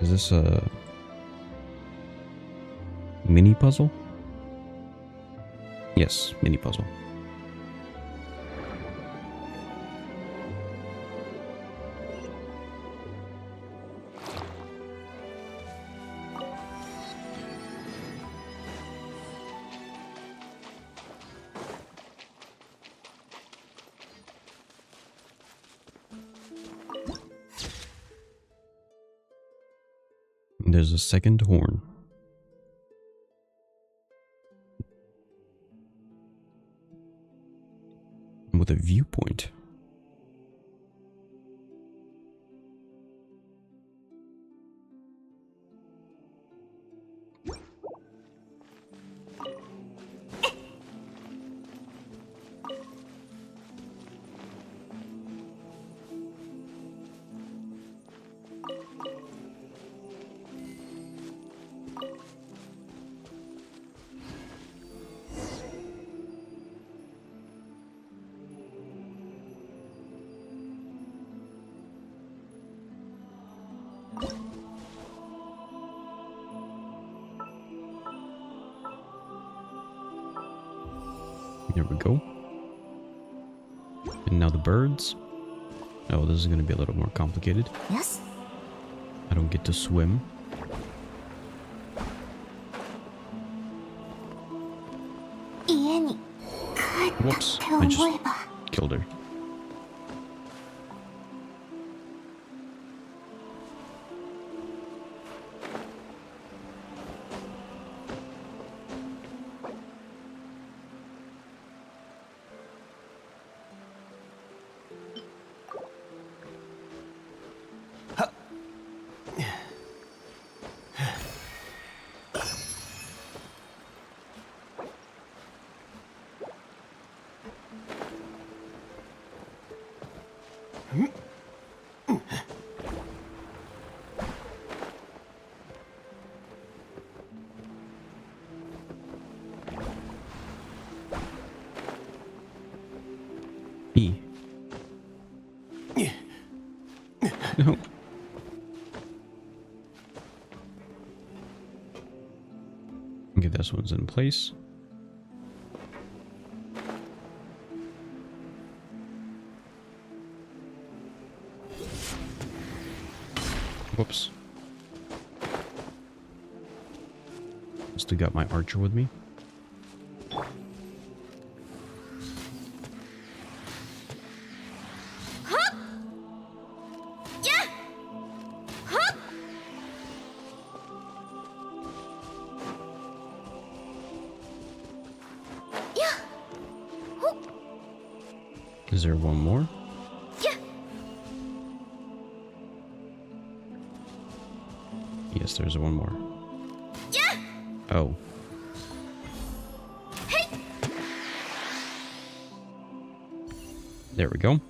Is this a mini puzzle? Yes, mini puzzle. There's a second horn. With a viewpoint. There we go. And now the birds. Oh, this is gonna be a little more complicated. Yes. I don't get to swim. Whoops, I just killed her. E. No. Okay, this one's in place. Whoops. Still got my archer with me. Is there one more? Yes, there's one more. Oh. There we go.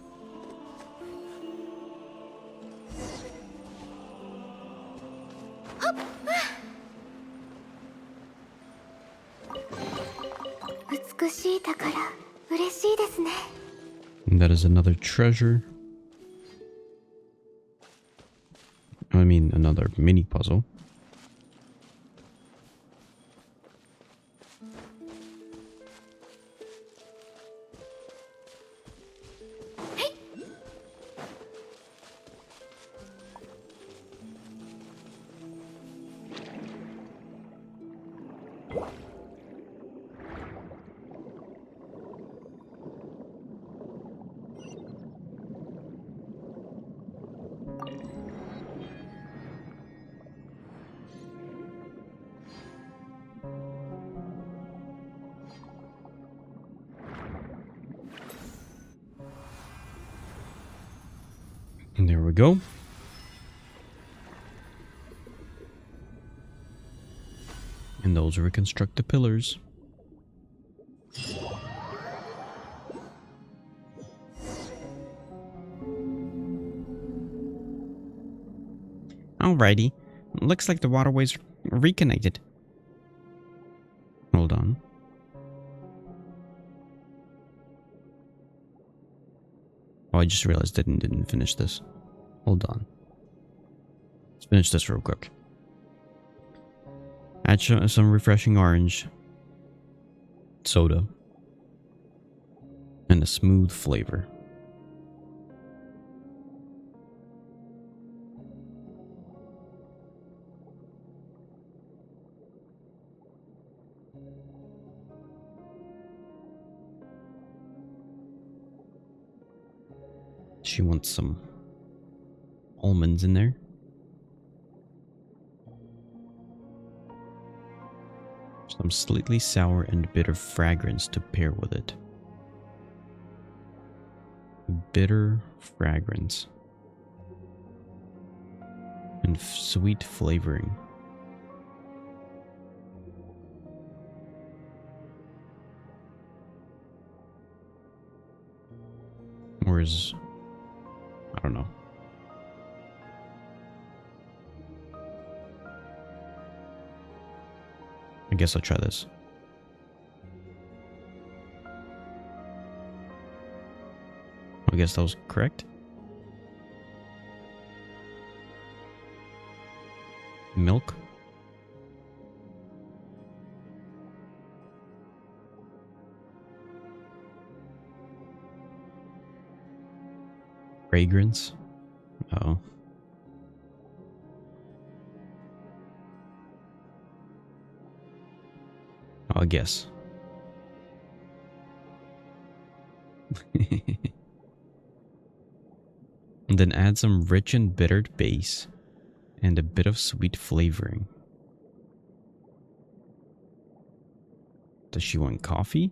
And that is another treasure. I mean, another mini puzzle. And there we go. And those reconstruct the pillars. Alrighty. Looks like the waterways are reconnected. Hold on. Oh, I just realized I didn't finish this. Hold on. Let's finish this real quick. Add some refreshing orange soda and a smooth flavor. She wants some almonds in there. Some slightly sour and bitter fragrance to pair with it. Bitter fragrance. And sweet flavoring. Or is... I don't know. I guess I'll try this. I guess that was correct. Milk. Fragrance? Oh. I guess. And then add some rich and bitter base and a bit of sweet flavoring. Does she want coffee?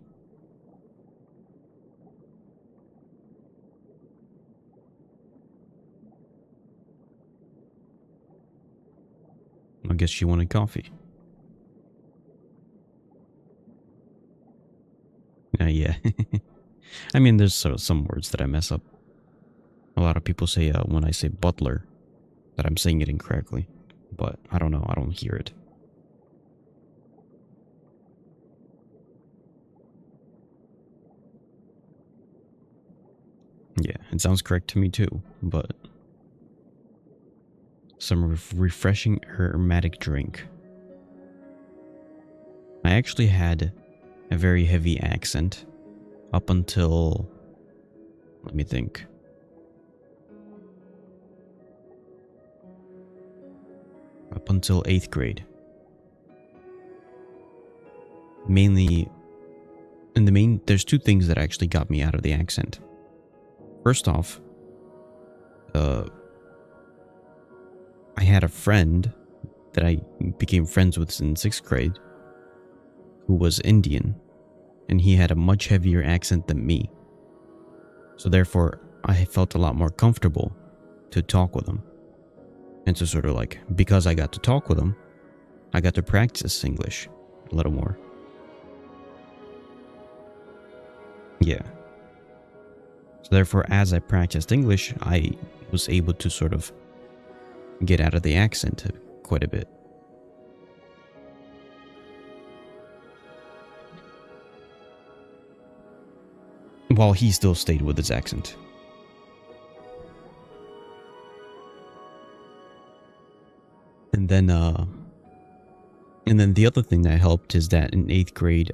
I guess she wanted coffee. Yeah. I mean, there's some words that I mess up. A lot of people say when I say butler that I'm saying it incorrectly. But I don't know. I don't hear it. Yeah, it sounds correct to me too, but some refreshing aromatic drink. I actually had a very heavy accent up until, let me think. Up until 8th grade. Mainly, there's two things that actually got me out of the accent. First off, I had a friend that I became friends with in 6th grade who was Indian, and he had a much heavier accent than me. So therefore, I felt a lot more comfortable to talk with him. And so sort of like, because I got to talk with him, I got to practice English a little more. Yeah. So therefore, as I practiced English, I was able to sort of get out of the accent quite a bit. While he still stayed with his accent. And then the other thing that helped is that in 8th grade,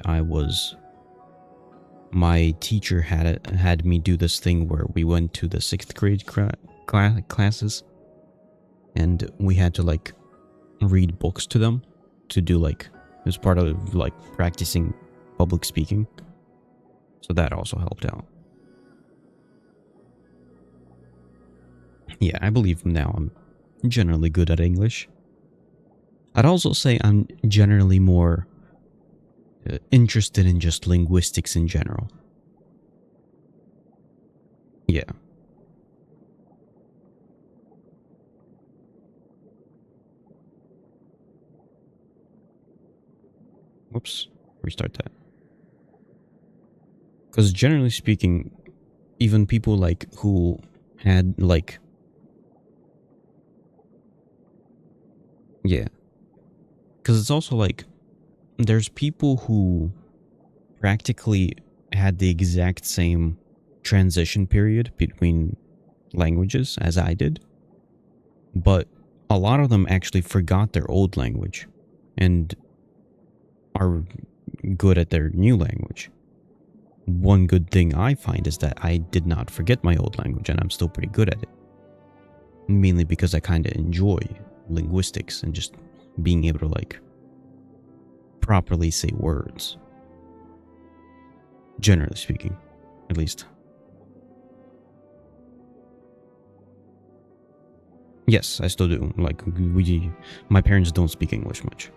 my teacher had me do this thing where we went to the 6th grade classes, and we had to like read books to them to do like, as part of like practicing public speaking. So that also helped out. Yeah, I believe now I'm generally good at English. I'd also say I'm generally more interested in just linguistics in general. Yeah. Whoops. Restart that. Because generally speaking, even people like who had like... Yeah. Because it's also like, there's people who practically had the exact same transition period between languages as I did. But a lot of them actually forgot their old language and are good at their new language. One good thing I find is that I did not forget my old language and I'm still pretty good at it. Mainly because I kind of enjoy linguistics and just being able to like properly say words. Generally speaking, at least. Yes, I still do. Like, my parents don't speak English much.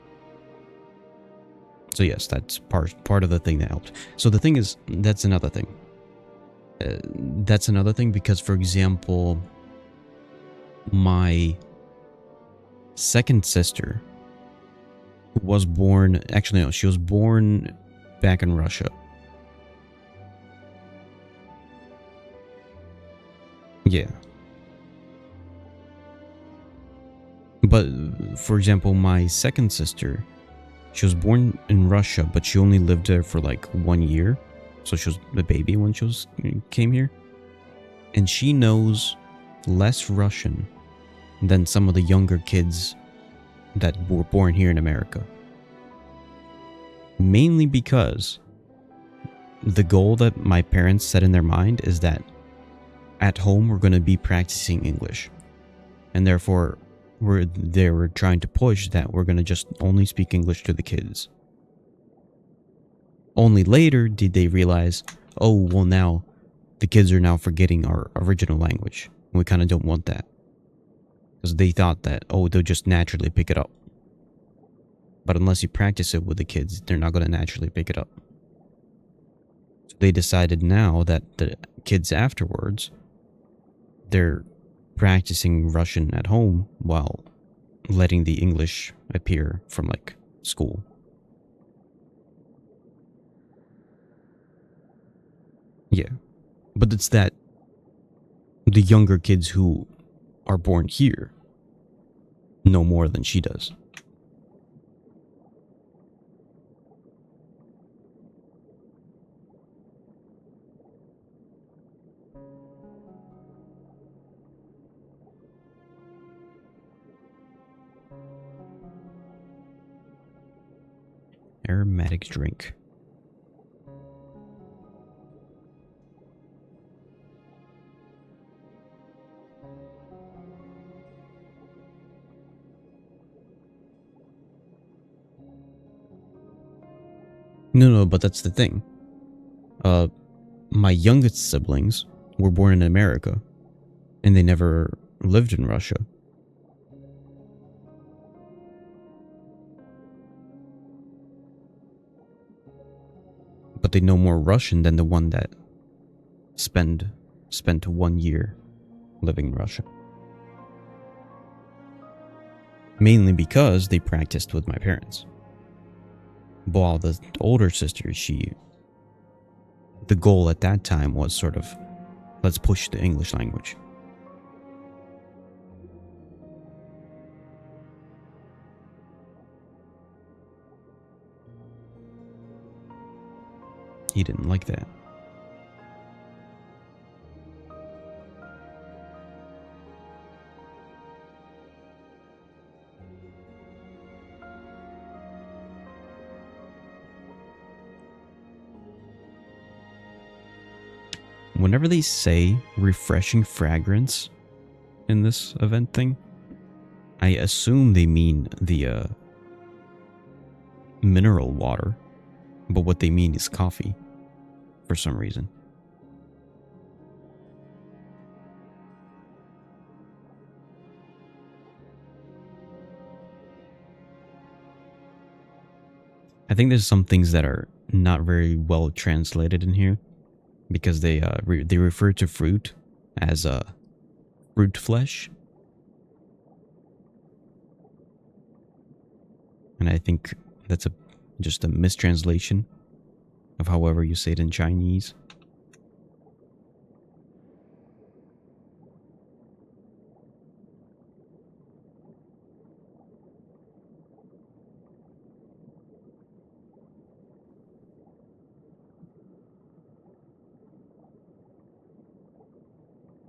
So yes, that's part of the thing that helped. So the thing is, that's another thing. That's another thing because, for example, my second sister was born... Actually, no, she was born back in Russia. Yeah. But, for example, my second sister, she was born in Russia, but she only lived there for like 1 year. So she was a baby when she came here. And she knows less Russian than some of the younger kids that were born here in America. Mainly because the goal that my parents set in their mind is that at home we're going to be practicing English. And therefore, they were trying to push that we're going to just only speak English to the kids. Only later did they realize, oh, well now, the kids are now forgetting our original language. And we kind of don't want that. Because they thought that, oh, they'll just naturally pick it up. But unless you practice it with the kids, they're not going to naturally pick it up. So they decided now that the kids afterwards, they're practicing Russian at home while letting the English appear from like school. Yeah, but it's that the younger kids who are born here know more than she does. Aromatic drink. No, but that's the thing. My youngest siblings were born in America, and they never lived in Russia. But they know more Russian than the one that spent 1 year living in Russia. Mainly because they practiced with my parents. While the older sister, the goal at that time was sort of, let's push the English language. He didn't like that. Whenever they say refreshing fragrance in this event thing, I assume they mean the mineral water, but what they mean is coffee for some reason. I think there's some things that are not very well translated in here, because they refer to fruit as fruit flesh, and I think that's just a mistranslation of however you say it in Chinese.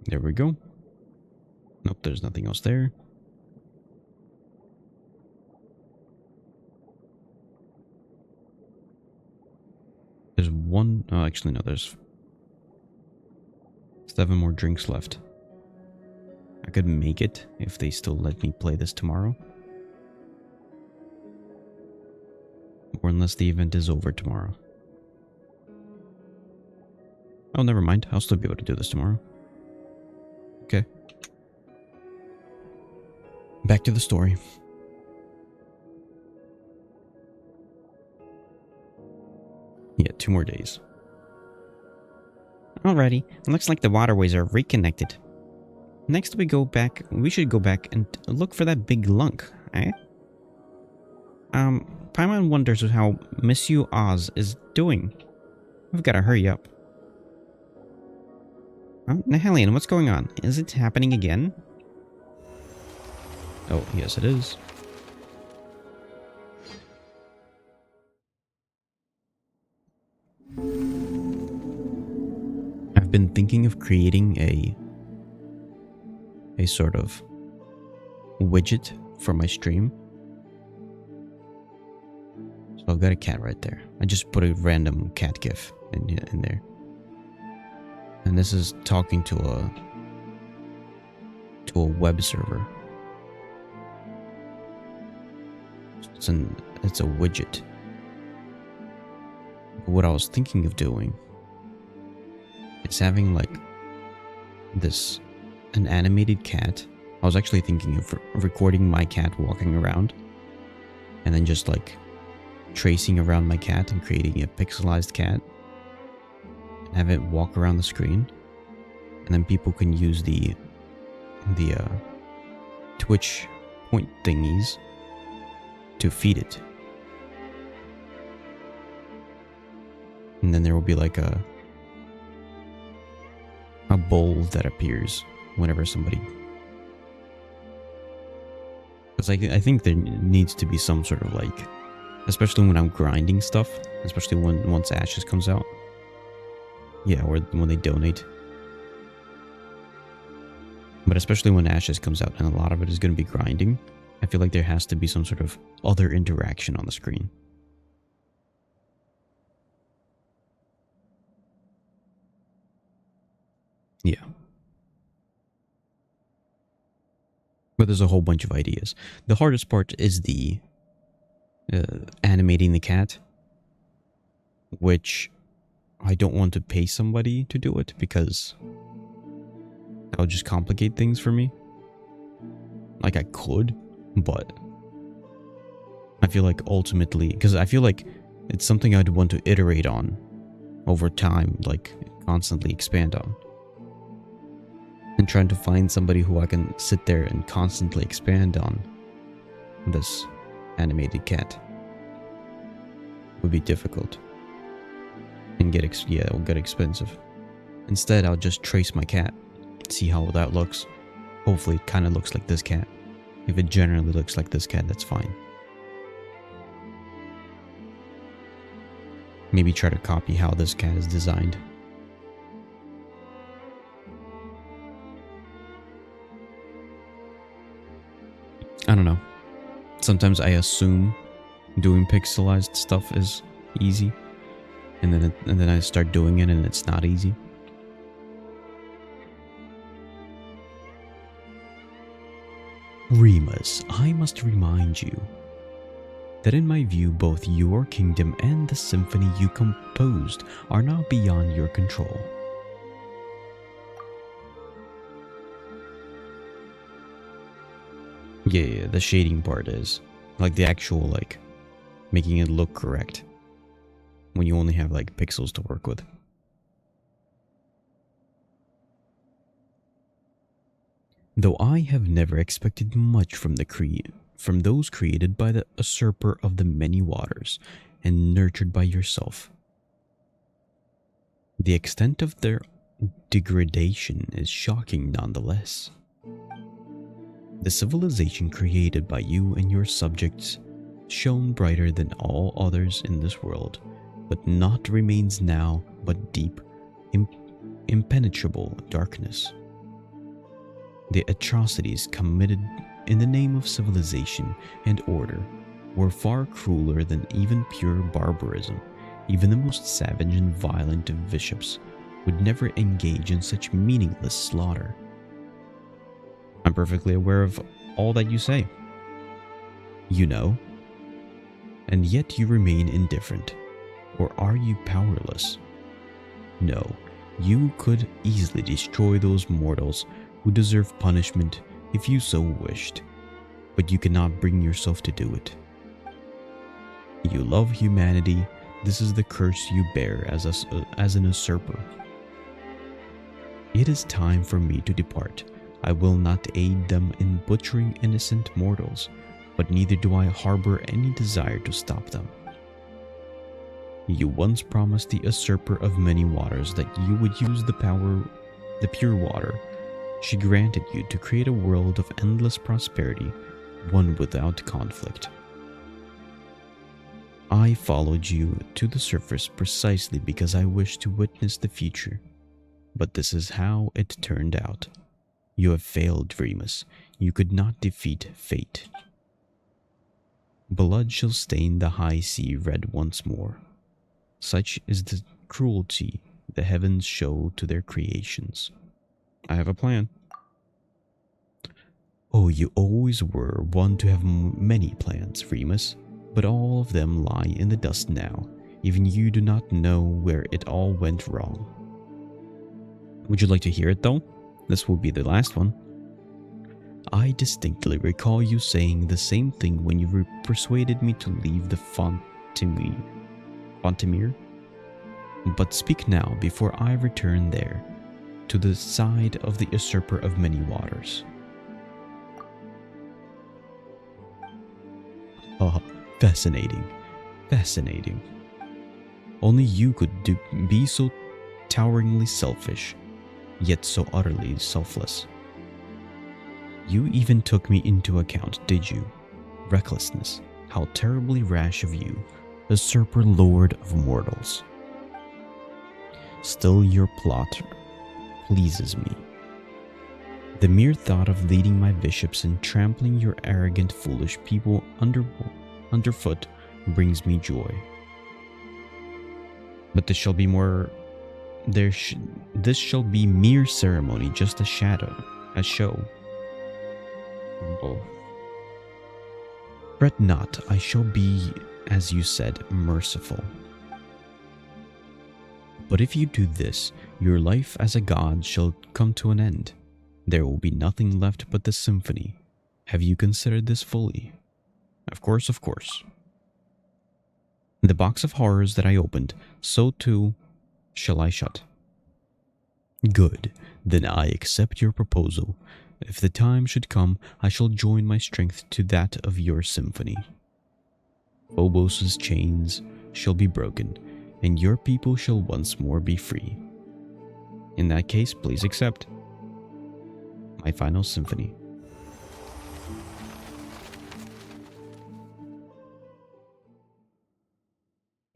There we go. Nope, there's nothing else there. There's one... Oh, actually, no, there's 7 more drinks left. I could make it if they still let me play this tomorrow. Or unless the event is over tomorrow. Oh, never mind. I'll still be able to do this tomorrow. Okay. Back to the story. Yeah, 2 more days. Alrighty, it looks like the waterways are reconnected. Next we should go back and look for that big lunk, eh? Paimon wonders how Monsieur Oz is doing. We've gotta hurry up. Oh, Nahelian, what's going on? Is it happening again? Oh, yes it is. I've been thinking of creating a sort of widget for my stream. So I've got a cat right there. I just put a random cat gif in there. And this is talking to to a web server. It's a widget. But what I was thinking of doing is having like an animated cat. I was actually thinking of recording my cat walking around and then just like tracing around my cat and creating a pixelized cat and have it walk around the screen, and then people can use the Twitch point thingies to feed it, and then there will be like a bowl that appears whenever somebody, because I think there needs to be some sort of like, especially when I'm grinding stuff, especially once Ashes comes out, yeah, or when they donate, but especially when Ashes comes out and a lot of it is going to be grinding, I feel like there has to be some sort of other interaction on the screen. Yeah. But there's a whole bunch of ideas. The hardest part is the animating the cat, which I don't want to pay somebody to do it because that'll just complicate things for me. Like I could, but I feel like ultimately, because I feel like it's something I'd want to iterate on over time, like constantly expand on. And trying to find somebody who I can sit there and constantly expand on this animated cat would be difficult and it'll get expensive. Instead, I'll just trace my cat, see how that looks. Hopefully it kind of looks like this cat. If it generally looks like this cat, that's fine. Maybe try to copy how this cat is designed. I don't know. Sometimes I assume doing pixelized stuff is easy, and then I start doing it and it's not easy. Remus, I must remind you that in my view both your kingdom and the symphony you composed are now beyond your control. Yeah, the shading part is like the actual like making it look correct when you only have like pixels to work with. Though I have never expected much from those created by the usurper of the many waters and nurtured by yourself. The extent of their degradation is shocking nonetheless. The civilization created by you and your subjects shone brighter than all others in this world, but naught remains now but deep, impenetrable darkness. The atrocities committed in the name of civilization and order were far crueler than even pure barbarism. Even the most savage and violent of bishops would never engage in such meaningless slaughter. I'm perfectly aware of all that you say. You know, and yet you remain indifferent. Or are you powerless? No, you could easily destroy those mortals who deserve punishment if you so wished, but you cannot bring yourself to do it. You love humanity. This is the curse you bear as an usurper. It is time for me to depart. I will not aid them in butchering innocent mortals, but neither do I harbor any desire to stop them. You once promised the usurper of many waters that you would use the pure water she granted you to create a world of endless prosperity, one without conflict. I followed you to the surface precisely because I wished to witness the future, but this is how it turned out. You have failed, Remus. You could not defeat fate. Blood shall stain the high sea red once more. Such is the cruelty the heavens show to their creations. I have a plan. Oh, you always were one to have many plans, Remus, but all of them lie in the dust now. Even you do not know where it all went wrong. Would you like to hear it though? This will be the last one. I distinctly recall you saying the same thing when you persuaded me to leave the Fontemir. But speak now before I return there, to the side of the usurper of many waters. Ah, fascinating. Fascinating. Only you could be so toweringly selfish, yet so utterly selfless. You even took me into account, did you? Recklessness, how terribly rash of you, usurper lord of mortals. Still your plot pleases me. The mere thought of leading my bishops and trampling your arrogant, foolish people underfoot brings me joy. But this shall be this shall be mere ceremony, just a show. Oh. Fret not, I shall be, as you said, merciful. But if you do this, your life as a god shall come to an end. There will be nothing left but the symphony. Have you considered this fully? Of course, of course. The box of horrors that I opened, so too shall I shut. Good, then I accept your proposal. If the time should come, I shall join my strength to that of your symphony. Phobos's chains shall be broken, and your people shall once more be free. In that case, please accept my final symphony.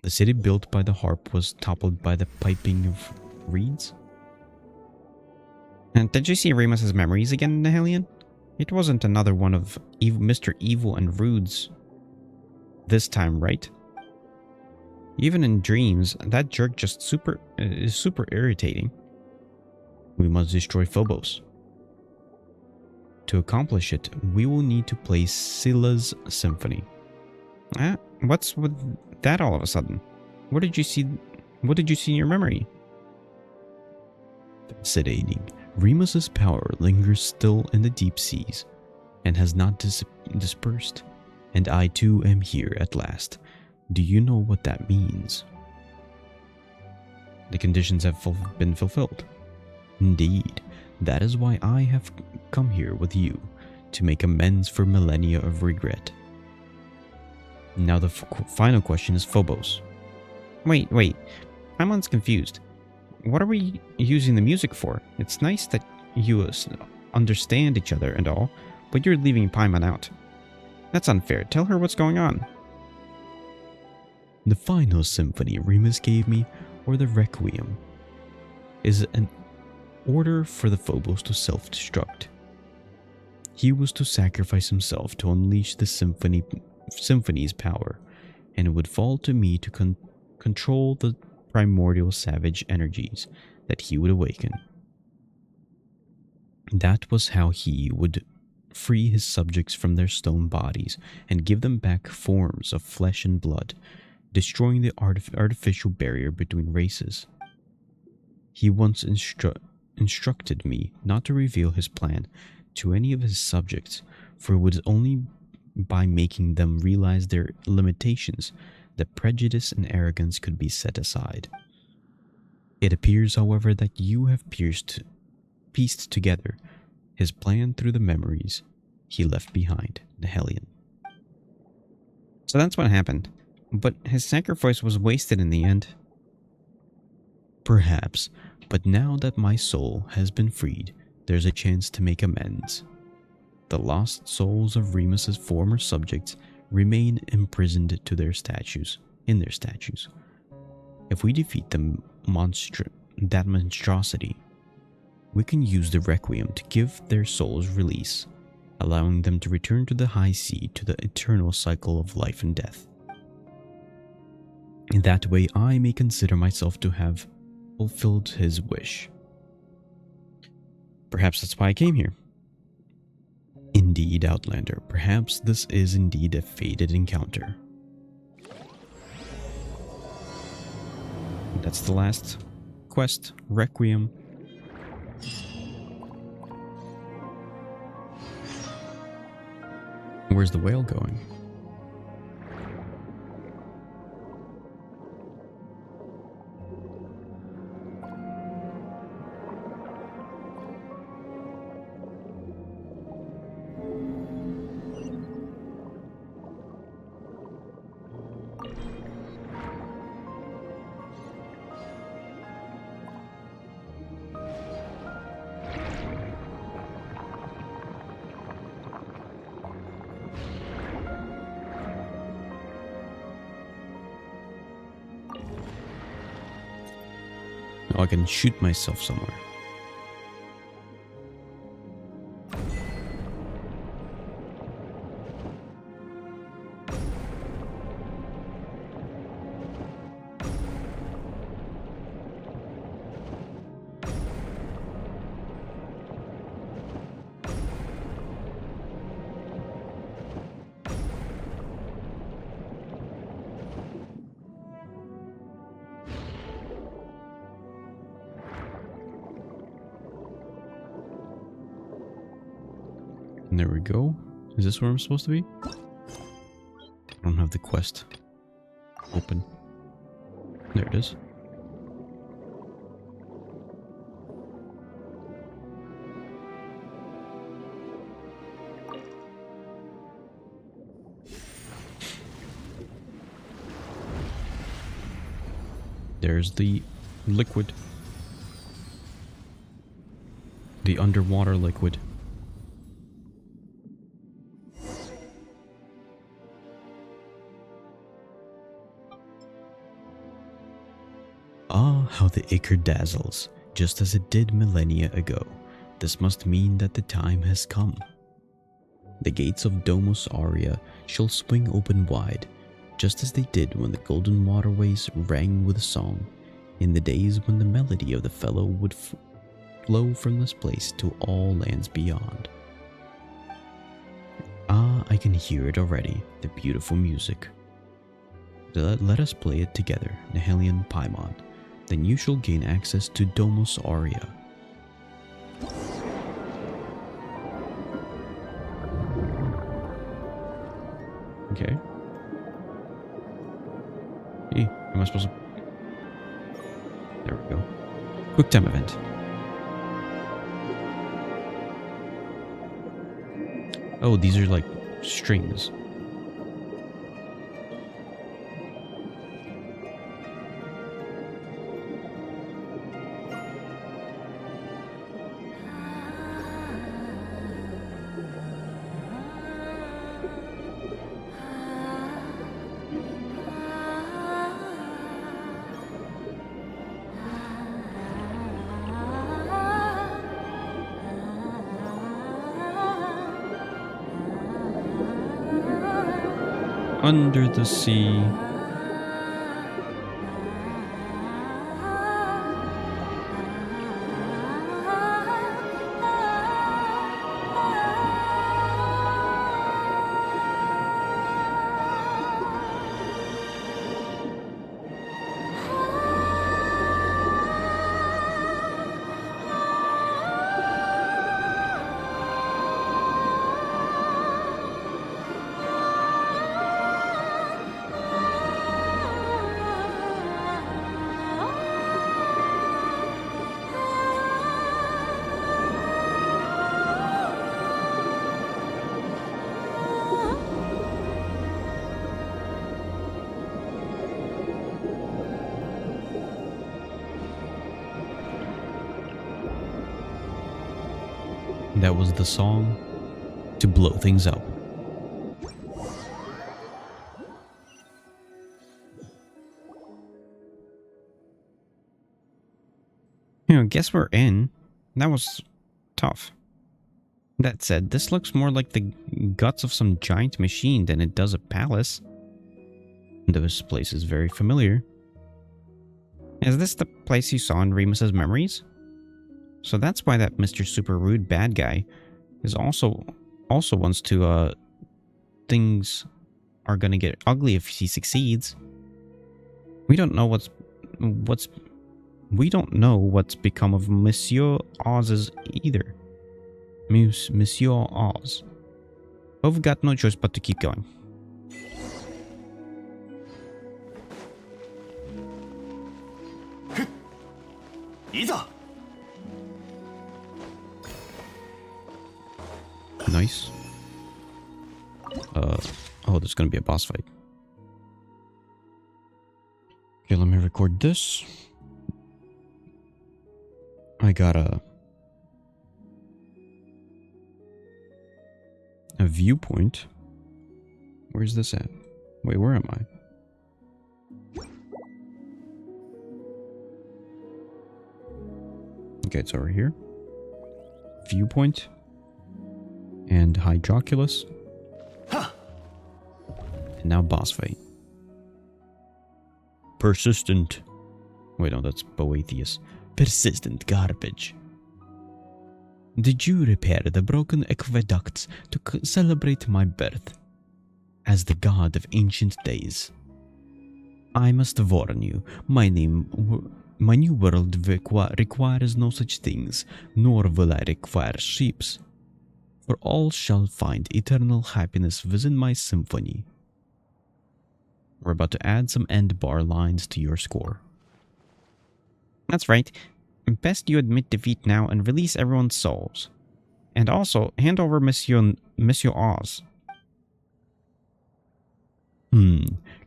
The city built by the harp was toppled by the piping of reeds. And did you see Remus's memories again, Nihilion? It wasn't another one of Mr. Evil and Rude's this time, right? Even in dreams, that jerk just is super irritating. We must destroy Phobos. To accomplish it, we will need to play Scylla's symphony. What's with that all of a sudden? What did you see in your memory? Fascinating. Remus's power lingers still in the deep seas and has not dispersed. And I too am here at last. Do you know what that means? The conditions have been fulfilled. Indeed, that is why I have come here with you, to make amends for millennia of regret. Now the final question is Phobos. Wait, I'm confused. What are we using the music for? It's nice that you understand each other and all, but you're leaving Paimon out. That's unfair. Tell her what's going on. The final symphony Remus gave me, or the Requiem, is an order for the Phobos to self-destruct. He was to sacrifice himself to unleash the symphony's power, and it would fall to me to control the primordial savage energies that he would awaken. That was how he would free his subjects from their stone bodies and give them back forms of flesh and blood, destroying the artificial barrier between races. He once instructed me not to reveal his plan to any of his subjects, for it was only by making them realize their limitations that prejudice and arrogance could be set aside. It appears, however, that you have pieced together his plan through the memories he left behind, Nihilion. So that's what happened. But his sacrifice was wasted in the end. Perhaps, but now that my soul has been freed, there's a chance to make amends. The lost souls of Remus's former subjects remain imprisoned in their statues. If we defeat that monstrosity, we can use the Requiem to give their souls release, allowing them to return to the high sea, to the eternal cycle of life and death. In that way, I may consider myself to have fulfilled his wish. Perhaps that's why I came here. Indeed. indeed, Outlander. Perhaps this is indeed a fated encounter. That's the last quest, Requiem. Where's the whale going? Oh, I can shoot myself somewhere. And there we go. Is this where I'm supposed to be? I don't have the quest open. There it is. There's the liquid. The underwater liquid. Ah, how the ichor dazzles, just as it did millennia ago. This must mean that the time has come. The gates of Domus Aurea shall swing open wide, just as they did when the golden waterways rang with song, in the days when the melody of the fellow would flow from this place to all lands beyond. Ah, I can hear it already, the beautiful music. Let us play it together, Nihilian Paimon. Then you shall gain access to Domus Aurea. Okay. Hey, am I supposed to... There we go. Quick time event. Oh, these are like strings. Under the sea. That was the song to blow things up. Guess we're in. That was tough. That said, this looks more like the guts of some giant machine than it does a palace. This place is very familiar. Is this the place you saw in Remus's memories? So that's why that Mr. Super Rude bad guy is also also wants to, things are gonna get ugly if he succeeds. We don't know we don't know what's become of Monsieur Oz's either. Monsieur Oz. But we've got no choice but to keep going. Nice. Oh, there's gonna be a boss fight. Okay, let me record this. I got a viewpoint. Where's this at? Wait, where am I? Okay, it's over here. Viewpoint. And Hydroculus. And now boss fight. Persistent. Wait, no, that's Boethius. Persistent garbage. Did you repair the broken aqueducts to celebrate my birth? As the god of ancient days. I must warn you, my new world requires no such things, nor will I require ships. For all shall find eternal happiness within my symphony. We're about to add some end bar lines to your score. That's right. Best you admit defeat now and release everyone's souls. And also, hand over Monsieur Oz.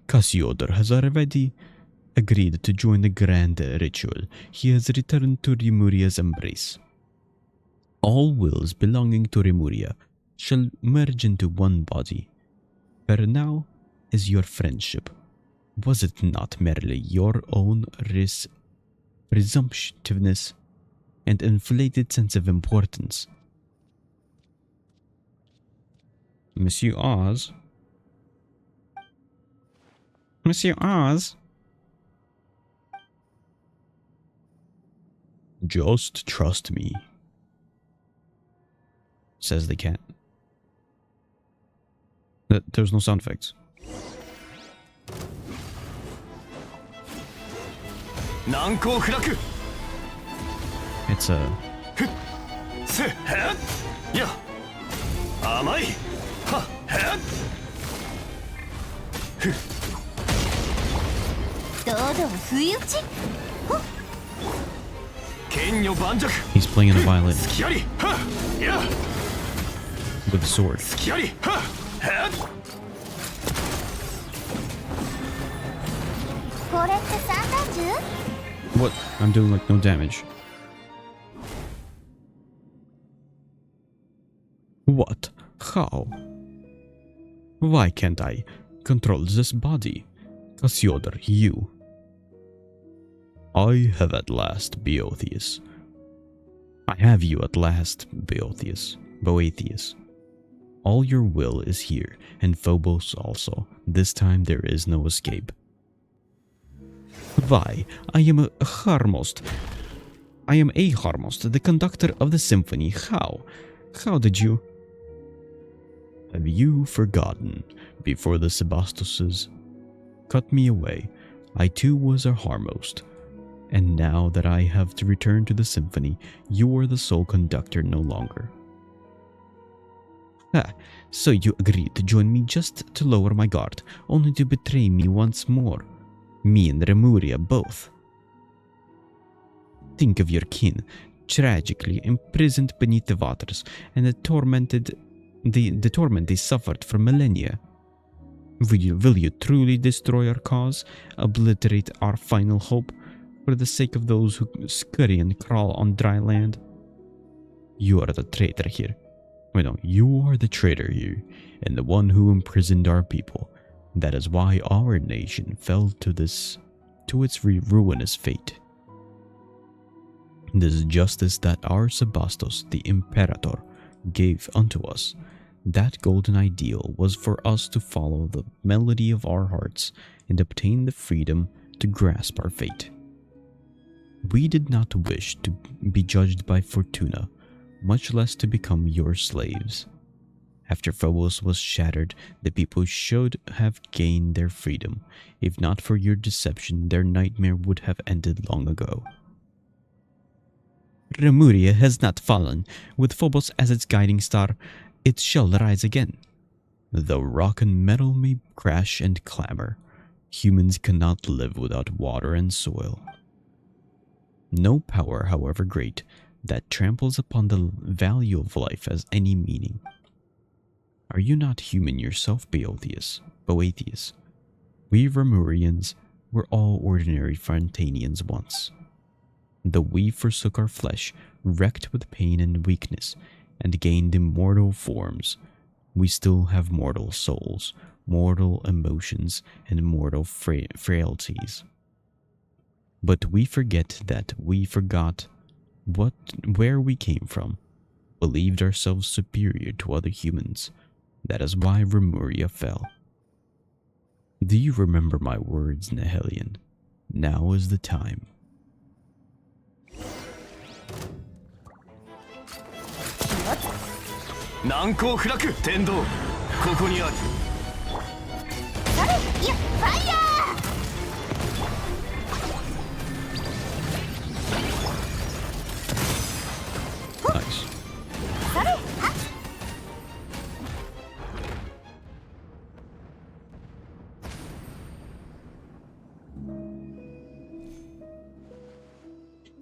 Cassiodor has already agreed to join the grand ritual. He has returned to Rimuria's embrace. All wills belonging to Rimuria shall merge into one body. For now is your friendship. Was it not merely your own presumptiveness and inflated sense of importance? Monsieur Oz? Monsieur Oz? Just trust me, says the cat. There's no sound effects. It's a... He's playing a violin with a sword. What? I'm doing like no damage. What? How? Why can't I control this body? Cassiodor, you. I have at last, Boethius. I have you at last, Boethius. All your will is here, and Phobos also. This time there is no escape. Why, I am a Harmost, the conductor of the symphony. How? How did you... Have you forgotten, before the Sebastoses cut me away, I too was a Harmost. And now that I have to return to the symphony, you are the sole conductor no longer. Ah, so you agreed to join me just to lower my guard, only to betray me once more. Me and Remuria both. Think of your kin, tragically imprisoned beneath the waters, and the torment they suffered for millennia. Will you truly destroy our cause, obliterate our final hope, for the sake of those who scurry and crawl on dry land? You are the traitor here. Wait, no, you are the traitor here, and the one who imprisoned our people. That is why our nation fell to its ruinous fate. This justice that our Sebastos, the Imperator, gave unto us, that golden ideal was for us to follow the melody of our hearts and obtain the freedom to grasp our fate. We did not wish to be judged by Fortuna, much less to become your slaves. After Phobos was shattered, the people should have gained their freedom. If not for your deception, their nightmare would have ended long ago. Remuria has not fallen. With Phobos as its guiding star, it shall rise again. Though rock and metal may crash and clamor, humans cannot live without water and soil. No power, however great, that tramples upon the value of life has any meaning. Are you not human yourself, Boethius? We Remurians were all ordinary Frontanians once. Though we forsook our flesh, wrecked with pain and weakness, and gained immortal forms, we still have mortal souls, mortal emotions, and mortal frailties. But we forget that we forgot where we came from, believed ourselves superior to other humans. That is why Remuria fell. Do you remember my words, Nihilion? Now is the time. Nanko Furaku Tendo, ここにある。それいやファイヤー Nice. それは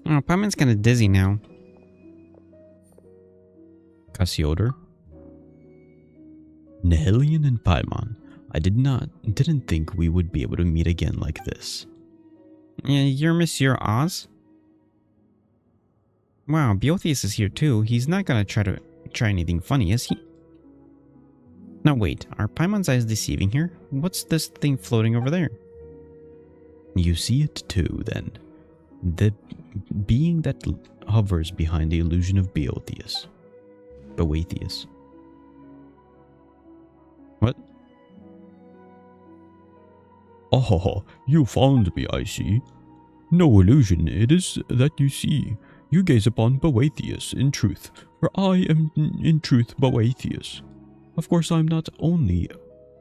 Oh, Paimon's kind of dizzy now. Cassiodor? Nihilion and Paimon, I didn't think we would be able to meet again like this. Yeah, you're Monsieur Oz? Wow, Boethius is here too. He's not gonna try anything funny, is he? No, wait, are Paimon's eyes deceiving here? What's this thing floating over there? You see it too, then. The being that hovers behind the illusion of Boethius. What? Oh, you found me, I see. No illusion it is that you see. You gaze upon Boethius in truth, for I am in truth Boethius. Of course, I'm not only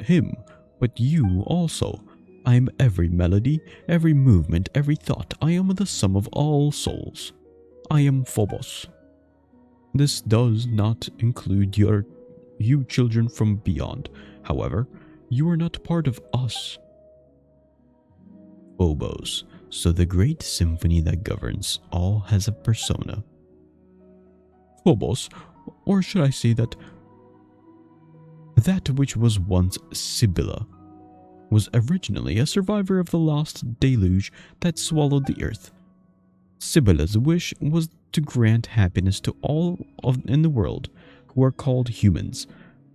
him, but you also. I am every melody, every movement, every thought. I am the sum of all souls. I am Phobos. This does not include you children from beyond. However, you are not part of us. Phobos, so the great symphony that governs all has a persona. Phobos, or should I say that which was once Sibylla, was originally a survivor of the lost deluge that swallowed the earth. Sibylla's wish was to grant happiness to all in the world who are called humans,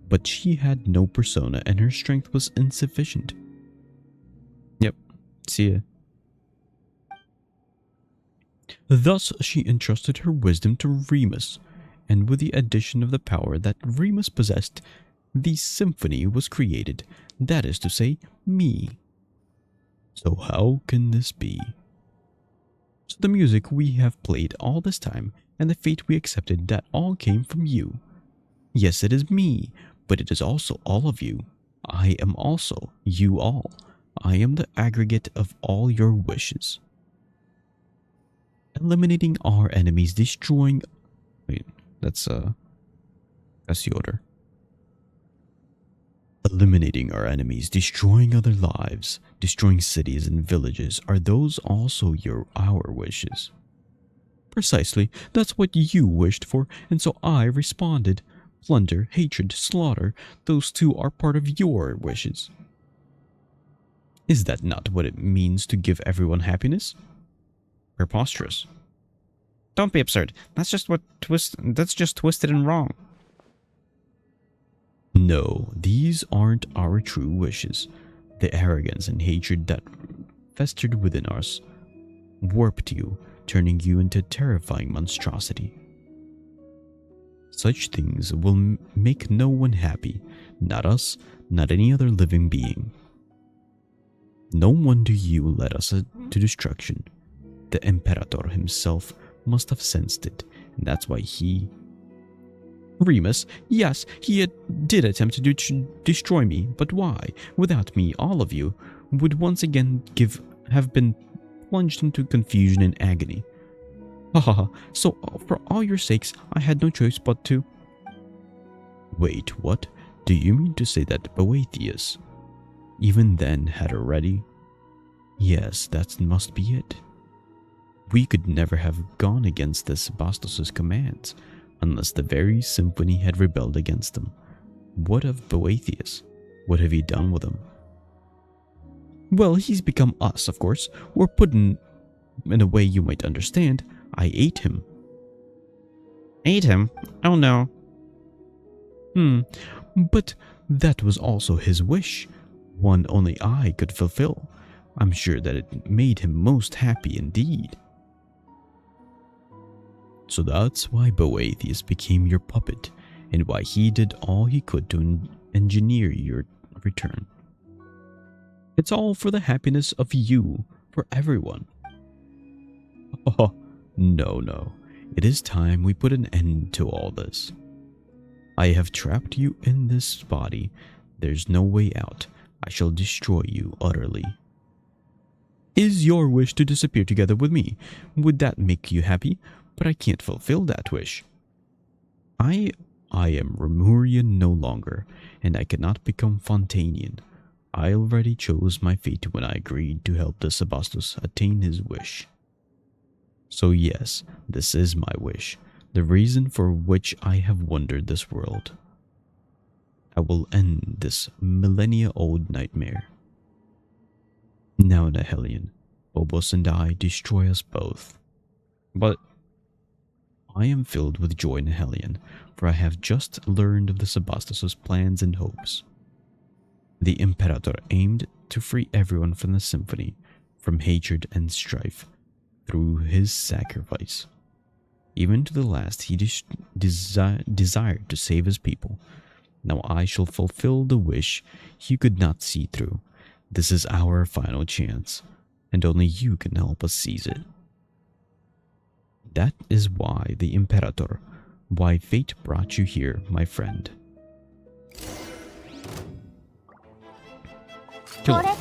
but she had no persona and her strength was insufficient. Yep, see ya. Thus she entrusted her wisdom to Remus, and with the addition of the power that Remus possessed, the symphony was created, that is to say, me. So how can this be? So the music we have played all this time, and the fate we accepted, that all came from you. Yes, it is me, but it is also all of you. I am also you all. I am the aggregate of all your wishes. Eliminating our enemies, destroying... Wait, that's Cassiodor. Eliminating our enemies, destroying other lives, destroying cities and villages, are those also our wishes? Precisely, that's what you wished for, and so I responded. Plunder, hatred, slaughter, those two are part of your wishes. Is that not what it means to give everyone happiness? Preposterous. Don't be absurd. That's just twisted and wrong. No, these aren't our true wishes. The arrogance and hatred that festered within us warped you, turning you into a terrifying monstrosity. Such things will make no one happy, not us, not any other living being. No wonder you led us to destruction. The Imperator himself must have sensed it, and that's why he... Remus, yes, he did attempt to destroy me, but why? Without me, all of you would once again have been plunged into confusion and agony. Ha ha ha, so for all your sakes, I had no choice but to... Wait, what? Do you mean to say that Boethius, even then, had already... Yes, that must be it. We could never have gone against this Bastos' commands, unless the very symphony had rebelled against them. What of Boethius? What have you done with him? Well, he's become us, of course, or put in a way you might understand. I ate him. Ate him? Oh no. But that was also his wish, one only I could fulfill. I'm sure that it made him most happy indeed. So that's why Boethius became your puppet, and why he did all he could to engineer your return. It's all for the happiness of you, for everyone. Oh, no. It is time we put an end to all this. I have trapped you in this body. There's no way out. I shall destroy you utterly. Is your wish to disappear together with me? Would that make you happy? But I can't fulfill that wish. I am Remurian no longer, and I cannot become Fontanian. I already chose my fate when I agreed to help the Sebastos attain his wish. So yes, this is my wish, the reason for which I have wandered this world. I will end this millennia-old nightmare. Now, Nihilion, Phobos and I destroy us both. But I am filled with joy, Nihilion, for I have just learned of the Sebastos' plans and hopes. The Imperator aimed to free everyone from the symphony, from hatred and strife, through his sacrifice. Even to the last he desired to save his people. Now I shall fulfill the wish he could not see through. This is our final chance, and only you can help us seize it. That is why the Imperator, why fate brought you here, my friend. Kill him.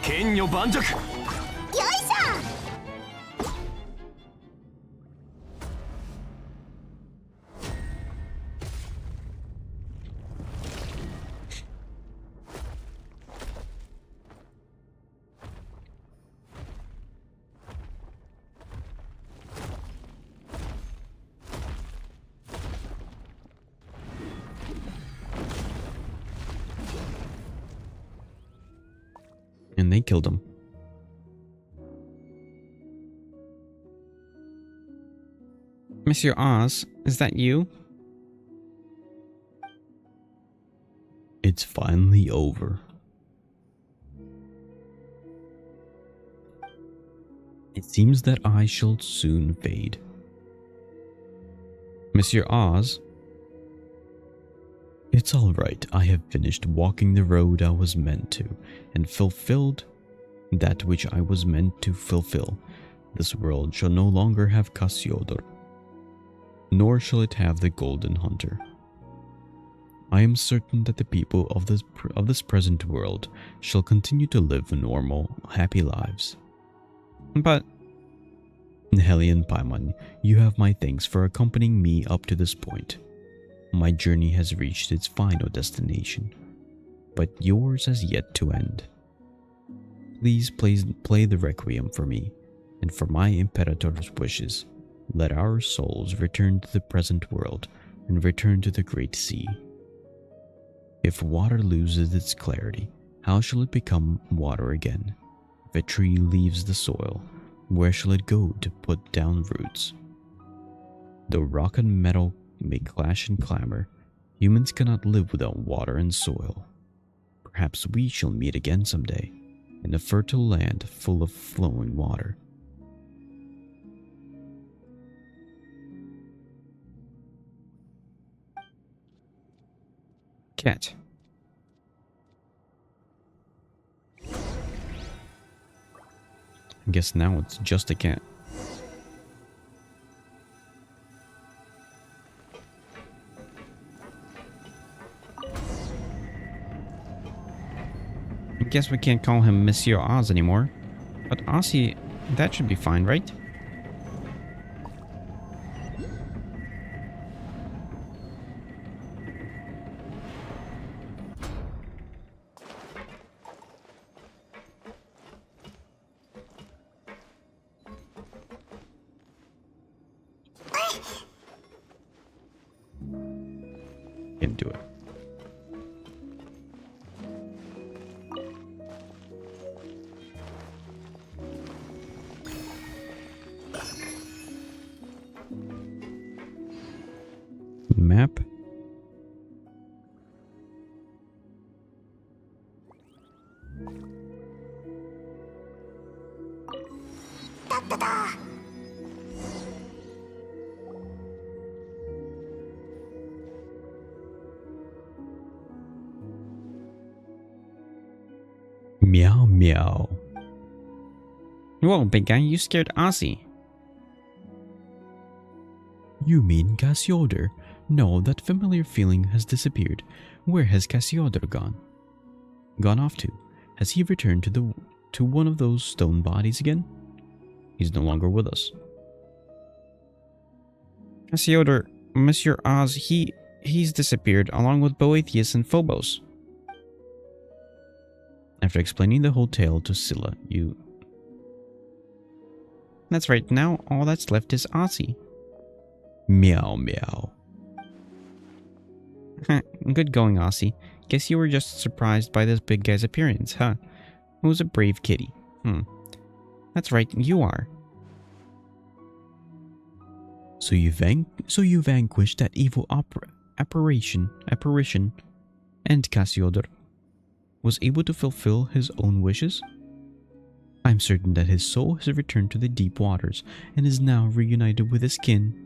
剣女盤石。And they killed him. Monsieur Oz, is that you? It's finally over. It seems that I shall soon fade. Monsieur Oz? It's all right. I have finished walking the road I was meant to, and fulfilled that which I was meant to fulfill. This world shall no longer have Cassiodor, nor shall it have the Golden Hunter. I am certain that the people of this present world shall continue to live normal, happy lives. But, Nihilion Paimon, you have my thanks for accompanying me up to this point. My journey has reached its final destination, but yours has yet to end. Please play the Requiem for me, and for my Imperator's wishes. Let our souls return to the present world and return to the Great Sea. If water loses its clarity, how shall it become water again? If a tree leaves the soil, where shall it go to put down roots? Though rock and metal may clash and clamor, humans cannot live without water and soil. Perhaps we shall meet again someday, in a fertile land full of flowing water. Cat. I guess now it's just a cat. guess we can't call him Monsieur Oz anymore. But Ozzy, that should be fine, right? Can't do it. Map. Meow meow. Whoa, big guy, you scared Ozzy. You mean Cassiodor? No, that familiar feeling has disappeared. Where has Cassiodor gone? Gone off to? Has he returned to one of those stone bodies again? He's no longer with us. Cassiodor, Monsieur Oz, he's disappeared along with Boethius and Phobos. After explaining the whole tale to Scylla, you... That's right, now all that's left is Ozzy. Meow meow. Good going, Ozzy. Guess you were just surprised by this big guy's appearance, huh? Who's a brave kitty? That's right, you are. So you vanquished that evil apparition, and Cassiodor was able to fulfill his own wishes? I'm certain that his soul has returned to the deep waters and is now reunited with his kin.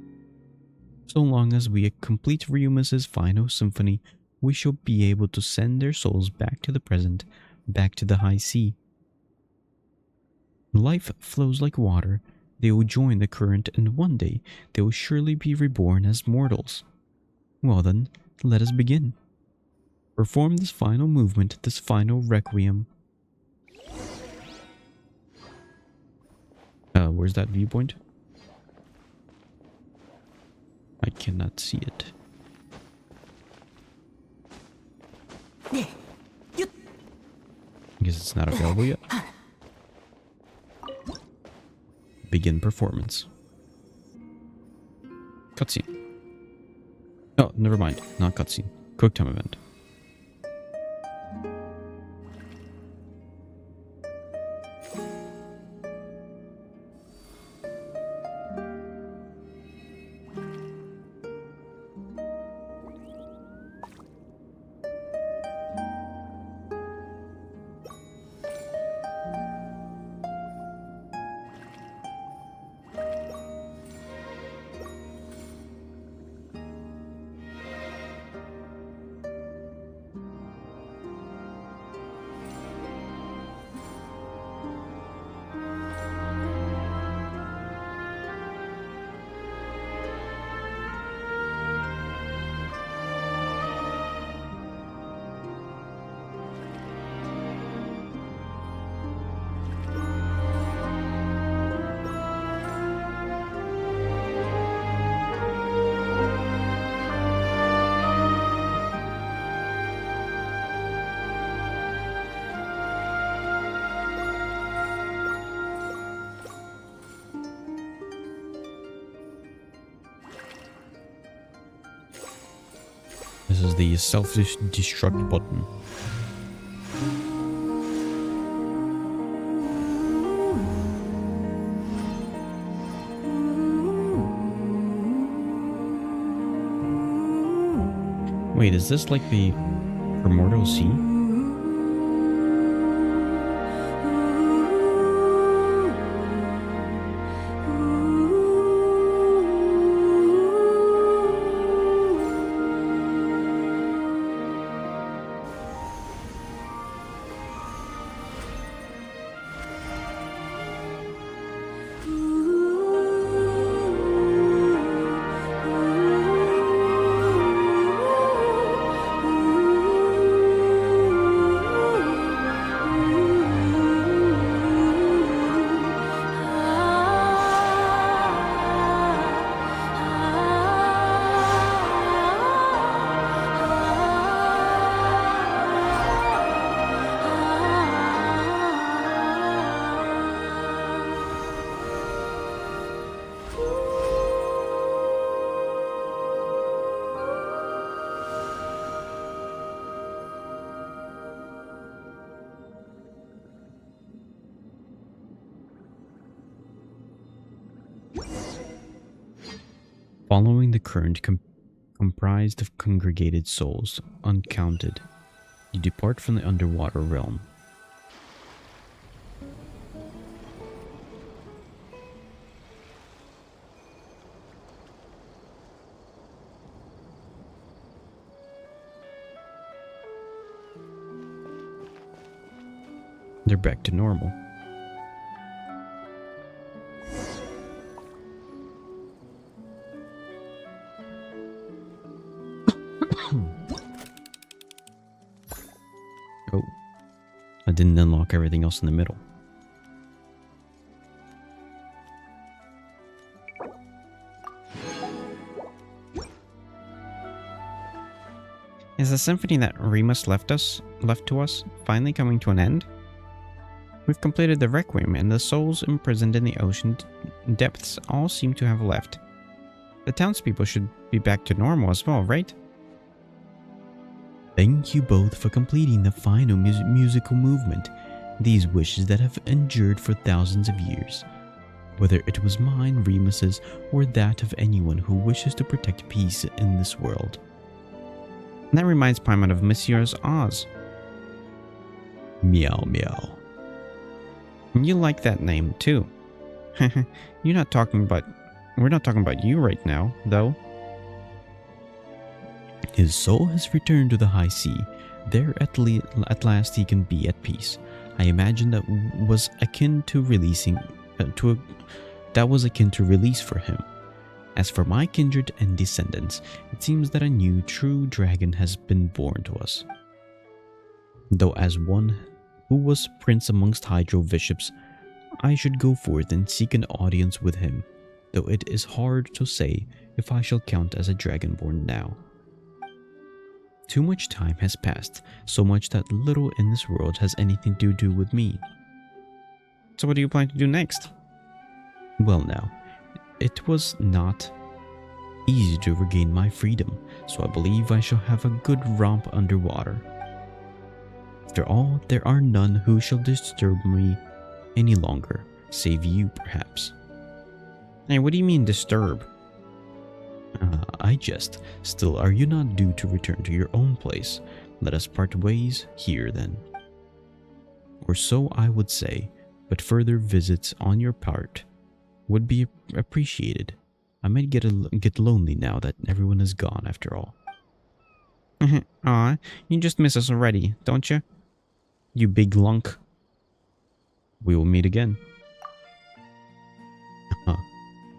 So long as we complete Ryuma's final symphony, we shall be able to send their souls back to the present, back to the high sea. Life flows like water. They will join the current, and one day they will surely be reborn as mortals. Well then, let us begin. Perform this final movement, this final requiem. Where's that viewpoint? I cannot see it. I guess it's not available yet. Begin performance. Cutscene. Oh, never mind. Not cutscene. QuickTime event. This is the self-destruct button. Wait, is this like the Primordial Sea? Following the current comprised of congregated souls, uncounted, you depart from the underwater realm. They're back to normal. Oh, I didn't unlock everything else in the middle. Is the symphony that Remus left to us finally coming to an end? We've completed the Requiem, and the souls imprisoned in the ocean depths all seem to have left. The townspeople should be back to normal as well, right? Thank you both for completing the final musical movement, these wishes that have endured for thousands of years. Whether it was mine, Remus's, or that of anyone who wishes to protect peace in this world. And that reminds Paimon of Monsieur's Oz. Meow meow. You like that name too. We're not talking about you right now, though. His soul has returned to the high sea. There at last he can be at peace. I imagine that was akin to release for him. As for my kindred and descendants, it seems that a new true dragon has been born to us. Though as one who was prince amongst Hydro bishops, I should go forth and seek an audience with him, though it is hard to say if I shall count as a dragonborn now. Too much time has passed, so much that little in this world has anything to do with me. So what do you plan to do next? Well now, it was not easy to regain my freedom, so I believe I shall have a good romp underwater. After all, there are none who shall disturb me any longer, save you perhaps. Hey, what do you mean disturb? I jest. Still, are you not due to return to your own place? Let us part ways here then. Or so I would say, but further visits on your part would be appreciated. I might get lonely now that everyone is gone after all. Aw, you just miss us already, don't you? You big lunk. We will meet again.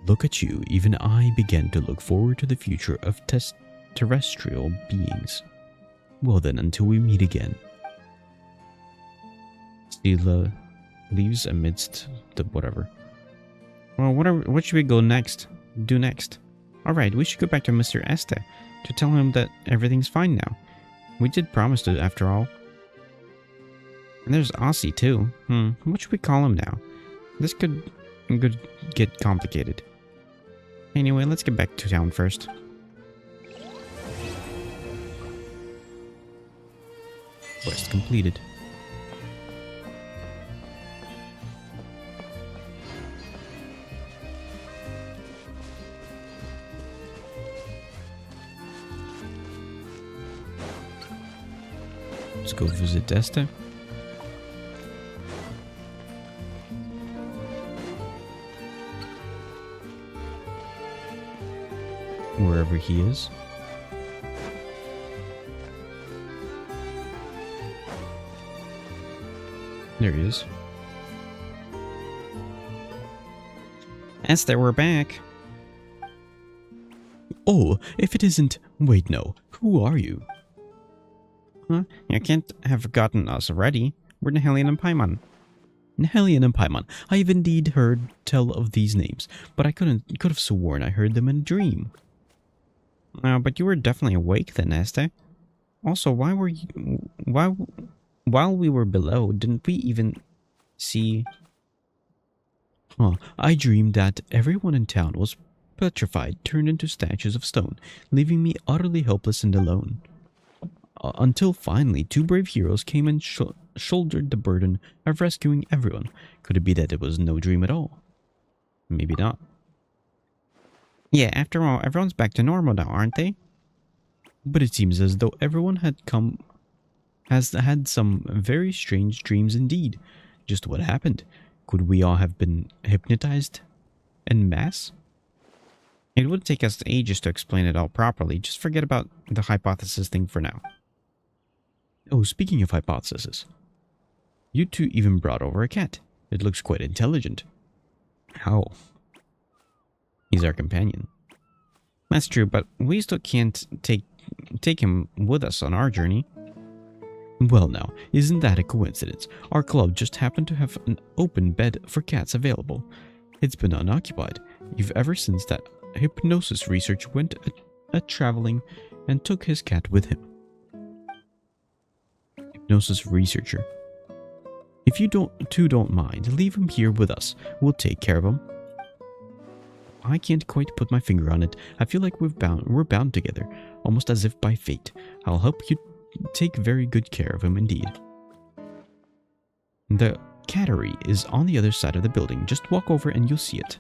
Look at you, even I began to look forward to the future of terrestrial beings. Well then, until we meet again. Stila leaves amidst the whatever. Well, what should we do next? Alright, we should go back to Mr. Este to tell him that everything's fine now. We did promise to, after all. And there's Aussie too. What should we call him now? This could get complicated. Anyway, let's get back to town first. Quest completed. Let's go visit Esther. Wherever he is. There he is. Esther, we're back. Oh, if it isn't... Wait, no. Who are you? Huh? You can't have forgotten us already. We're Nihelion and Paimon. Nihelion and Paimon. I have indeed heard tell of these names, but I could have sworn I heard them in a dream. But you were definitely awake then, Esther. Also, while we were below, didn't we even see... I dreamed that everyone in town was petrified, turned into statues of stone, leaving me utterly helpless and alone. Until finally, two brave heroes came and shouldered the burden of rescuing everyone. Could it be that it was no dream at all? Maybe not. Yeah, after all, everyone's back to normal now, aren't they? But it seems as though everyone has had some very strange dreams indeed. Just what happened? Could we all have been hypnotized en masse? It would take us ages to explain it all properly. Just forget about the hypothesis thing for now. Oh, speaking of hypotheses, you two even brought over a cat. It looks quite intelligent. How? He's our companion. That's true, but we still can't take him with us on our journey. Well now, isn't that a coincidence? Our club just happened to have an open bed for cats available. It's been unoccupied ever since that hypnosis researcher went traveling and took his cat with him. Hypnosis researcher. If you don't mind, leave him here with us. We'll take care of him. I can't quite put my finger on it. I feel like we're bound together, almost as if by fate. I'll help you take very good care of him indeed. The cattery is on the other side of the building. Just walk over and you'll see it.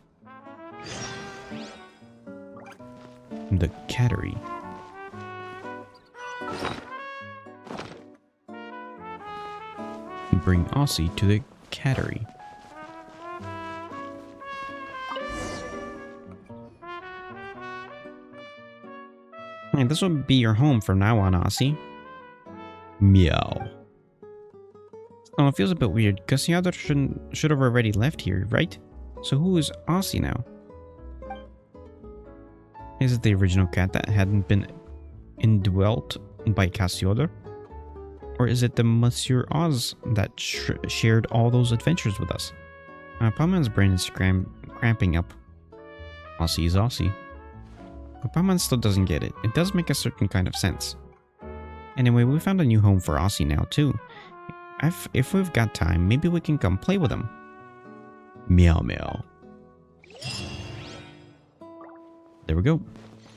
The cattery. Bring Aussie to the cattery. Hey, this will be your home from now on, Aussie. Meow. Oh, it feels a bit weird, because the other should have already left here, right? So who is Aussie now? Is it the original cat that hadn't been indwelt by Cassiodor? Or is it the Monsieur Oz that shared all those adventures with us? Paman's brain is cramping up. Aussie is Aussie. But Paman still doesn't get it. It does make a certain kind of sense. Anyway, we found a new home for Aussie now too. If we've got time, maybe we can come play with him. Meow meow. There we go.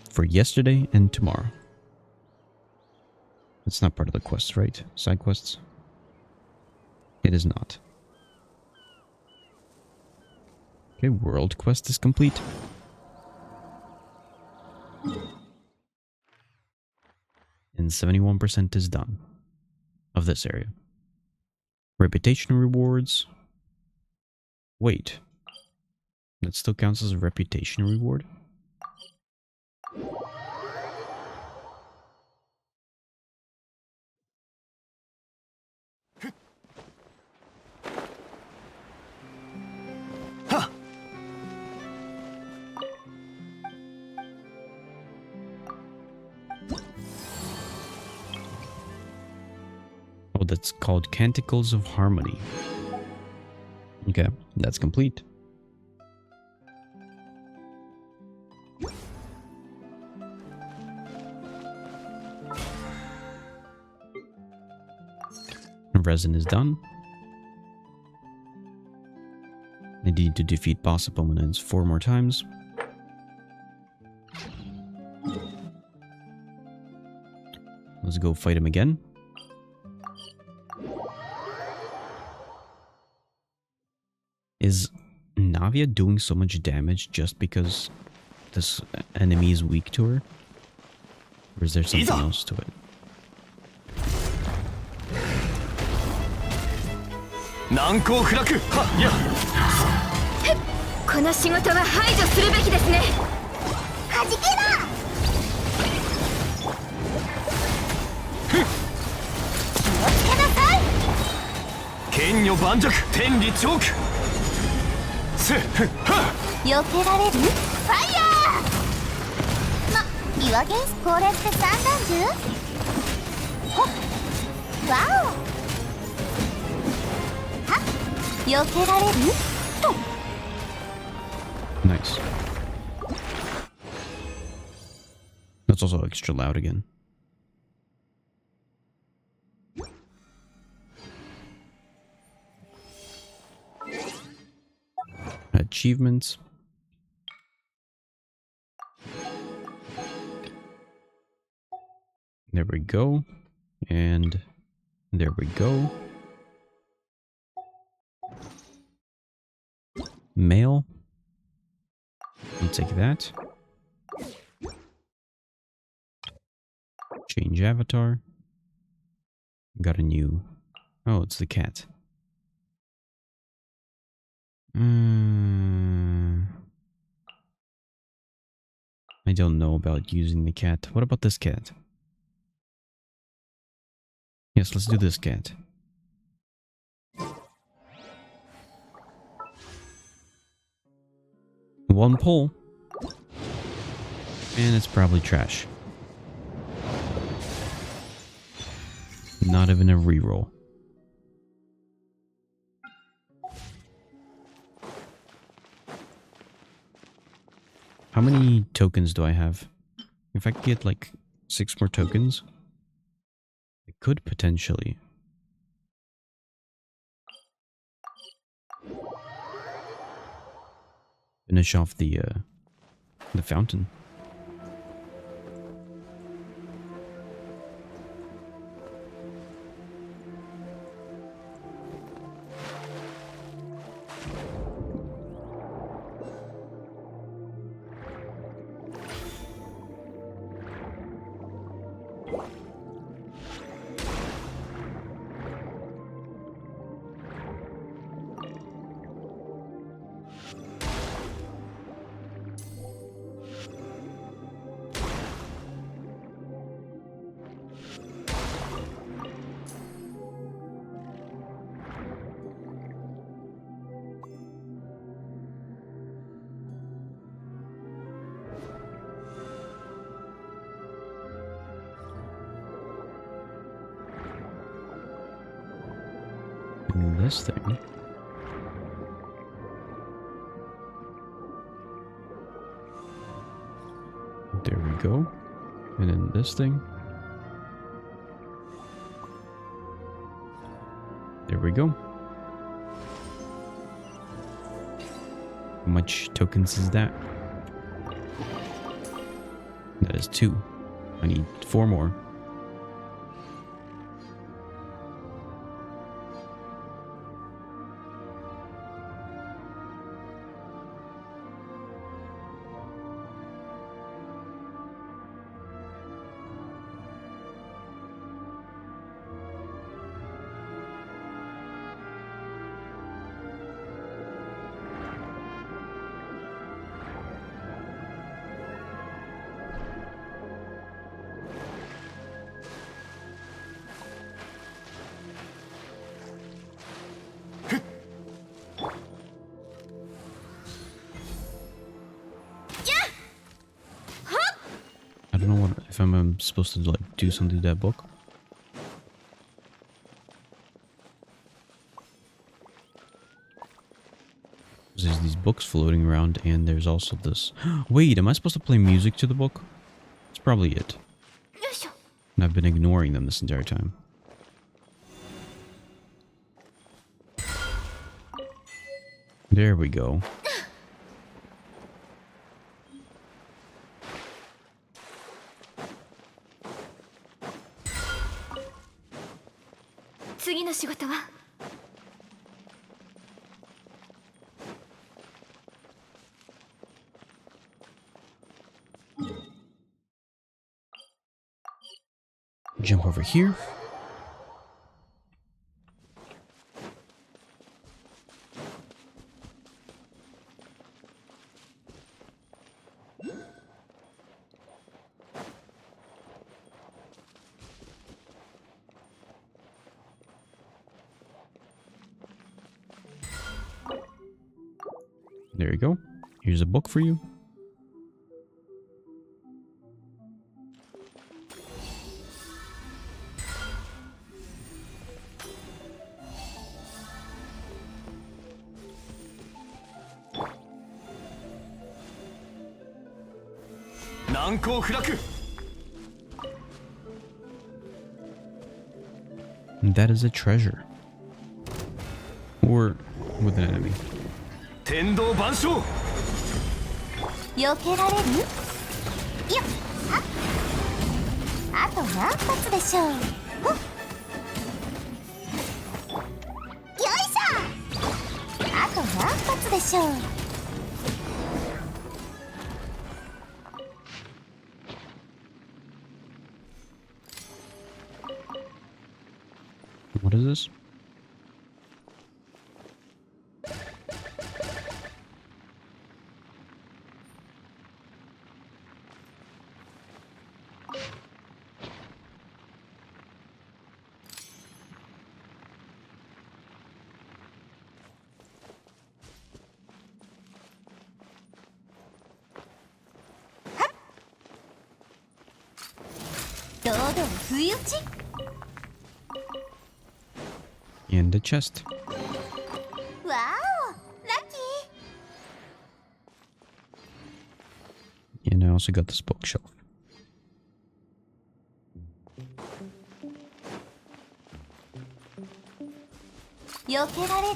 For yesterday and tomorrow. It's not part of the quest, right? Side quests? It is not. Okay, world quest is complete. And 71% is done of this area. Reputation rewards. Wait. That still counts as a reputation reward? Oh, that's called Canticles of Harmony. Okay, that's complete. Resin is done. I need to defeat boss opponents 4 more times. Let's go fight him again. Is Navia doing so much damage just because this enemy is weak to her? Or is there something else to it? 難攻不落。はっや。この仕事は排除するべきですね。弾けろ。気をつけなさい。剣女盤石、天理チョーク。せっはっ。避けられる？ファイヤー。岩原始これって散弾銃？ほっ。わお。 避けられる？と。 Nice. That's also extra loud again. Achievements. There we go. And there we go. Mail. I'll take that. Change avatar. Got a new... Oh, it's the cat. I don't know about using the cat. What about this cat? Yes, let's do this cat. One pull. And it's probably trash. Not even a reroll. How many tokens do I have? If I could get like 6 more tokens, I could potentially. Finish off the fountain. And this thing. There we go. And then this thing. There we go. How much tokens is that? That is 2. I need 4 more. I don't know if I'm supposed to like do something to that book. There's these books floating around, and there's also this. Wait, am I supposed to play music to the book? That's probably it. And I've been ignoring them this entire time. There we go. Jump over here. There you go. Here's a book for you. And that is a treasure. Or with an enemy. 天道万象避けられる？よっあと何発でしょう？ほっよいしょあと何発でしょう？ What is this? In the chest. Wow, lucky. And I also got this bookshelf. 避けられる？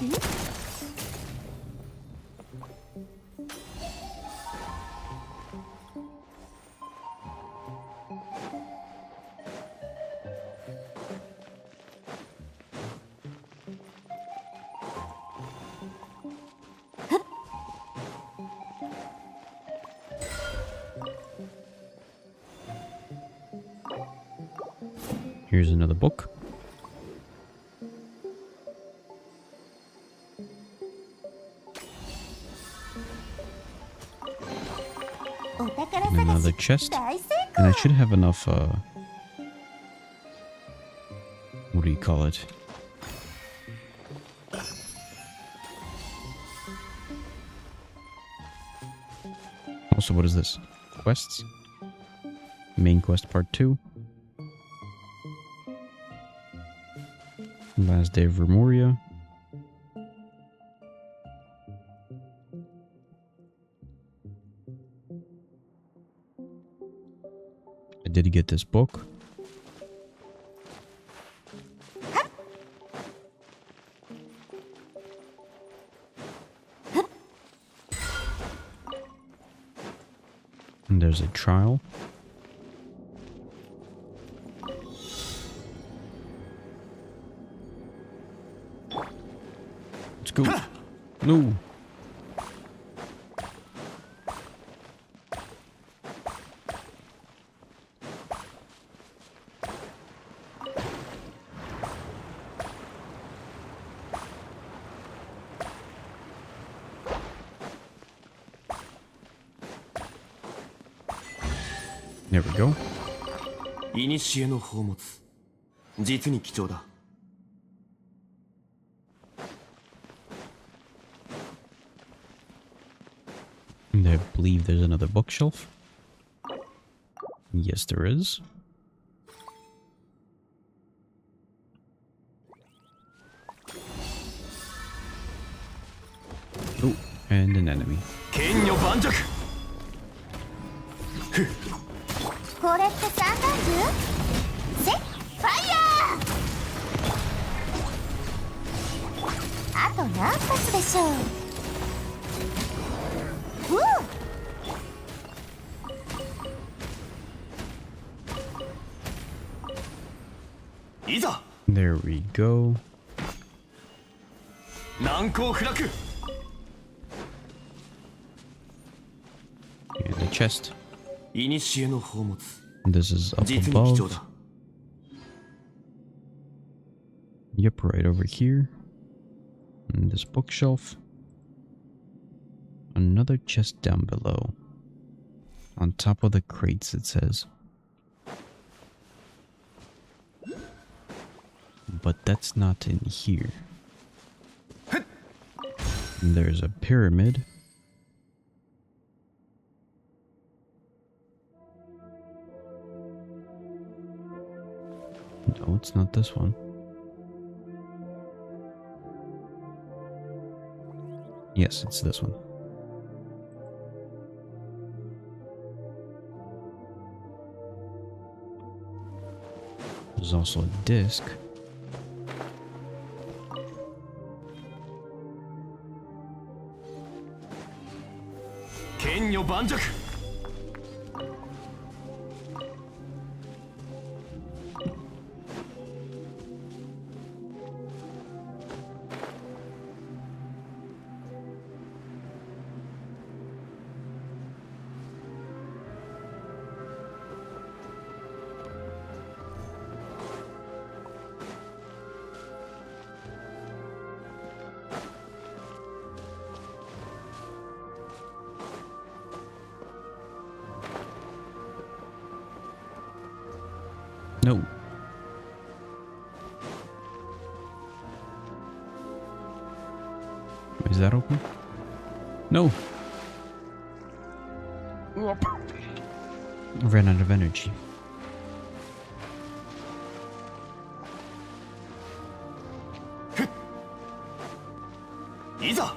Here's another book. And another chest. And I should have enough, what do you call it? Also, what is this? Quests? Main quest part 2. Last day of Remoria. I did get this book. And there's a trial. Let's go. No. There we go. 古の宝物、実に貴重だ。 And I believe there's another bookshelf. Yes, there is. Oh, and an enemy. 剣女盤石。これって三段銃？せ、ファイヤー！あと何発でしょう？いざ。 There we go. 難攻不落。 And the chest. 古の宝物、 This is up 実に貴重 above. だ。 Yep, right over here. And this bookshelf. Another chest down below. On top of the crates, it says. But that's not in here. And there's a pyramid. No, it's not this one. Yes, it's this one. There's also a disc. Kenyo Banjaku. No. Is that open? No. I ran out of energy. いざ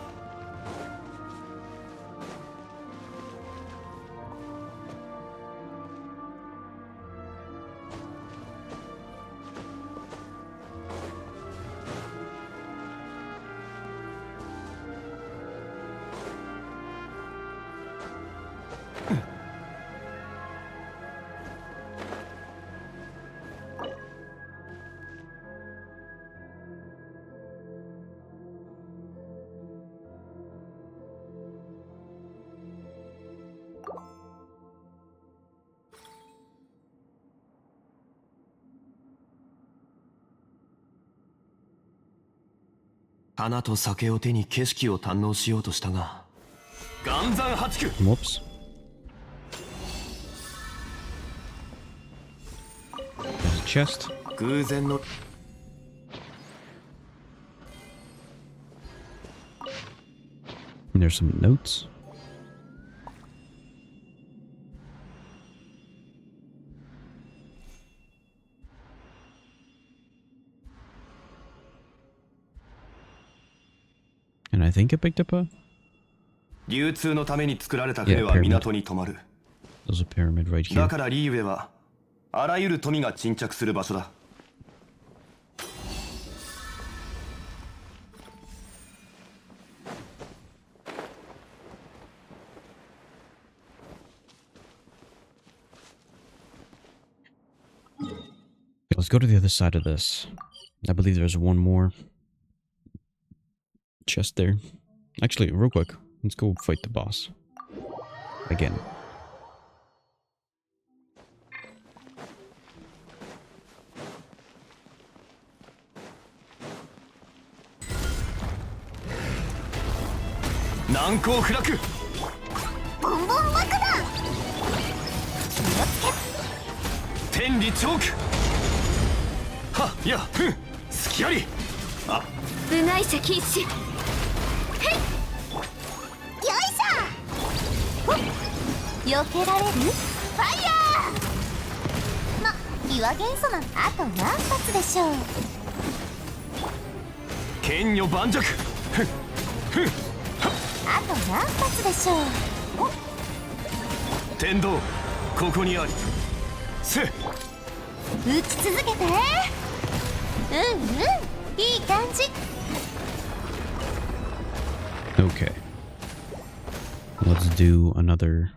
花と酒を手に景色を堪能しようとしたが岩山八九 Whoops. There's a chest. 偶然の And there's some notes. And I think I picked up a... 流通のために作られた船は Yeah, pyramid. 港に止まる There's a pyramid right だ here. からリーウェはあらゆる富が沈着する場所だ Okay, let's go to the other side of this. I believe there's one more chest there. Actually, real quick, let's go fight the boss. Again. Ah. 部外者禁止。へい。よいしょ。ほっ。避けられる？ファイヤー。ま、岩元素なんてあと何発でしょう。剣女盤石あと何発でしょう。天道ここにありせ撃ち続けて。いい感じ。 Okay. Let's do another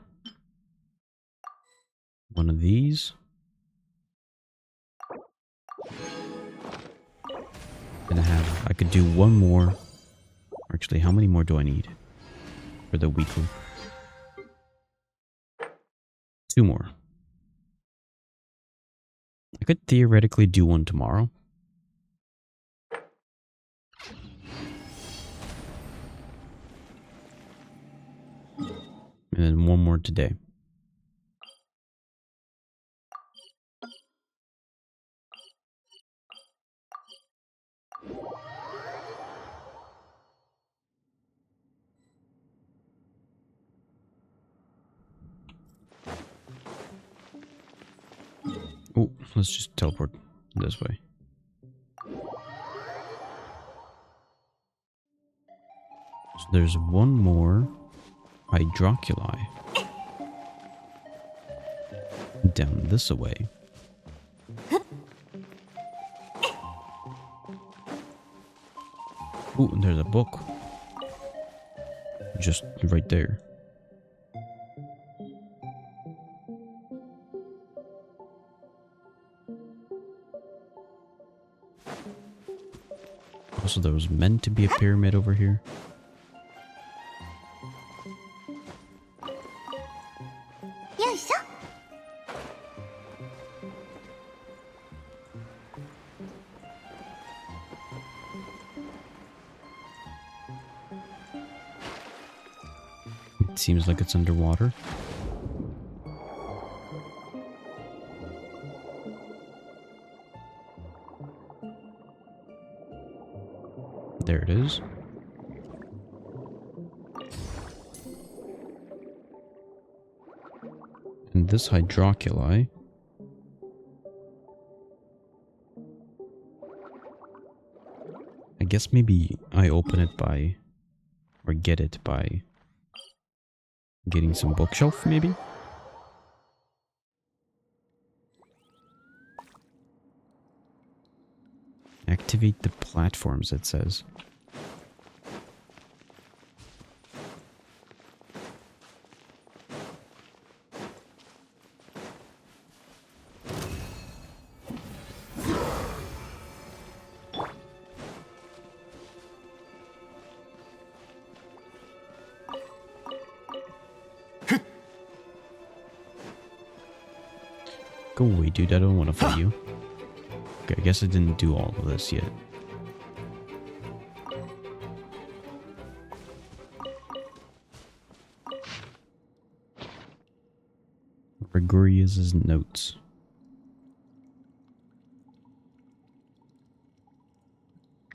one of these. I could do one more. Actually, how many more do I need for the weekly? 2 more. I could theoretically do one tomorrow. And then one more today. Oh, let's just teleport this way. So there's one more hydroculi down this way. Oh, and there's a book just right there. Also, there was meant to be a pyramid over here. It seems like it's underwater. There it is. And this hydroculi. I guess maybe I open it by, or get it by getting some bookshelf, maybe? Activate the platforms, it says. Go away, dude. I don't want to fight you. Okay, I guess I didn't do all of this yet. Gregorius's notes.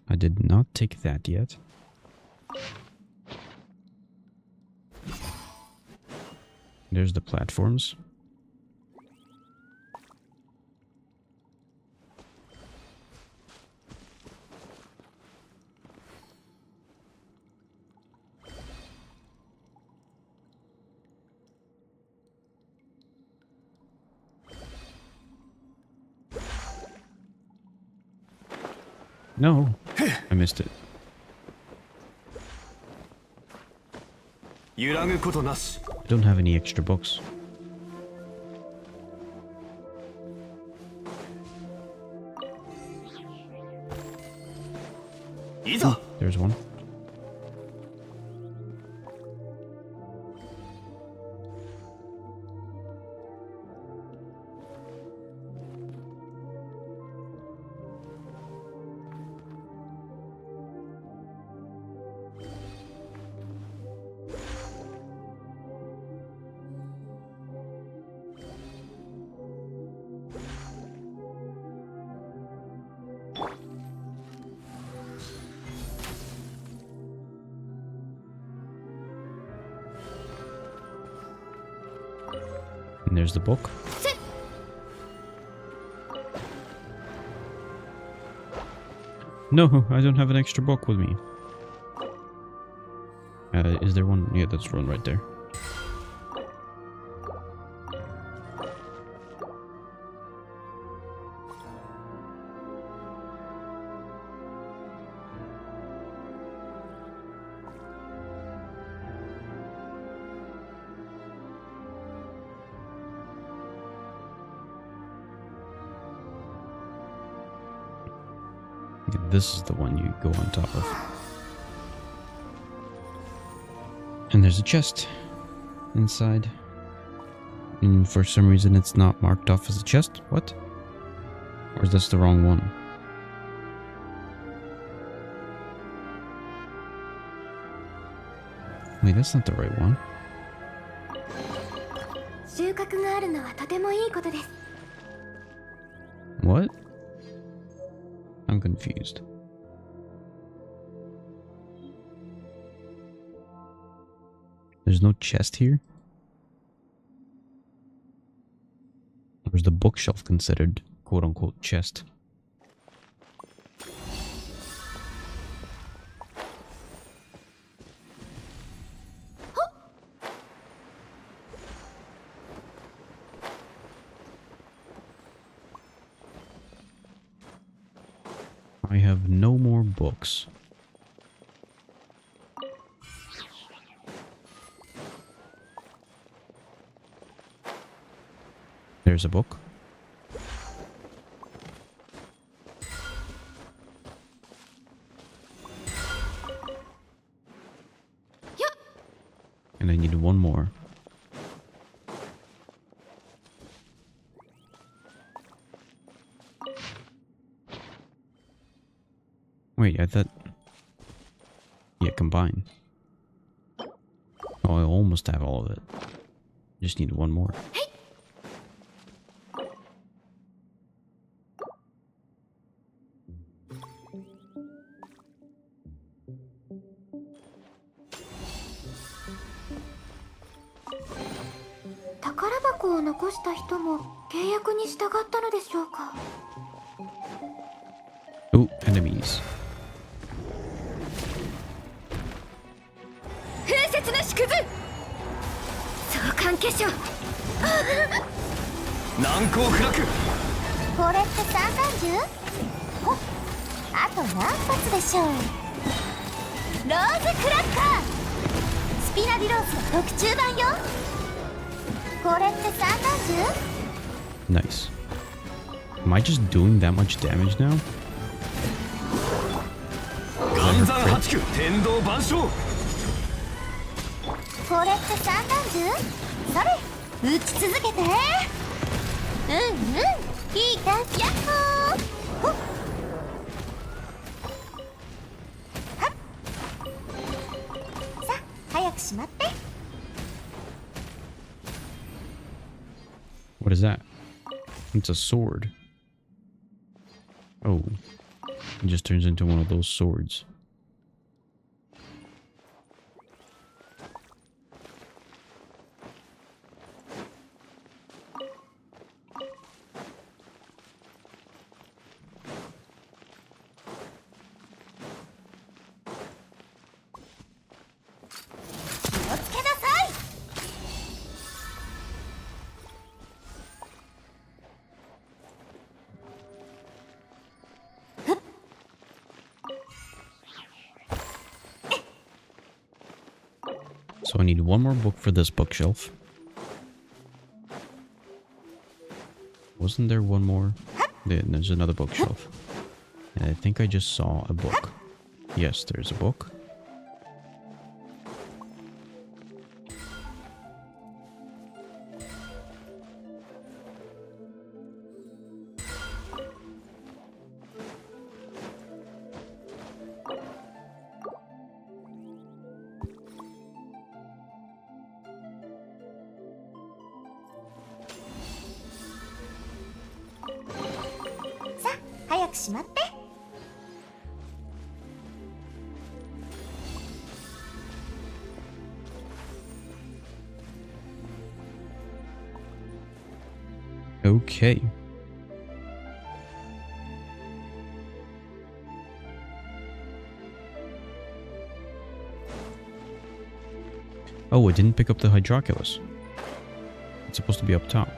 I did not take that yet. There's the platforms. No, I missed it. 揺らぐことなし。 I don't have any extra books. There's one. And there's the book. No, I don't have an extra book with me. Is there one? Yeah, that's one right there. This is the one you go on top of. And there's a chest inside. And for some reason it's not marked off as a chest. What? Or is this the wrong one? Wait, that's not the right one. 収穫があるのはとてもいいことです。 What? I'm confused. There's no chest here? Or is the bookshelf considered quote-unquote chest? I have no more books. There's a book. And I need one more. Wait, I thought... Yeah, combine. Oh, I almost have all of it. Just need one more. 力を残した人も契約に従ったのでしょうか。 Oh, enemies. 風雪の縮図相関化粧難攻不落。これって散弾銃？ほっ、あと何発でしょう。ローズクラッカー、スピナディロースの特注版よ。これって散弾銃？ Nice. Am I just doing that much damage now? 岩山八九天道万象。これって散弾銃？それ、撃ち続けて。いい感じ。ヤッホー。ほっはっ、さあ早くしまって。 What is that? It's a sword. Oh. It just turns into one of those swords. So I need one more book for this bookshelf. Wasn't there one more? Yeah, there's another bookshelf. And I think I just saw a book. Yes, there's a book. Okay. Oh, I didn't pick up the Hydroculus. It's supposed to be up top.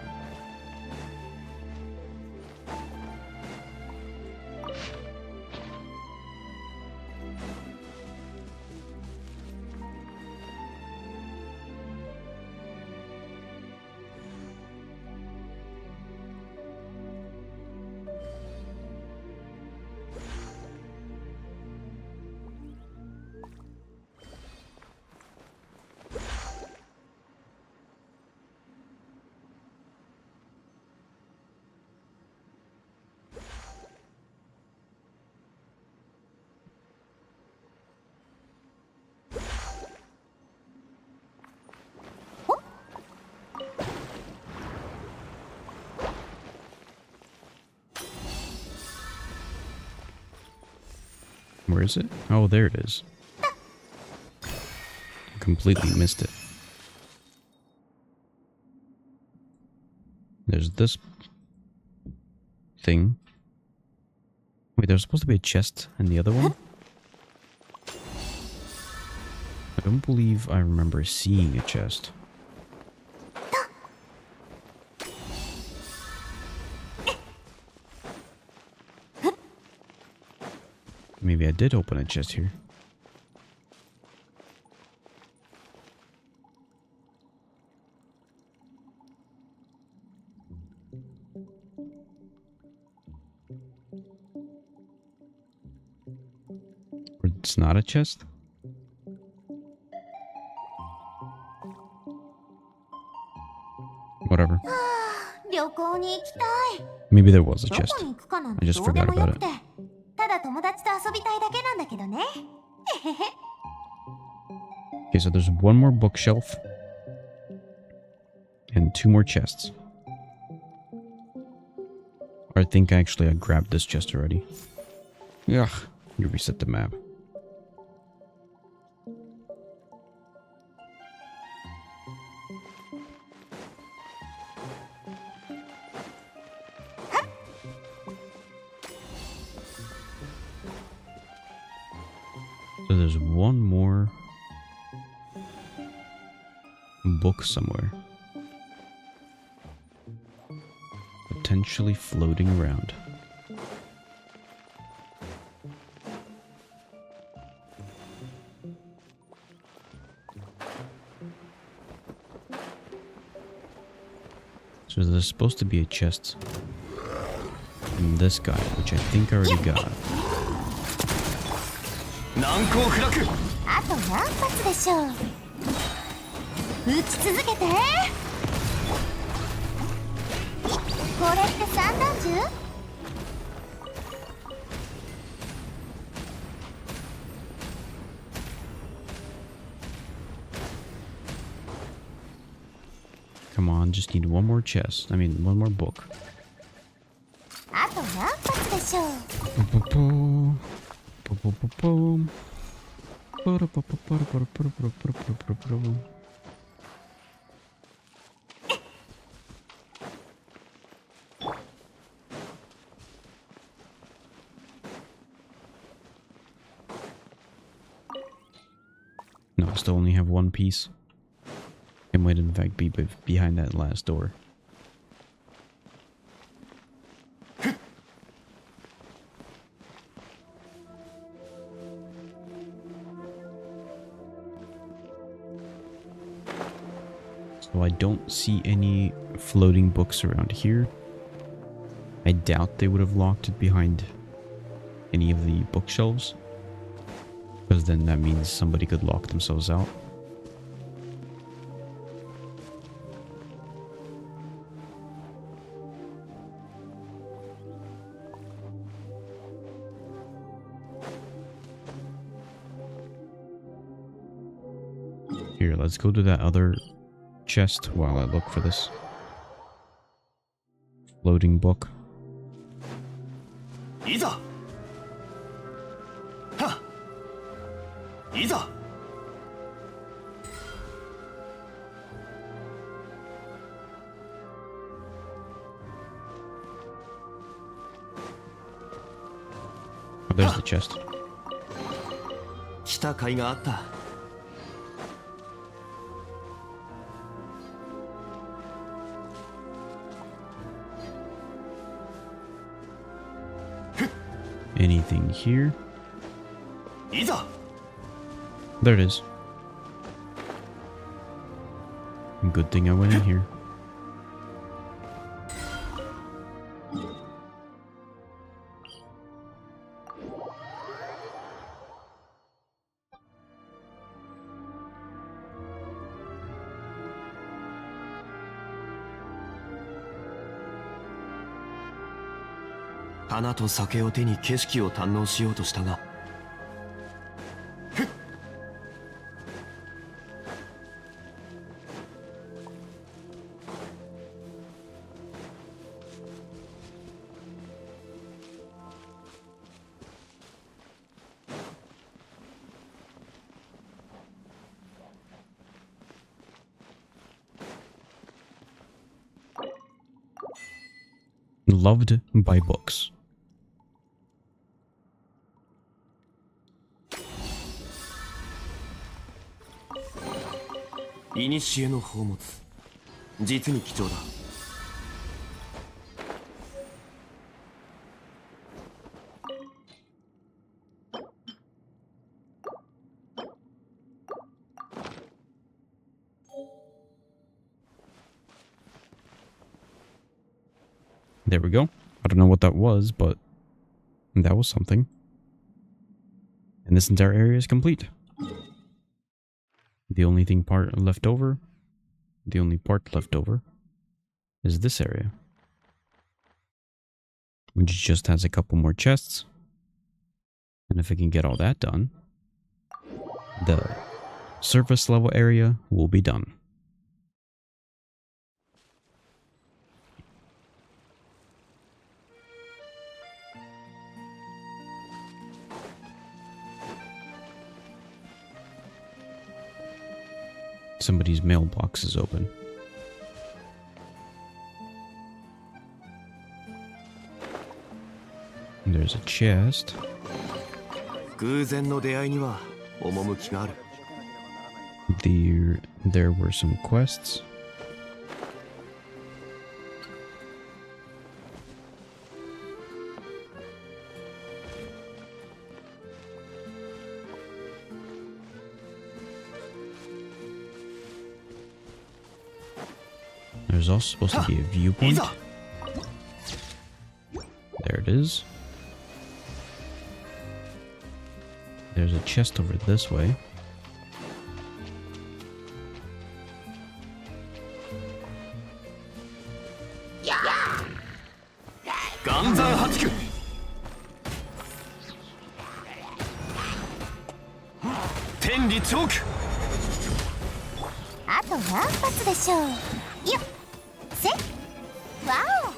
Where is it? Oh, there it is. Completely missed it. There's this thing. Wait, there's supposed to be a chest in the other one? I don't believe I remember seeing a chest. Maybe I did open a chest here. Or it's not a chest? Whatever. Maybe there was a chest. I just forgot about it. Okay, so there's one more bookshelf and two more chests. I think actually I grabbed this chest already. Ugh, you reset the map. So there's one more book somewhere. Potentially floating around. So there's supposed to be a chest in this guy, which I think I already got. 難攻不落。あと何発でしょう。撃ち続けて。これって散弾銃？ Come on, just need one more chest. I mean, one more book. あと何発でしょう。 No, I still only have one piece. It might in fact be behind that last door. So I don't see any floating books around here. I doubt they would have locked it behind any of the bookshelves, because then that means somebody could lock themselves out. Here, let's go to that other chest while I look for this floating book. いざ。はっ。いざ。 Oh, there's the chest. 来た甲斐があった。 Anything here? いざ。 There it is. Good thing I went in here.「花と酒を手に景色を堪能しようとしたが」 Loved by books. いにしえの宝物、実に貴重だ。There we go. I don't know what that was, but that was something. And this entire area is complete. The only part left over is this area, which just has a couple more chests. And if I can get all that done, the surface level area will be done. Somebody's mailbox is open. And there's a chest. 偶然の出会いには趣がある。 There were some quests. There's also supposed to be a viewpoint. There it is. There's a chest over this way. Tenri choke. あと何発でしょう。よっせわお。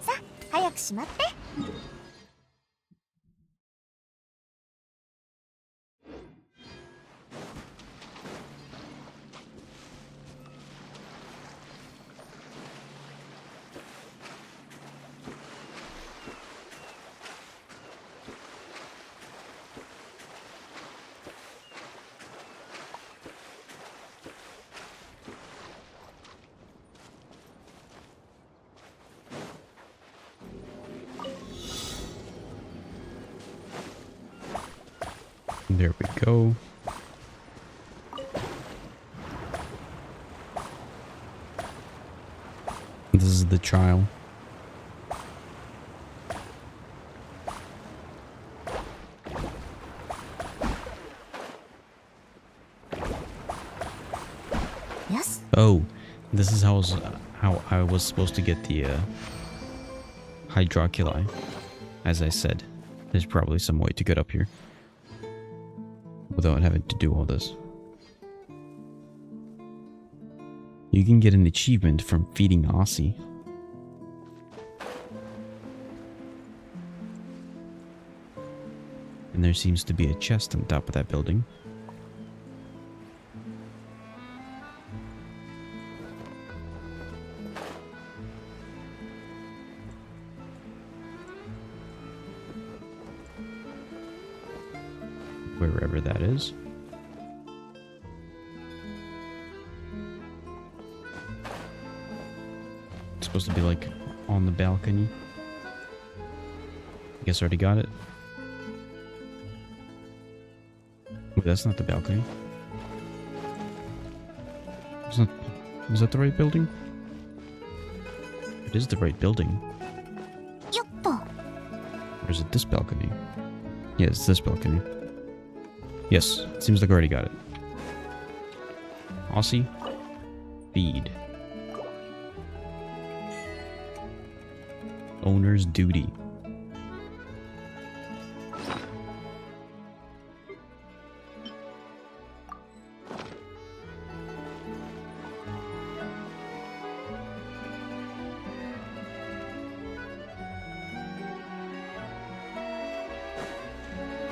さあ早くしまって。 There we go. This is the trial. Yes. Oh, this is how I was supposed to get the hydroculi. As I said, there's probably some way to get up here without having to do all this. You can get an achievement from feeding Aussie. And there seems to be a chest on top of that building. Wherever that is. It's supposed to be like on the balcony. I guess I already got it. Wait, that's not the balcony. Is that the right building? It is the right building. Or is it this balcony? Yeah, it's this balcony. Yes, it seems like I already got it. Aussie, feed. Owner's duty.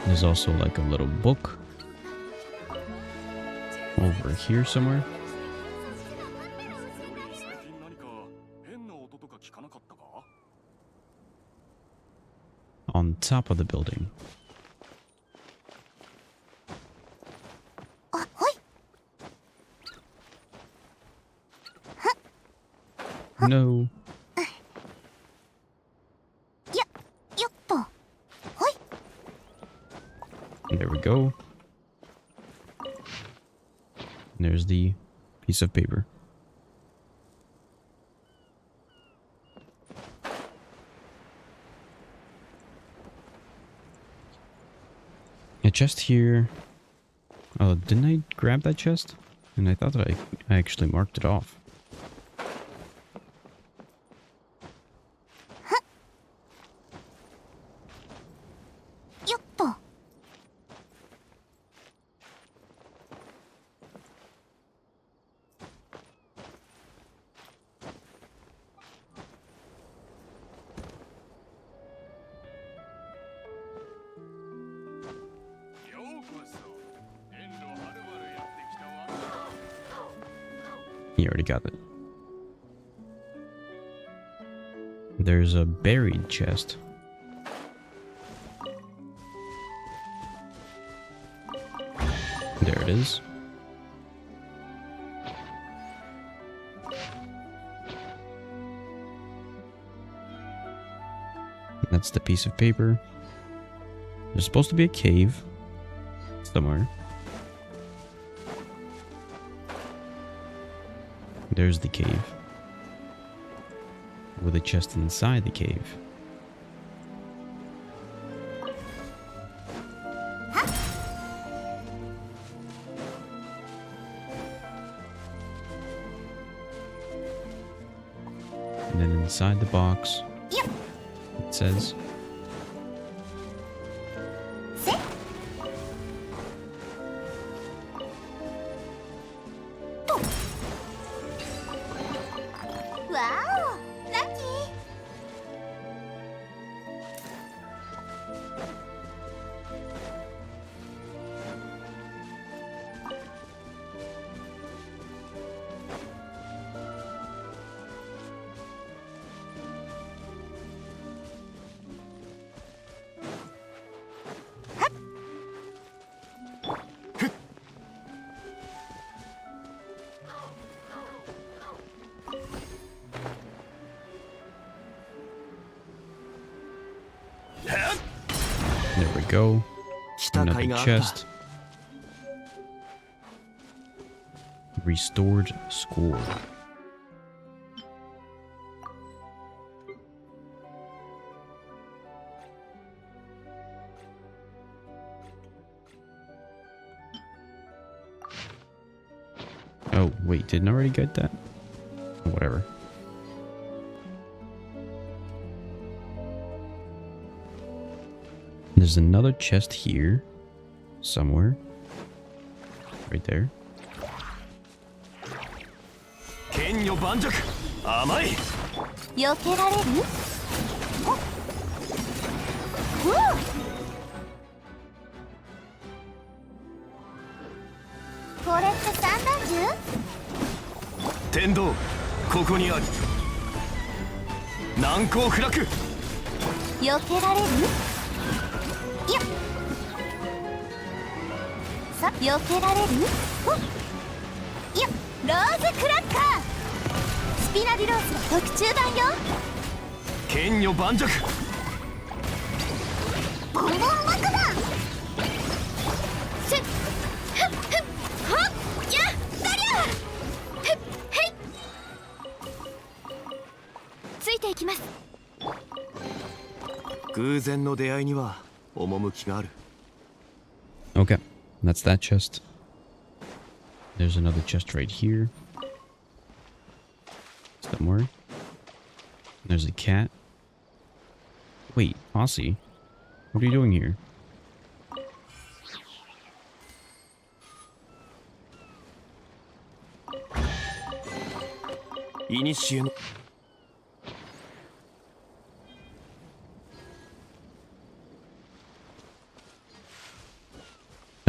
There's also like a little book over here somewhere. On top of the building. No. There we go. And there's the piece of paper. A chest here. Oh, didn't I grab that chest? And I thought that I actually marked it off. You already got it. There's a buried chest. it is. That's the piece of paper. There's supposed to be a cave somewhere. There's the cave. With a chest inside the cave. And then inside the box, it says... Wow! Lucky! There we go. 来た甲 Another 斐があった chest. Restored score. Oh, wait, didn't I already get that? Whatever. There's another chest here. Somewhere. Right there. 剣女盤石甘い避けられる？これって散弾銃？天道ここにある難攻不落避けられる？いやさ避けられる？いやローズクラッカースピナディロースの特注版よ剣女盤石ボンボン枠だせっふっふっはっやだりゃふっへいついていきます偶然の出会いには趣がある Okay, that's that chest. There's another chest right here. Somewhere. There's a cat. Wait, Aussie, what are you doing here? Initiate.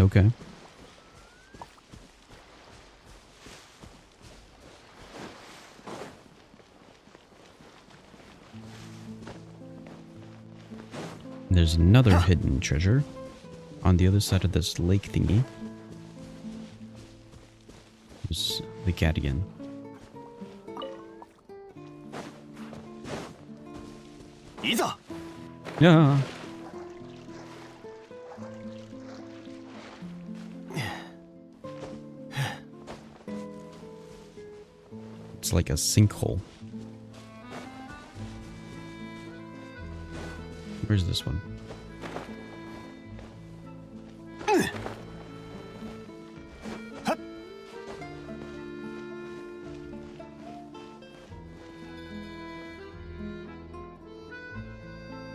Okay. There's another hidden treasure on the other side of this lake thingy. There's the cat again. Iza! Yeah. It's like a sinkhole. Where's this one?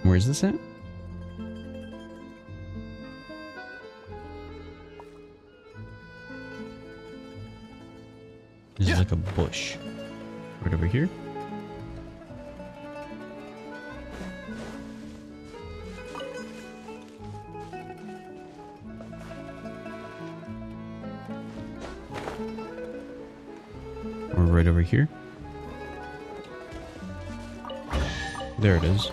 Where's this at? There's like a bush. Right over here. Or right over here. There it is.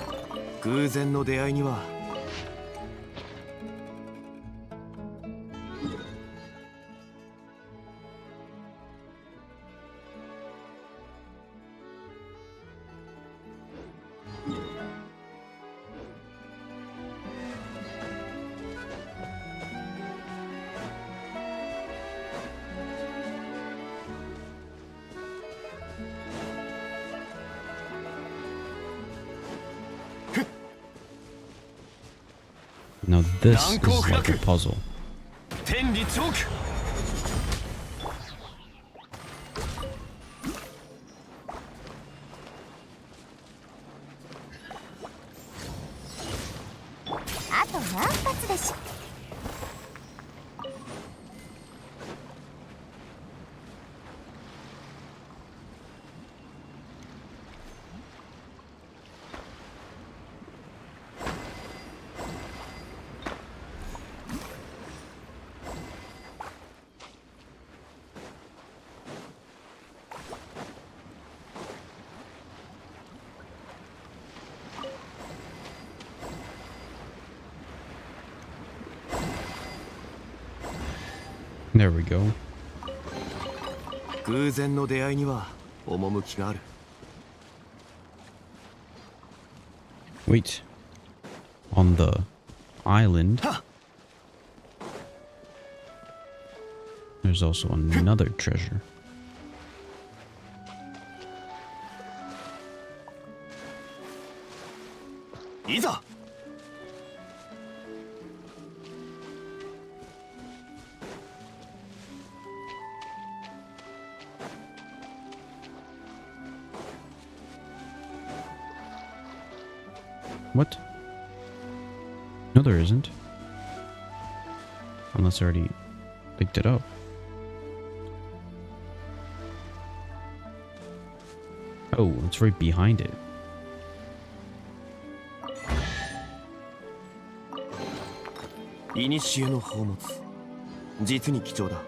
偶然の出会いには There's Now this is like a puzzle. 天理チョーク あと何発でしょ。 There we go. 偶然の出会いには趣がある Wait. On the island, there's also another treasure. いざ What? No, there isn't. Unless I already picked it up. Oh, it's right behind it. 古の宝物実に貴重だ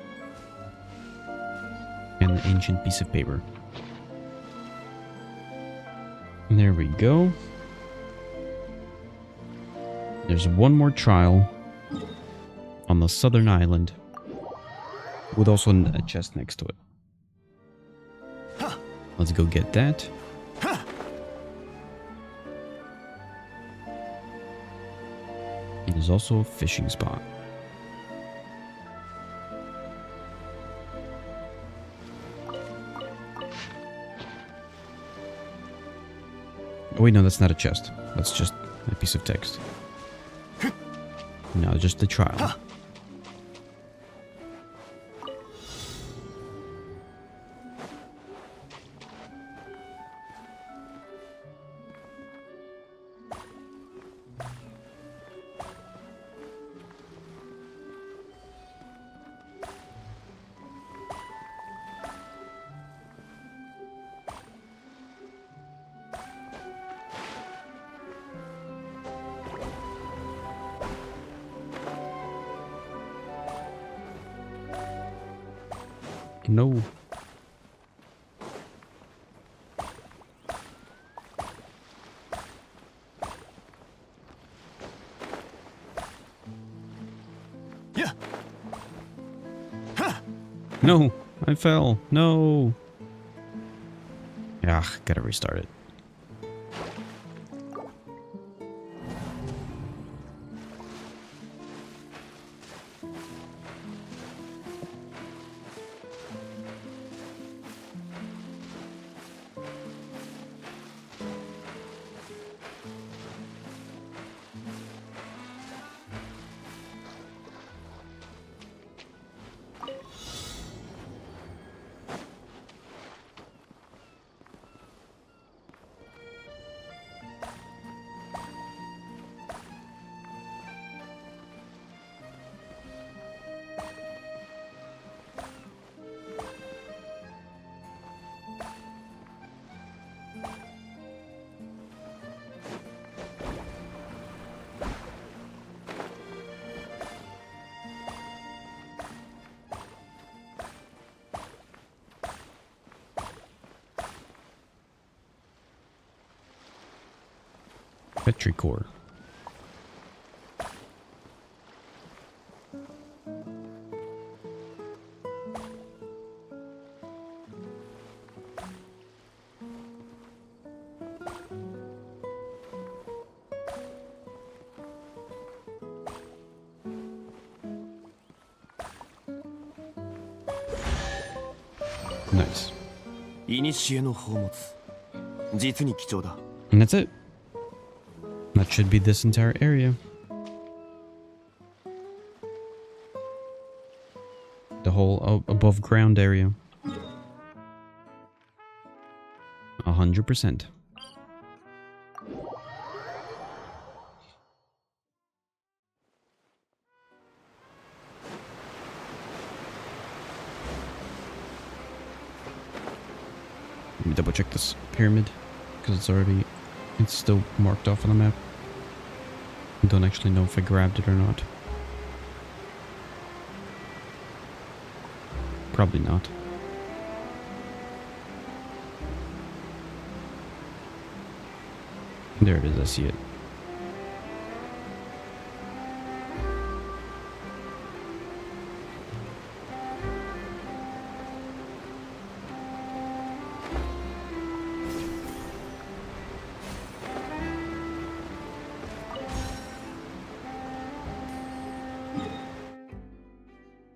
And an ancient piece of paper. And there we go. There's one more trial on the southern island with also a chest next to it. Let's go get that. There's also a fishing spot. Oh wait, no, that's not a chest. That's just a piece of text. No, just the trial. No. Yeah. No, I fell. No. Ah, gotta restart it. Petrichor. Nice. 古の宝物実に貴重だ And that's it. That should be this entire area. whole above ground area. 100%. Let me double check this pyramid, because it's still marked off on the map. I don't actually know if I grabbed it or not. Probably not. There it is, I see it.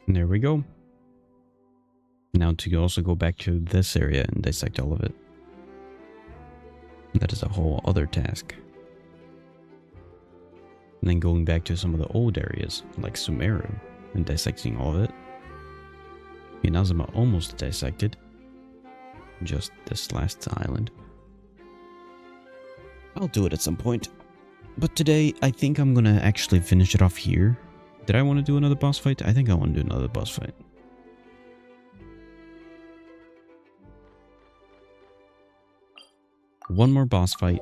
There we go. Now to also go back to this area and dissect all of it. That is a whole other task. And then going back to some of the old areas, like Sumeru, and dissecting all of it. Inazuma almost dissected. Just this last island. I'll do it at some point. But today, I think I'm gonna actually finish it off here. Did I want to do another boss fight? I think I want to do another boss fight. One more boss fight.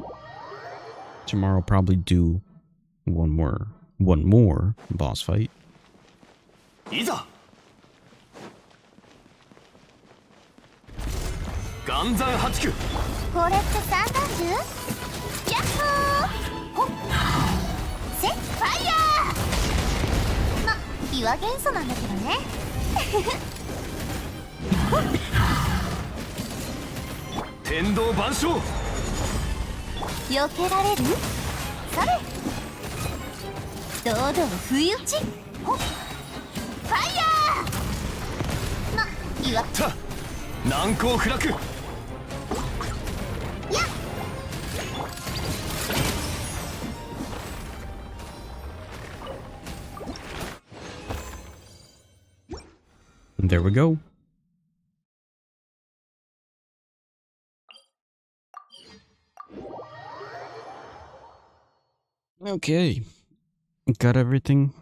Tomorrow I'll probably do one more boss fight. いざ岩山八九これって三段銃？ヤッホー！ほっ！セッファイヤー！ま、岩元素なんだけどね。天道万象避けられる？それ！堂々不意打ち！ほっ！ファイヤー！ま、岩た難攻不落 There we go. Okay. Got everything.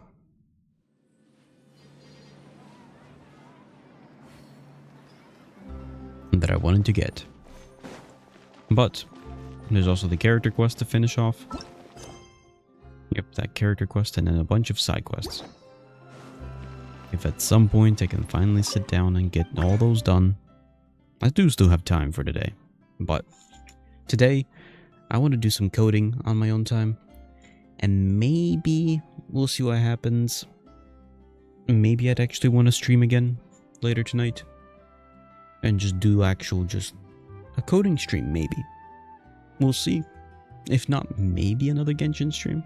That I wanted to get. But there's also the character quest to finish off. Yep, that character quest and then a bunch of side quests. If at some point I can finally sit down and get all those done. I do still have time for today. But today, I want to do some coding on my own time. And maybe we'll see what happens. Maybe I'd actually want to stream again later tonight. And just do just a coding stream, maybe. We'll see. If not, maybe another Genshin stream.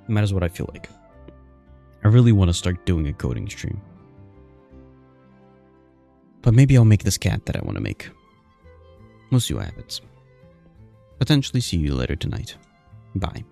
Matters what I feel like. I really want to start doing a coding stream. But maybe I'll make this cat that I want to make. We'll see what happens. Potentially see you later tonight. Bye.